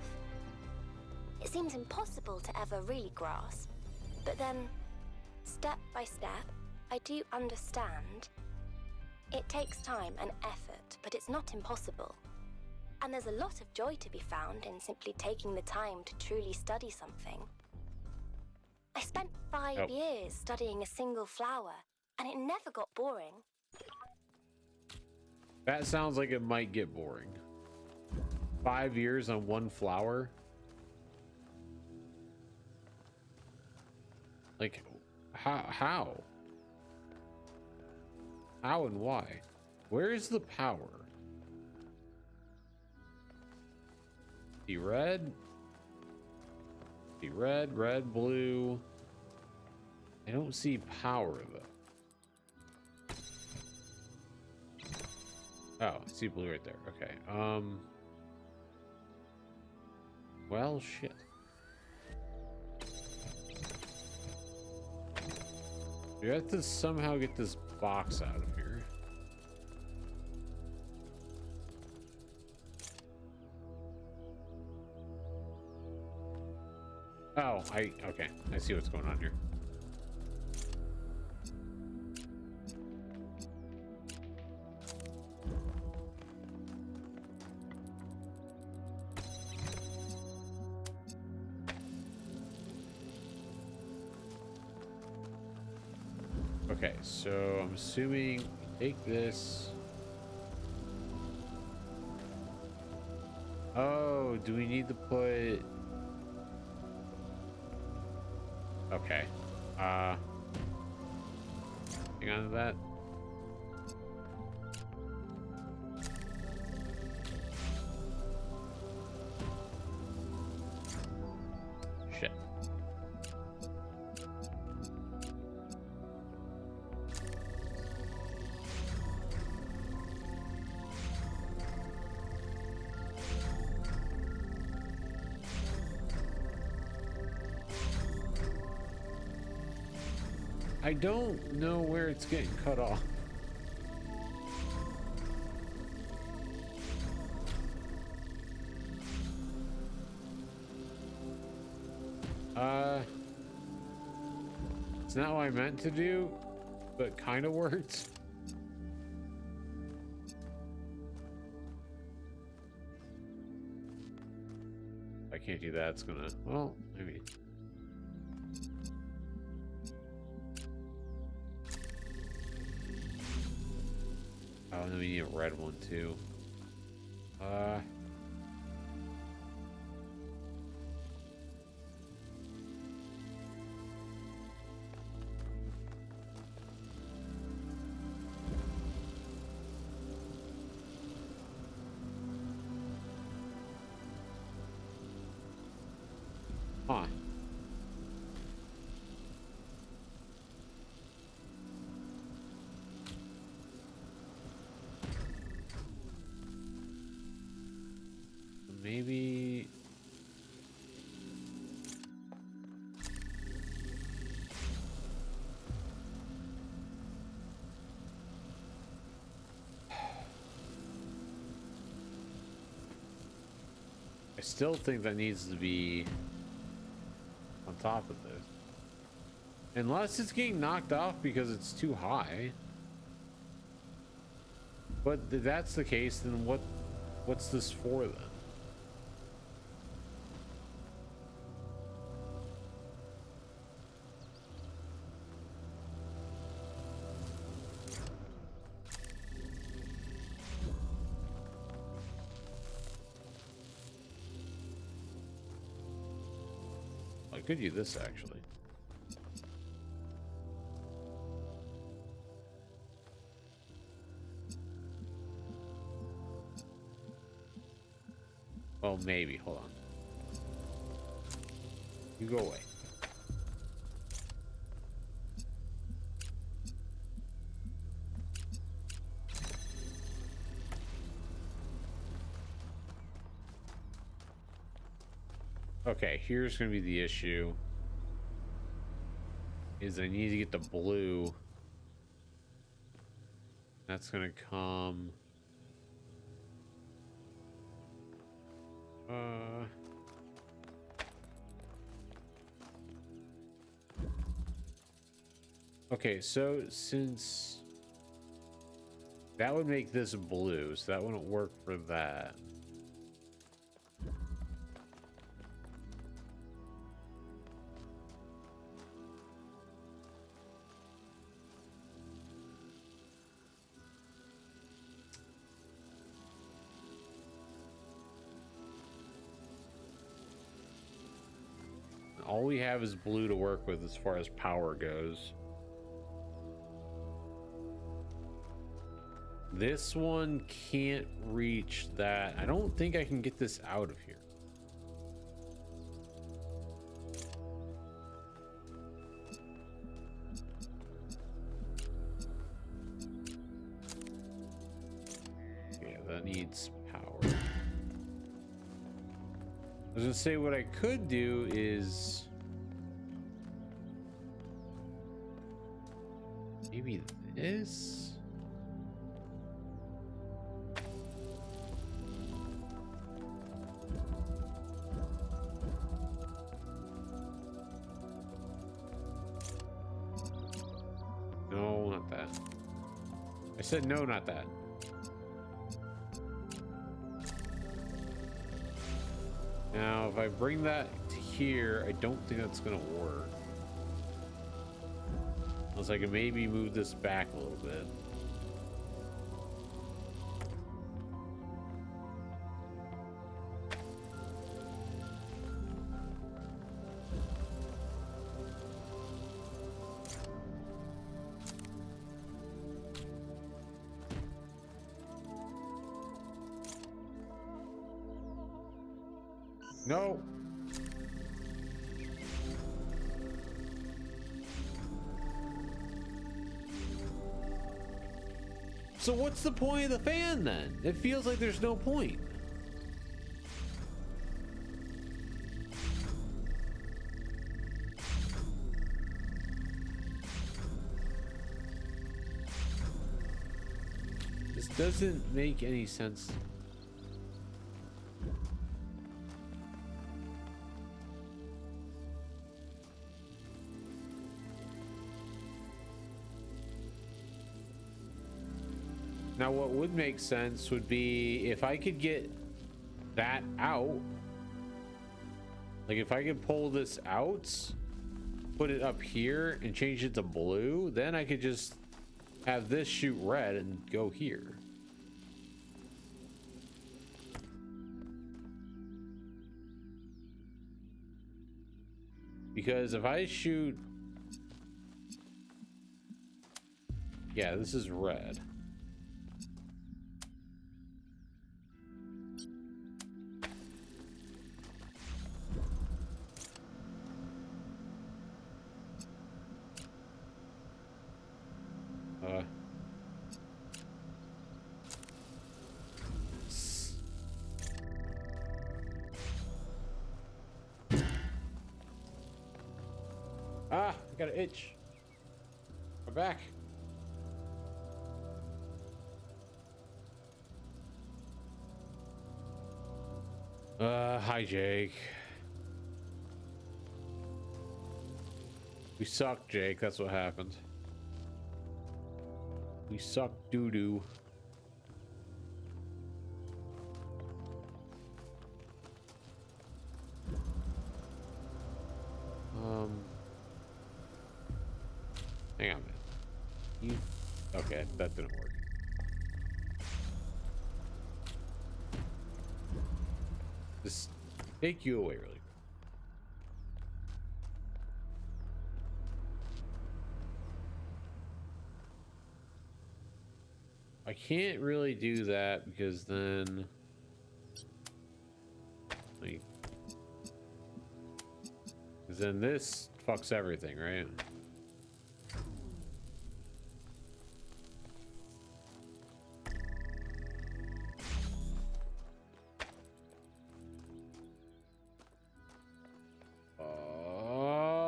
It seems impossible to ever really grasp, but then, step by step, I do understand. It takes time and effort, but it's not impossible. And there's a lot of joy to be found in simply taking the time to truly study something. I spent 5 years studying a single flower, and it never got boring. That sounds like it might get boring. 5 years on one flower? Like, how? How and why? Where is the power? See red? See red, red, blue. I don't see power though. Oh, I see blue right there. Okay. Well, shit. We have to somehow get this box out of here. Oh, okay. I see what's going on here. Okay, so I'm assuming take this. Oh, do we need to put... Okay. Hang on to that. I don't know where it's getting cut off. It's not what I meant to do, but kind of worked. If I can't do that, it's gonna, well, maybe. Oh, and then we need a red one too. Huh. Maybe I still think that needs to be on top of this. Unless it's getting knocked off because it's too high. But if that's the case, then what's this for then? I could use this actually. Well, maybe. Hold on. You go away. Okay, here's gonna be the issue. Is I need to get the blue. That's gonna come. Okay, so since that would make this blue, so that wouldn't work for that. All we have is blue to work with as far as power goes. This one can't reach that. I don't think I can get this out of here. Yeah, that needs power. I was gonna say what I could do is maybe this. No, not that. I said no, not that. Now, if I bring that to here, I don't think that's gonna work. Unless I can maybe move this back a little bit. No. So what's the point of the fan then? It feels like there's no point. doesn't make any sense. Now, what would make sense would be if I could get that out. Like, if I could pull this out, put it up here, and change it to blue, then I could just have this shoot red and go here. Because if I shoot... Yeah, this is red. I got an itch. My back. Hi, Jake. We suck, Jake. That's what happened. We suck doo-doo. Hang on, man. Okay, that didn't work. Just take you away really quick. I can't really do that because then... Because then this fucks everything, right?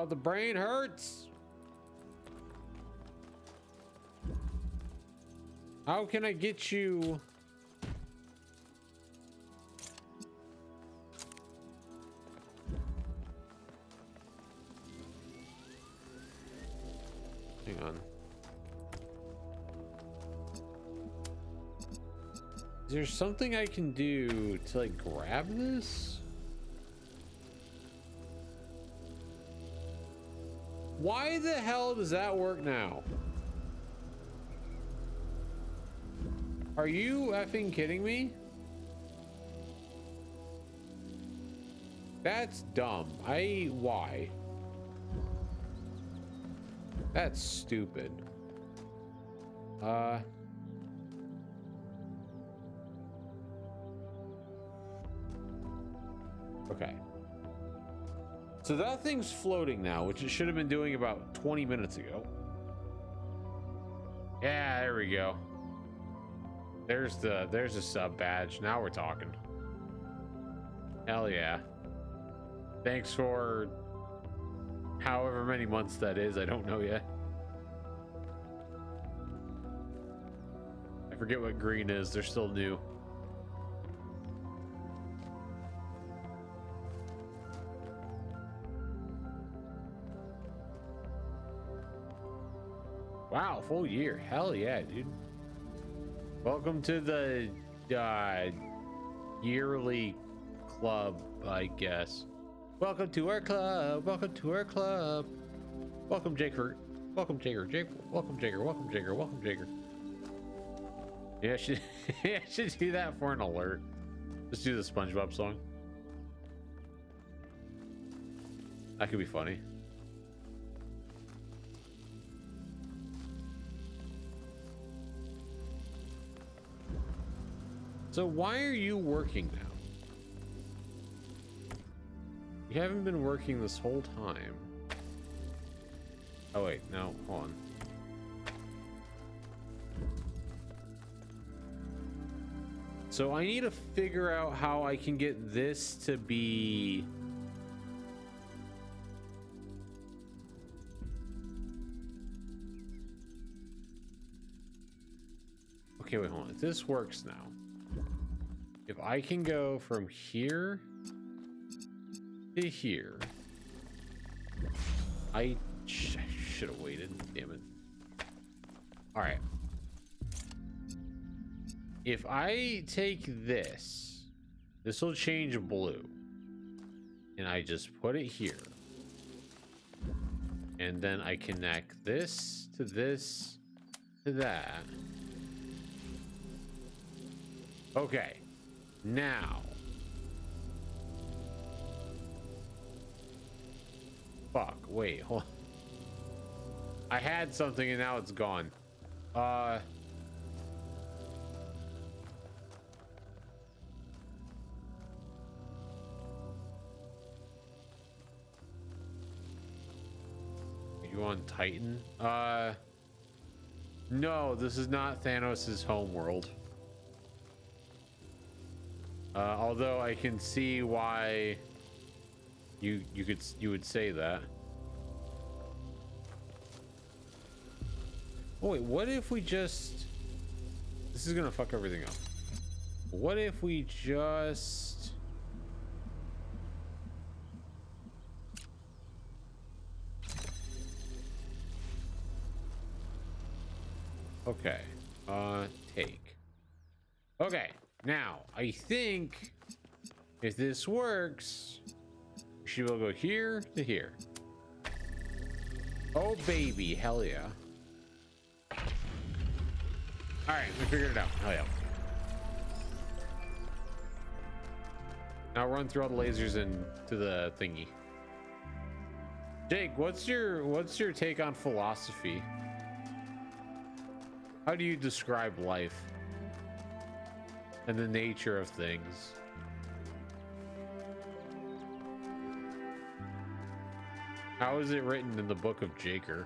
The brain hurts. How can I get you? Hang on. Is there something I can do to like grab this? Why the hell does that work now? Are you effing kidding me? That's dumb. Why? That's stupid. Okay. So that thing's floating now, which it should have been doing about 20 minutes ago. Yeah, there we go. There's a sub badge. Now we're talking. Hell yeah. Thanks for however many months that is. I don't know yet. I forget what green is. They're still new. Wow, full year. Hell yeah, dude. Welcome to the yearly club, I guess. Welcome to our club. Welcome to our club. Welcome, Jaker. Welcome, Jaker. Welcome, Jaker. Welcome, Jaker. Welcome, Jaker. Yeah, I should do that for an alert. Just do the SpongeBob song. That could be funny. So why are you working now? You haven't been working this whole time. Oh wait, no, hold on. So I need to figure out how I can get this to be... okay, wait, hold on. If this works now, if I can go from here to here, I should have waited. Damn it. All right. If I take this, this will change blue, and I just put it here, and then I connect this to that. Okay, now, fuck, wait, hold on. I had something and now it's gone. You on Titan? No, this is not Thanos's homeworld. Although I can see why you would say that. Oh wait, what if we just... This is gonna fuck everything up. What if we just... Okay, take. Okay, now, I think if this works, we should be able to go here to here. Oh baby, hell yeah. Alright, we figured it out. Hell yeah. Now run through all the lasers into the thingy. Jake, what's your take on philosophy? How do you describe life and the nature of things? How is it written in the book of Jaker?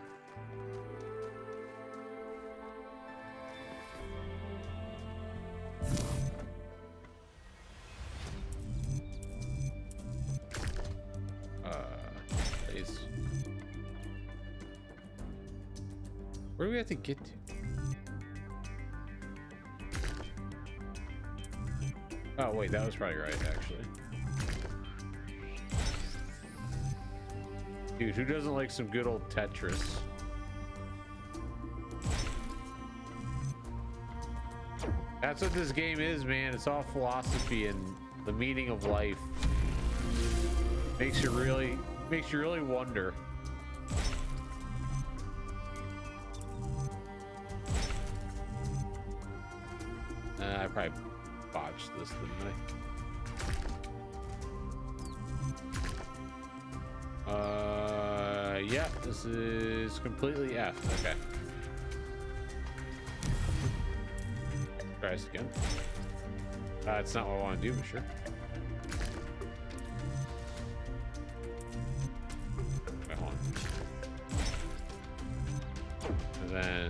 Please. Where do we have to get to? Oh wait, that was probably right, actually. Dude, who doesn't like some good old Tetris? That's what this game is, man. It's all philosophy and the meaning of life. Makes you really wonder. I probably botched this, didn't I? Yeah, this is completely F. Okay. Try this again. It's not what I want to do, but sure. Okay, hold on. And then,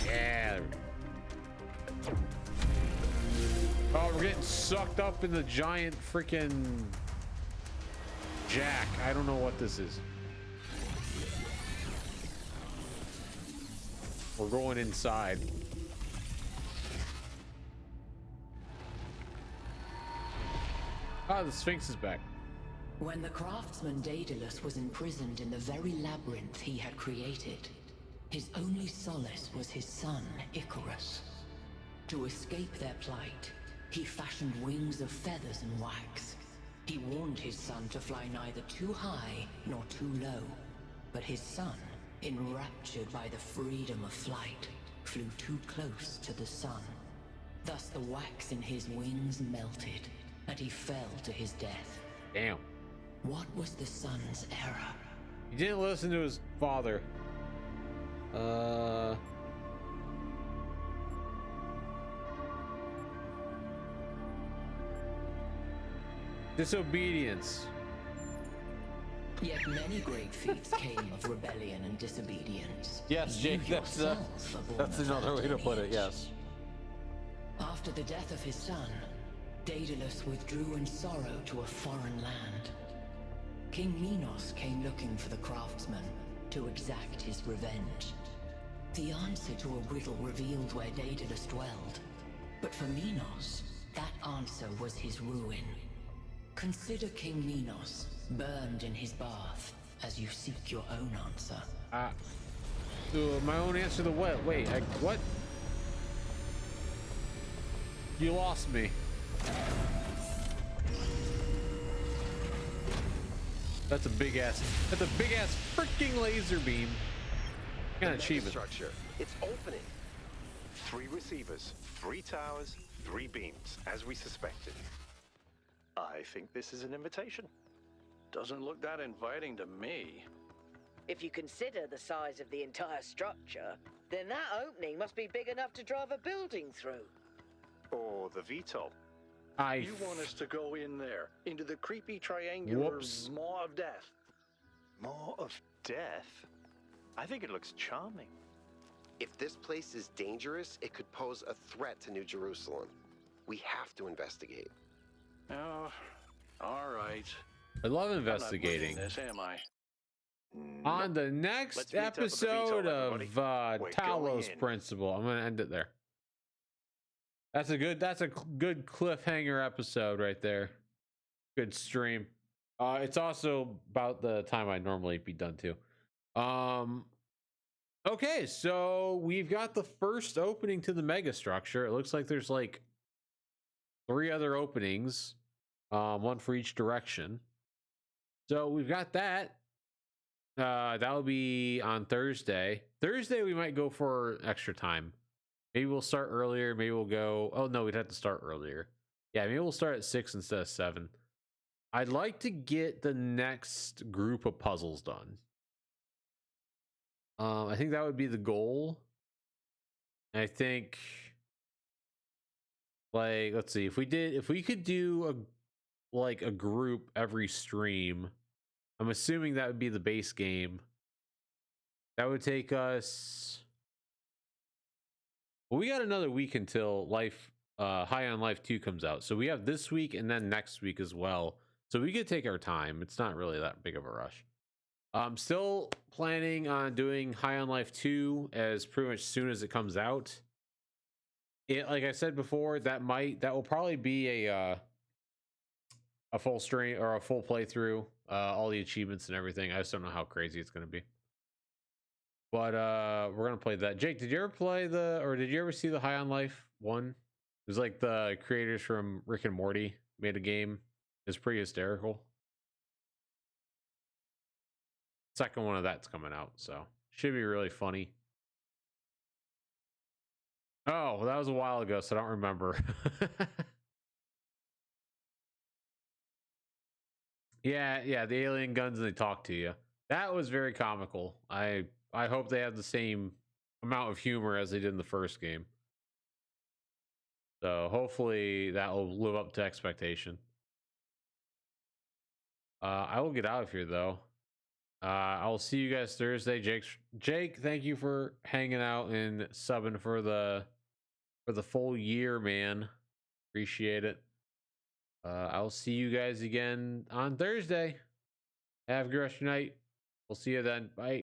yeah, there we go. Oh, we're getting sucked up in the giant freaking jack. I don't know what this is. We're going inside. Ah, the Sphinx is back. When the craftsman Daedalus was imprisoned in the very labyrinth he had created, his only solace was his son, Icarus. To escape their plight, he fashioned wings of feathers and wax. He warned his son to fly neither too high nor too low, but his son, enraptured by the freedom of flight, flew too close to the sun. Thus the wax in his wings melted, and he fell to his death. Damn. What was the son's error? He didn't listen to his father. Disobedience. Yet many great feats came of rebellion and disobedience. Yes, Jake, that's another way to put it, yes. After the death of his son, Daedalus withdrew in sorrow to a foreign land. King Minos came looking for the craftsman to exact his revenge. The answer to a riddle revealed where Daedalus dwelled. But for Minos, that answer was his ruin. Consider King Minos, burned in his bath, as you seek your own answer. My own answer to what? Wait, what? You lost me. That's a big ass freaking laser beam. Kind of achievement. Structure. It's opening. 3 receivers, 3 towers, 3 beams, as we suspected. I think this is an invitation. Doesn't look that inviting to me. If you consider the size of the entire structure, then that opening must be big enough to drive a building through. Or the VTOL. You want us to go in there, into the creepy triangular maw of death? Maw of death? I think it looks charming. If this place is dangerous, it could pose a threat to New Jerusalem. We have to investigate. Oh, all right. I love investigating. I'm not this, am I? On the next episode of Talos Principle, I'm gonna end it there. That's a good cliffhanger episode right there. Good stream. It's also about the time I'd normally be done too. Okay, so we've got the first opening to the Megastructure. It looks like there's like 3 other openings, one for each direction. So we've got that. That'll be on Thursday. Thursday we might go for extra time. Maybe we'll start earlier. Maybe we'll go. Oh no, we'd have to start earlier. Yeah, maybe we'll start at 6 instead of 7. I'd like to get the next group of puzzles done. I think that would be the goal. I think, like, let's see, if we could do a group every stream. I'm assuming that would be the base game. That would take us. Well, we got another week until High on Life 2 comes out. So we have this week and then next week as well. So we could take our time. It's not really that big of a rush. I'm still planning on doing High on Life 2 as pretty much soon as it comes out. Like I said before, that will probably be a full stream or a full playthrough, all the achievements and everything. I just don't know how crazy it's going to be. But we're gonna play that. Jake, did you ever see the High on Life 1? It was like the creators from Rick and Morty made a game. It's pretty hysterical. Second one of that's coming out, so should be really funny. Oh, well, that was a while ago, so I don't remember. Yeah, the alien guns and they talk to you. That was very comical. I hope they have the same amount of humor as they did in the first game. So hopefully that will live up to expectation. I will get out of here though. I will see you guys Thursday. Jake, thank you for hanging out and subbing for the full year, man. Appreciate it. I'll see you guys again on Thursday. Have a good rest of your night. We'll see you then. Bye.